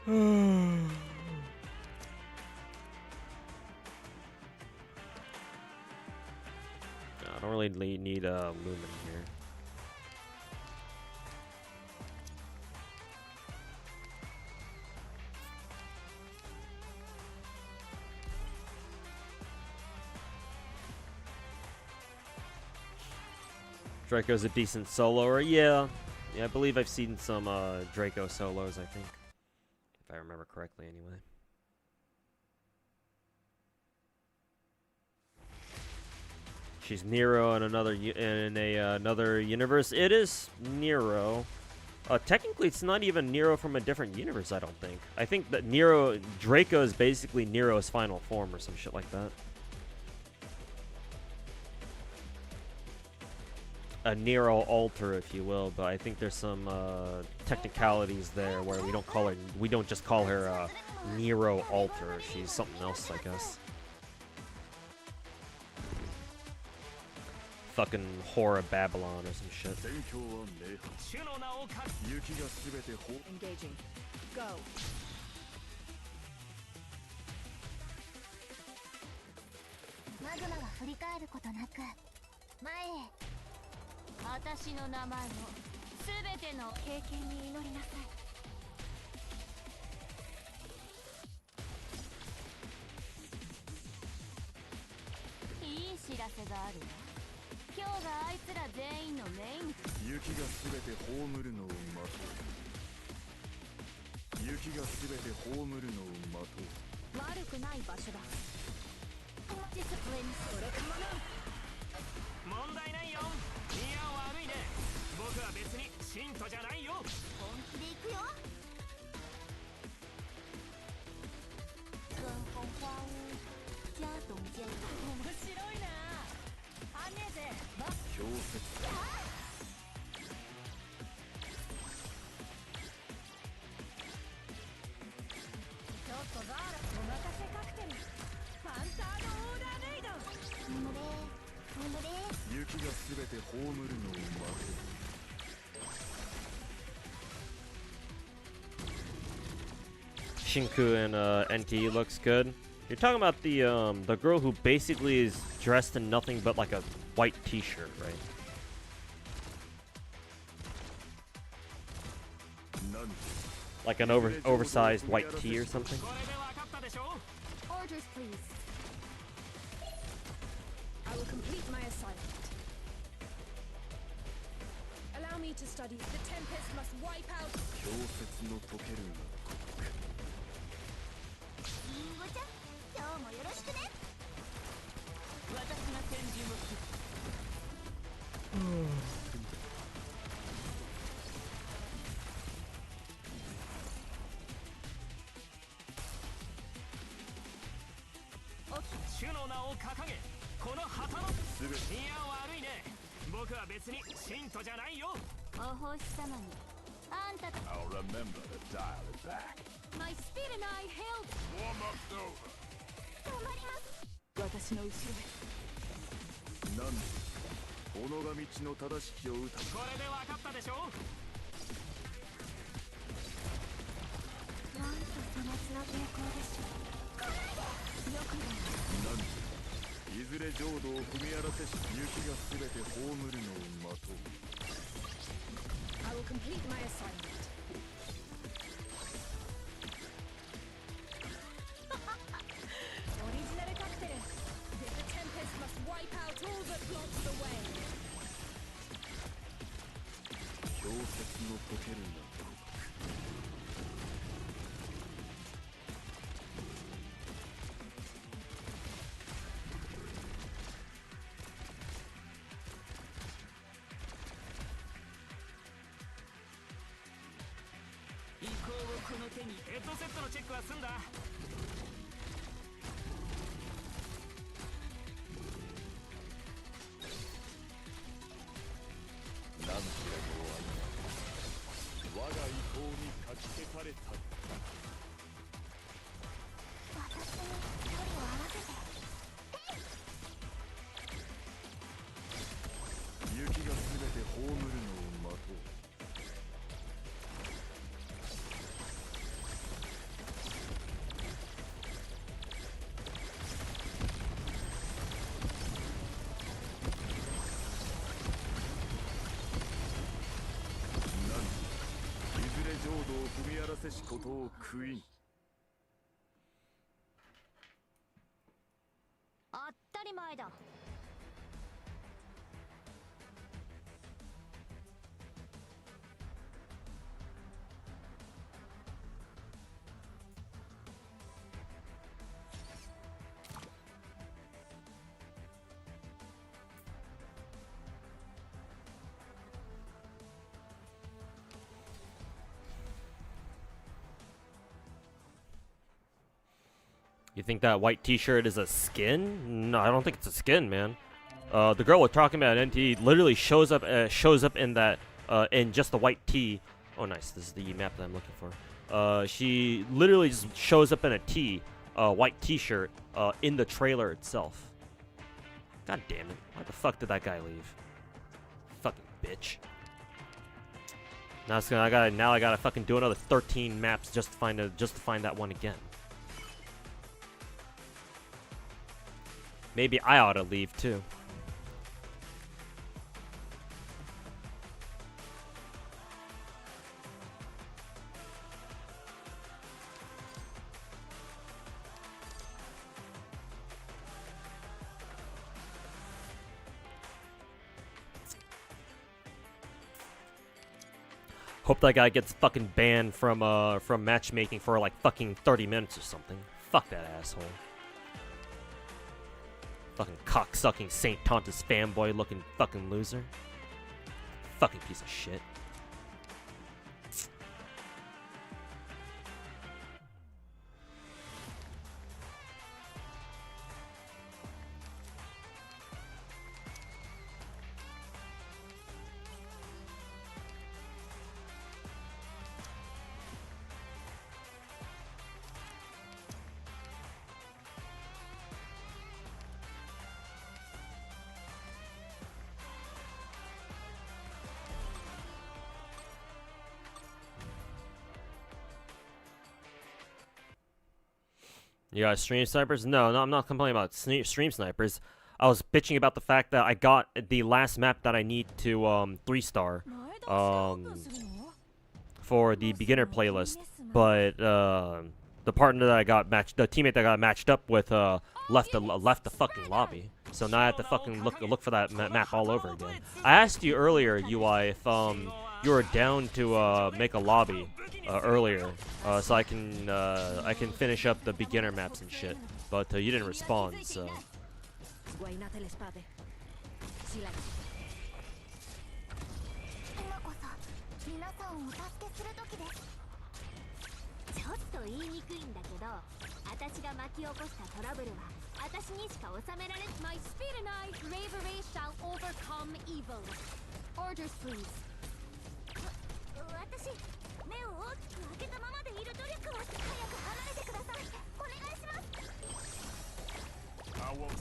I don't really need a Lumen here. Draco's a decent soloer. Yeah, I believe I've seen some Draco solos, I think. If I remember correctly, anyway. She's Nero in another universe. It is Nero. Technically, it's not even Nero from a different universe, I don't think. I think that Nero... Draco is basically Nero's final form or some shit like that. A Nero alter, if you will, but I think there's some technicalities there where we don't call her... We don't just call her Nero alter. She's something else, I guess. Fucking Whore of Babylon or some shit. Engaging. Go. マグマは振り返ることなく前へ。私の名前も全ての経験に祈りなさい。いい知らせがあるわ。今日があいつら全員のメイン。雪が全て葬るのを待とう。雪が全て葬るのを待とう。悪くない場所だ。ディスプレイにそれかもな。問題ないよ。いや悪いね。僕は別に信徒じゃないよ。本気で行くよ。跟风花屋加董监面白いな。あねえぜ。強説。ちょっとザーラお任せカクテル。ファンターのオーダーメイド。眠れ眠れ。雪がすべて葬るのを待て。Shinku and NT looks good. You're talking about the girl who basically is dressed in nothing but like a white t-shirt, right? Like an oversized white tee or something? Orders, please. I will complete my assignment. Allow me to study. The Tempest must wipe out. 強説の解けるリンゴちゃん、今日もよろしくね。私が拳銃を切る。主の名を掲げ、この旗のすべて。いや悪いね。僕は別に信徒じゃないよ。お星様にあんたと I'll remember to dial it back. My speed and I held. Warm up's over. 止まります。私の後ろへ。なんで己が道の正しきを歌う。これで分かったでしょ。なんと粗末な抵抗でしょう。よくない。なんでいずれ浄土を踏み荒らせし雪がすべて葬るのを待とう。 I will complete my assignment. Original cocktail. The Tempest must wipe out all that blocks the way. 強説の解けるな。 この手にヘッドセットのチェックは済んだ。なんてのは我が意向にかき消された。私に距離を合わせて。雪がすべて葬るのを待とう。 踏み荒らせしことを悔いん。当たり前だ。You think that white t-shirt is a skin? No, I don't think it's a skin, man. The girl we're talking about, NT, literally shows up in that in just the white tee. Oh, nice. This is the map that I'm looking for. She literally just shows up in a tee, white t-shirt, in the trailer itself. God damn it! Why the fuck did that guy leave? Fucking bitch. Now I gotta fucking do another 13 maps just to find that one again. Maybe I ought to leave too. Hope that guy gets fucking banned from matchmaking for like fucking 30 minutes or something. Fuck that asshole. Fucking cocksucking Saint Tontus fanboy looking fucking loser. Fucking piece of shit. You guys stream snipers? No, I'm not complaining about stream snipers. I was bitching about the fact that I got the last map that I need to 3-star for the beginner playlist, but the partner that I got the teammate that I got matched up with left the fucking lobby. So now I have to fucking look for that map all over again. I asked you earlier, UI, if you were down to make a lobby earlier, so I can finish up the beginner maps and shit. But you didn't respond, so. 私が巻き起こしたトラブルは私にしか収められ My speed and I, bravery shall overcome evil. Orders, please. 私、目を大きく開けたままでいる努力は早く離れてください。お願いします。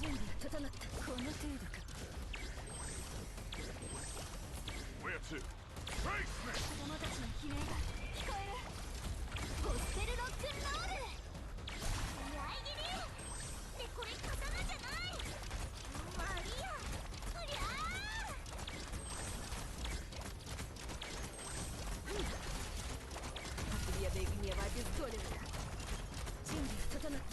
準備が整った。この程度か。Where to? 子供たちの悲鳴が聞こえる。ゴスペルロックンロール。 これ刀じゃない。マリア、うりゃー。Потеря до гнева обездолена. 準備が整った。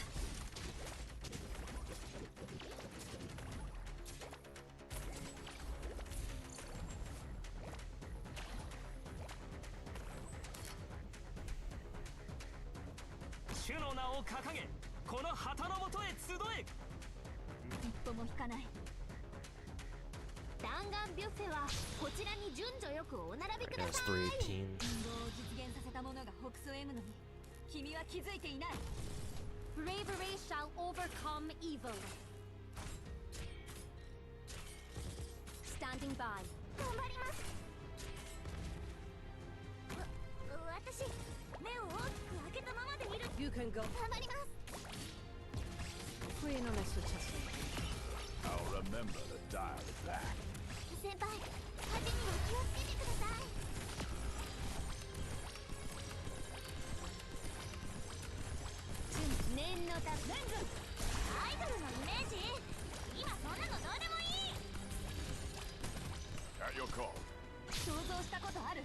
主の名を掲げ。 この旗の元へ集え。一歩も引かない。弾丸ビュッフェはこちらに順序よくお並びください。運動を実現させた者が北総 M のに君は気づいていない。Bravery shall overcome evil. Standing by. 頑張ります。私、目を大きく開けたままでいる。You can go. 頑張ります。 Qui non è successo. I'll remember to dial it back. 先輩、風には気をつけてください。念のため。アイドルのイメージ。今そんなのどうでもいい。At your call. 想像したことある。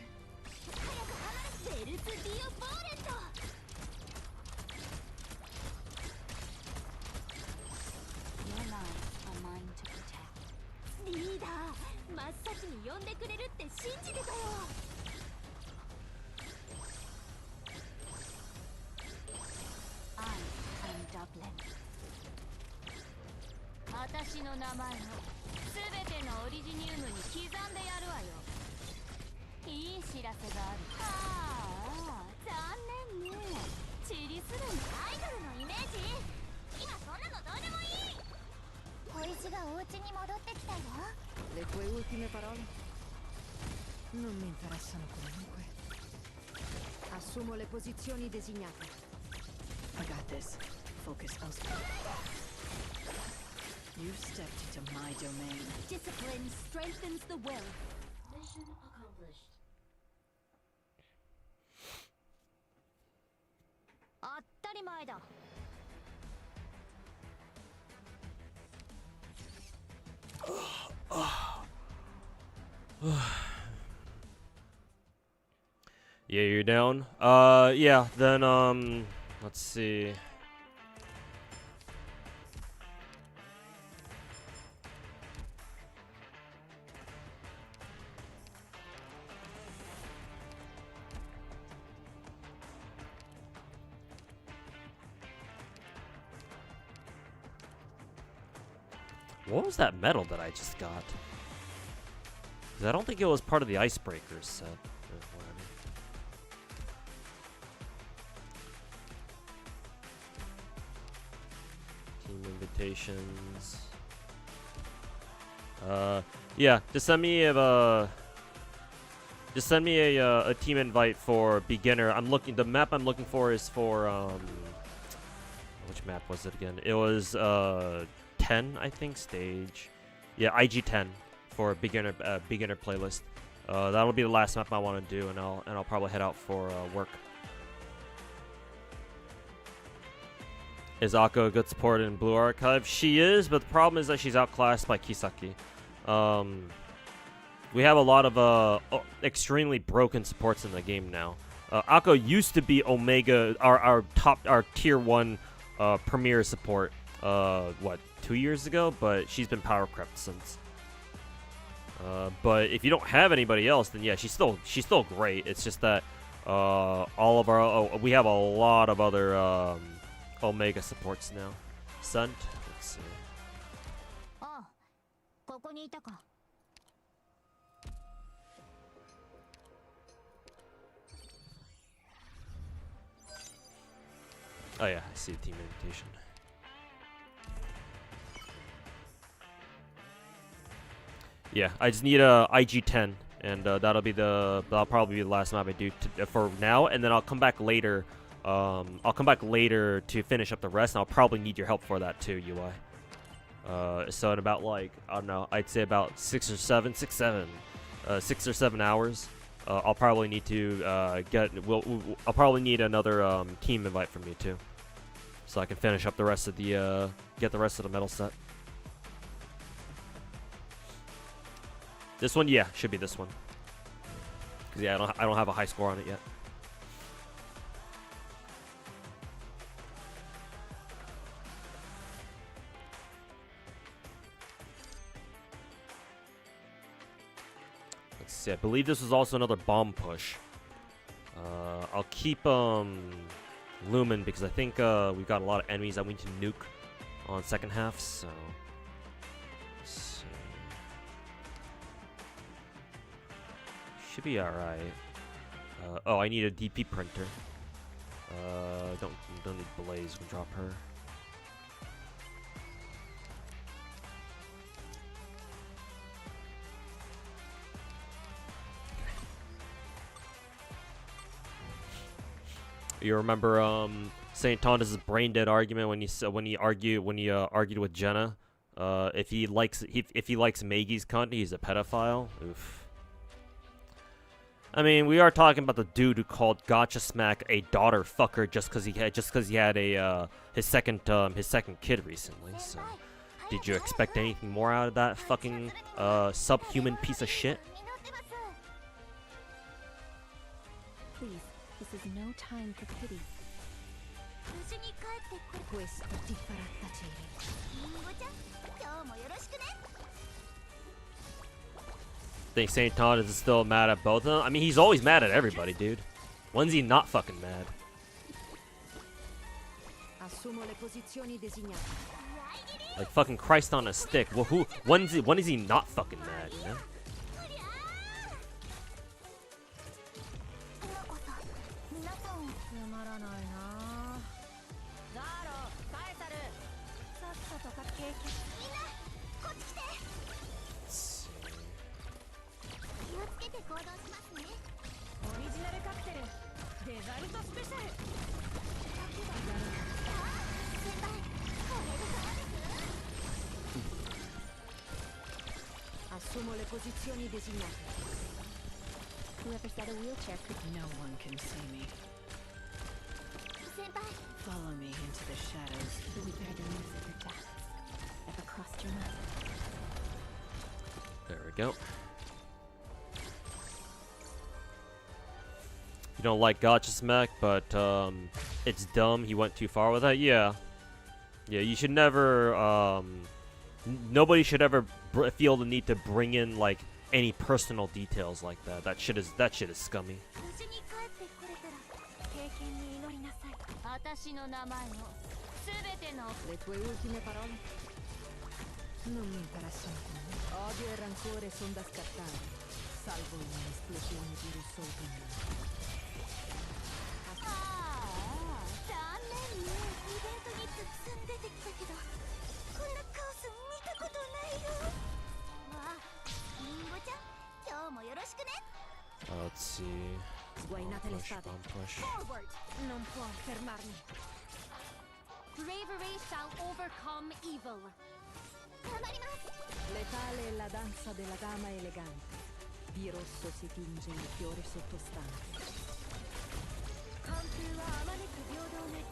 早く離れ。ベルツ・ディオ・ボーレット。 リーダー、真っ先に呼んでくれるって信じてたよ。私の名前をすべてのオリジニウムに刻んでやるわよ。いい知らせがある。ああ、残念ね。チリスルにアイドルのイメージ。ultime parole? Non mi interessano comunque. Assumo le posizioni designate. I got this. Focus elsewhere. You've stepped into my domain. Discipline strengthens the will. Mission accomplished. 当たり前だ。Yeah, you're down. Yeah. Then let's see. What was that medal that I just got? 'Cause I don't think it was part of the Icebreakers set. Whatever. Team invitations. Yeah, just send me a team invite for beginner. The map I'm looking for is for which map was it again? It was 10, I think, stage. Yeah, IG10 for beginner playlist. That'll be the last map I want to do, and I'll probably head out for work. Is Akko a good support in Blue Archive? She is, but the problem is that she's outclassed by Kisaki. We have a lot of extremely broken supports in the game now. Akko used to be Omega, our tier 1 premier support. What, 2 years ago? But she's been power crept since. But if you don't have anybody else, then yeah, she's still great. It's just that all of our we have a lot of other Omega supports now. Sunt, let's see. Oh, ここにいたか。Oh yeah, I see the team invitation. Yeah, I just need a IG10, and that'll probably be the last map I do for now, and then I'll come back later. I'll come back later to finish up the rest, and I'll probably need your help for that too, UI. So in about, like, I don't know, I'd say about 6 or 7 hours. I'll probably need to I'll probably need another team invite from you too, so I can finish up the rest of the get the rest of the medal set. This one, yeah, should be this one. 'Cause yeah, I don't have a high score on it yet. Let's see. I believe this was also another bomb push. I'll keep Lumen because I think we've got a lot of enemies that we need to nuke on second half. So. Should be alright. Oh, I need a DP printer. Don't need Blaze. We'll drop her. You remember St. Thomas's brain dead argument when he argued with Jenna? If he likes Maggie's cunt, he's a pedophile. Oof. I mean, we are talking about the dude who called Gacha Smack a daughter fucker just because he had his second kid recently. So, did you expect anything more out of that fucking subhuman piece of shit? Please, this is no time for pity. Questo ti farà tacere. Think St. Thomas is still mad at both of them? I mean, he's always mad at everybody, dude. When's he not fucking mad? Assumo le posizioni designate. Like fucking Christ on a stick. Well, when is he not fucking mad, you know? Assumo le posizioni designate. Whoever said a wheelchair could. No one can see me. Senpai, Follow me into the shadows. do we bear the news of your death? Ever crossed your mind? There we go. You don't like Gacha's mech, but it's dumb. He went too far with that. Yeah, yeah. You should never. Nobody should ever feel the need to bring in like any personal details like that. That shit is scummy. 無事に帰ってこれたら経験に祈りなさい。私の名前を全ての Le tue ultime parole? Non mi interessano. Odio e rancore sono da scattare, salvo un'esplosione di rosso opinione. ああ、残念ね。イベントにたくさん出てきたけど、こんなカオス見たことないよ。わあ、リンゴちゃん、今日もよろしくね。Let's see. Sguainate le Push, spade. bump push. Forward. Non può fermarmi. Bravery shall overcome evil. 頑張ります。 Letale è la danza della dama elegante. Di rosso si tinge il fiore sottostante. 完封はあまねく平等ね。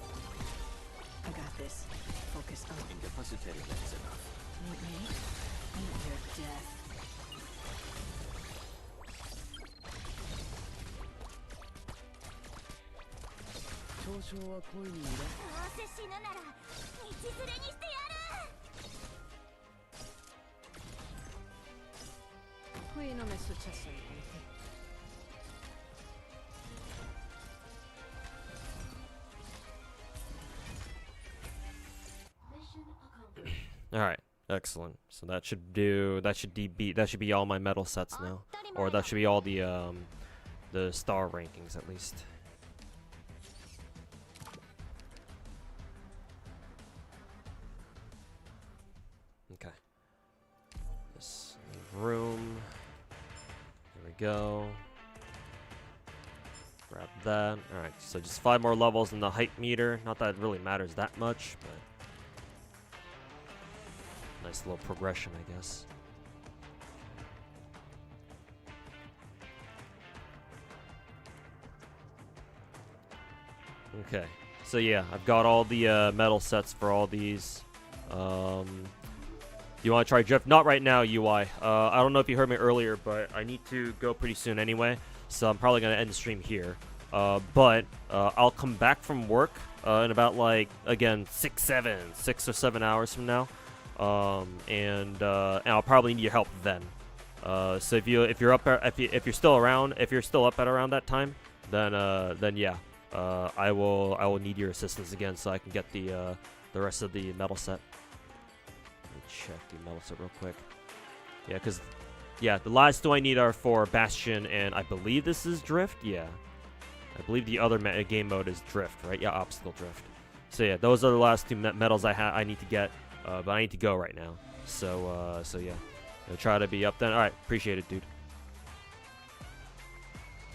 I got this. Focus on. Incapacitated, that's enough. Meet me. Meet your death. 嘲笑は恋にいらどうせ死ぬなら道連れにしてやる。 Qui non è successo niente. All right, excellent. So that should be all my medal sets now, or that should be all the star rankings at least. Okay. This room. There we go. Grab that. All right. So just 5 more levels in the height meter. Not that it really matters that much, but. Nice little progression, I guess. Okay, so yeah, I've got all the metal sets for all these. You want to try drift? Not right now, UI. I don't know if you heard me earlier, but I need to go pretty soon anyway, so I'm probably gonna end the stream here. But I'll come back from work in about like again 6 or 7 hours from now. And I'll probably need your help then. So if you're still around, if you're still up at around that time, then yeah, I will need your assistance again so I can get the rest of the metal set. Let me check the metal set real quick. Yeah, cause yeah, the last 2 I need are for Bastion, and I believe this is Drift. Yeah, I believe the other game mode is Drift, right? Yeah, Obstacle Drift. So yeah, those are the last 2 medals I need to get. But I need to go right now, so yeah, I'll try to be up then. All right, appreciate it, dude.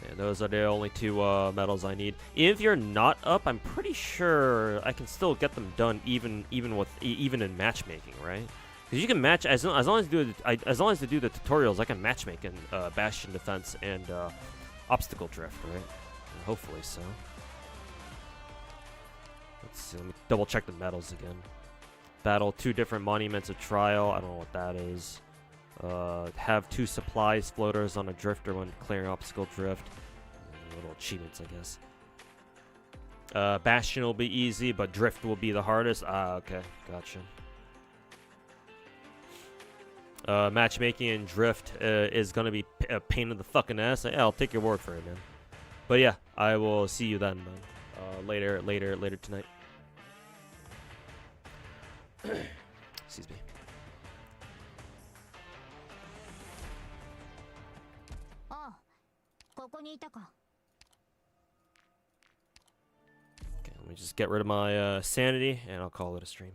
Yeah, those are the only 2 medals I need. If you're not up, I'm pretty sure I can still get them done, even in matchmaking, right? Because you can match as long as you do the tutorials. I can matchmake in Bastion Defense and Obstacle Drift, right? Hopefully so. Let's see. Let me double check the medals again. Battle 2 different monuments of trial. I don't know what that is. Have 2 supplies floaters on a drifter when clearing obstacle drift. Little achievements, I guess. Bastion will be easy, but drift will be the hardest. Ah, okay, gotcha. Matchmaking and drift is gonna be a pain in the fucking ass. Yeah, I'll take your word for it, man. But yeah, I will see you then, man. Later tonight. Excuse me. Okay, let me just get rid of my sanity, and I'll call it a stream.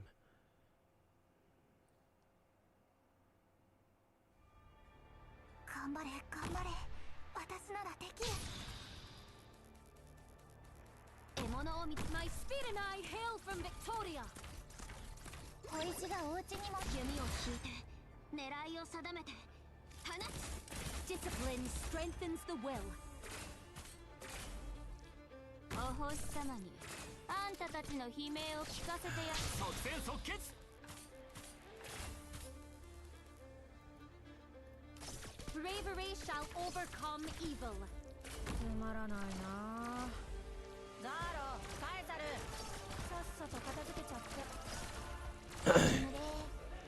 My speed and I hail from Victoria. 小石がお家にも弓を引いて狙いを定めて Discipline strengthens the will. お星様にあんたたちの悲鳴を聞かせてや即戦即決 Bravery shall overcome evil. つまらないな。ザロ、カエサル、さっさと片付けちゃって。眠れ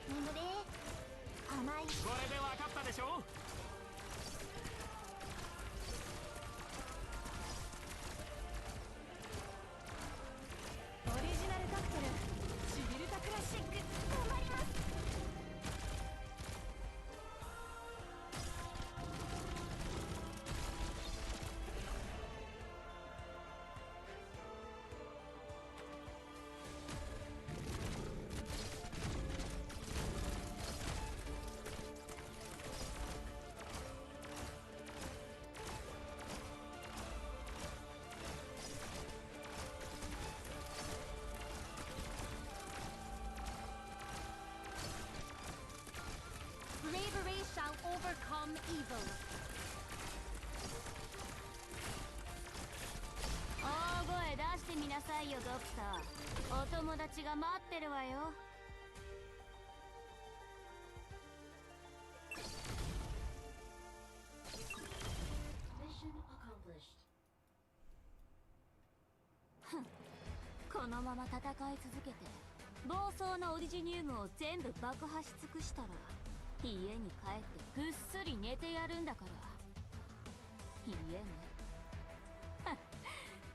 眠れ甘いこれで分かったでしょ オリジナルカクテル、シビルタクラシック。頑張ります Bravery shall overcome evil. 大声出してみなさいよドクター。お友達が待ってるわよ。このまま戦い続けて暴走なオリジニウムを全部爆破し尽くしたら家に帰ってぐっすり寝てやるんだから。家ね。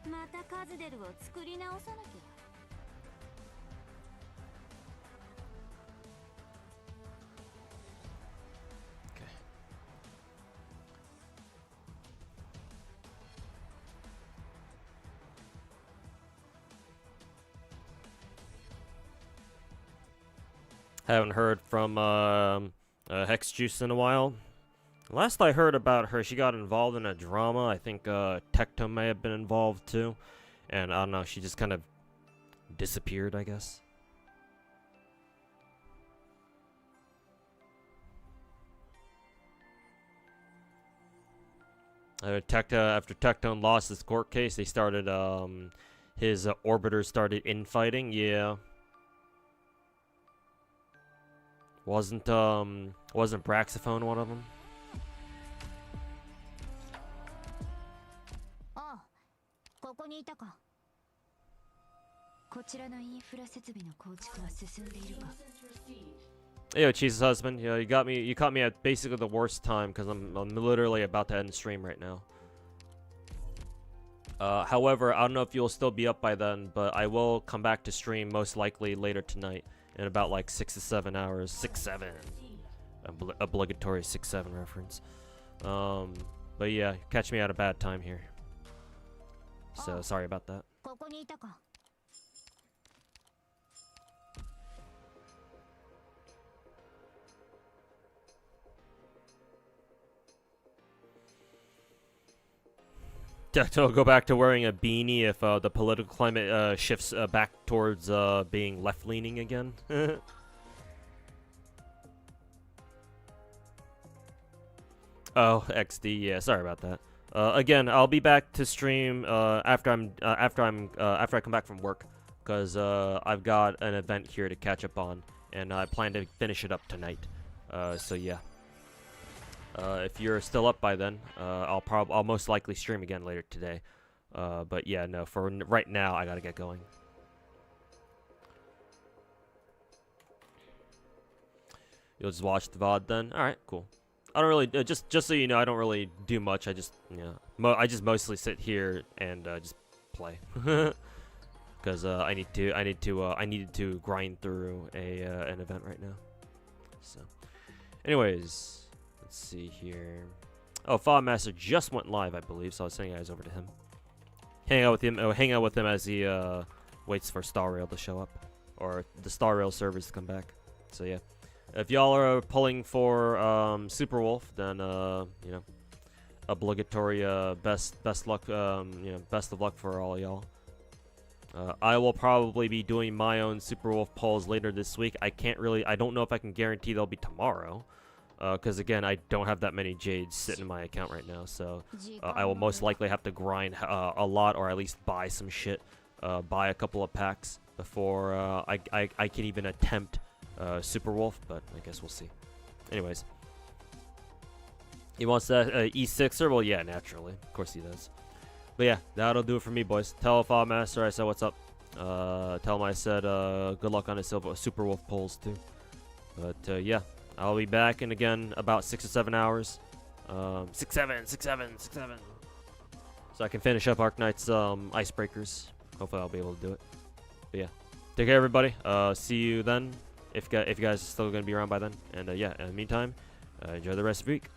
またカズデルを作り直さなきゃ。Haven't heard from Hex Juice in a while. Last I heard about her, she got involved in a drama. I think Tecto may have been involved too. And I don't know, she just kind of disappeared, I guess. After Tectone lost his court case, they started, his orbiters started infighting, yeah. Wasn't Braxophone one of them? ああ、ここにいたか。こちらのインフラ設備の構築は進んでいるか。Yo, Cheese's husband. Yeah, you caught me at basically the worst time because I'm literally about to end the stream right now. However, I don't know if you'll still be up by then, but I will come back to stream most likely later tonight in about like 6 to 7 hours. 6-7. Obligatory 6-7 reference. But yeah, catch me at a bad time here. So sorry about that. ここにいたか。Decto will go back to wearing a beanie if the political climate shifts back towards being left-leaning again. Oh, XD. Yeah, sorry about that. Again, I'll be back to stream after I come back from work, because I've got an event here to catch up on, and I plan to finish it up tonight. So yeah. If you're still up by then, I'll most likely stream again later today. But yeah, no, for right now, I gotta get going. You'll just watch the VOD then? Alright, cool. I don't really, just so you know, I don't really do much. I just, I just mostly sit here and just play. Because I needed to grind through an event right now. So, anyways. Let's see here. Oh, Fog Master just went live, I believe, so I was sending you guys over to him. Hang out with him as he waits for Star Rail to show up, or the Star Rail servers to come back. So yeah, if y'all are pulling for Super Wolf, then obligatory best luck, best of luck for all y'all. I will probably be doing my own Super Wolf polls later this week. I don't know if I can guarantee they'll be tomorrow. because again, I don't have that many jades sitting in my account right now, so I will most likely have to grind a lot, or at least buy some shit, buy a couple of packs before I can even attempt Super Wolf, but I guess we'll see. Anyways, he wants that E6er? Well, yeah, naturally, of course he does. But yeah, that'll do it for me, boys. Tell File Master I said what's up. Tell him I said good luck on his Super Wolf polls too. But yeah, I'll be back in again about 6 or 7 hours. 6, 7. So I can finish up Arknight's Icebreakers. Hopefully I'll be able to do it. But yeah, take care everybody. See you then. If you guys are still going to be around by then. And yeah, in the meantime, enjoy the rest of the week.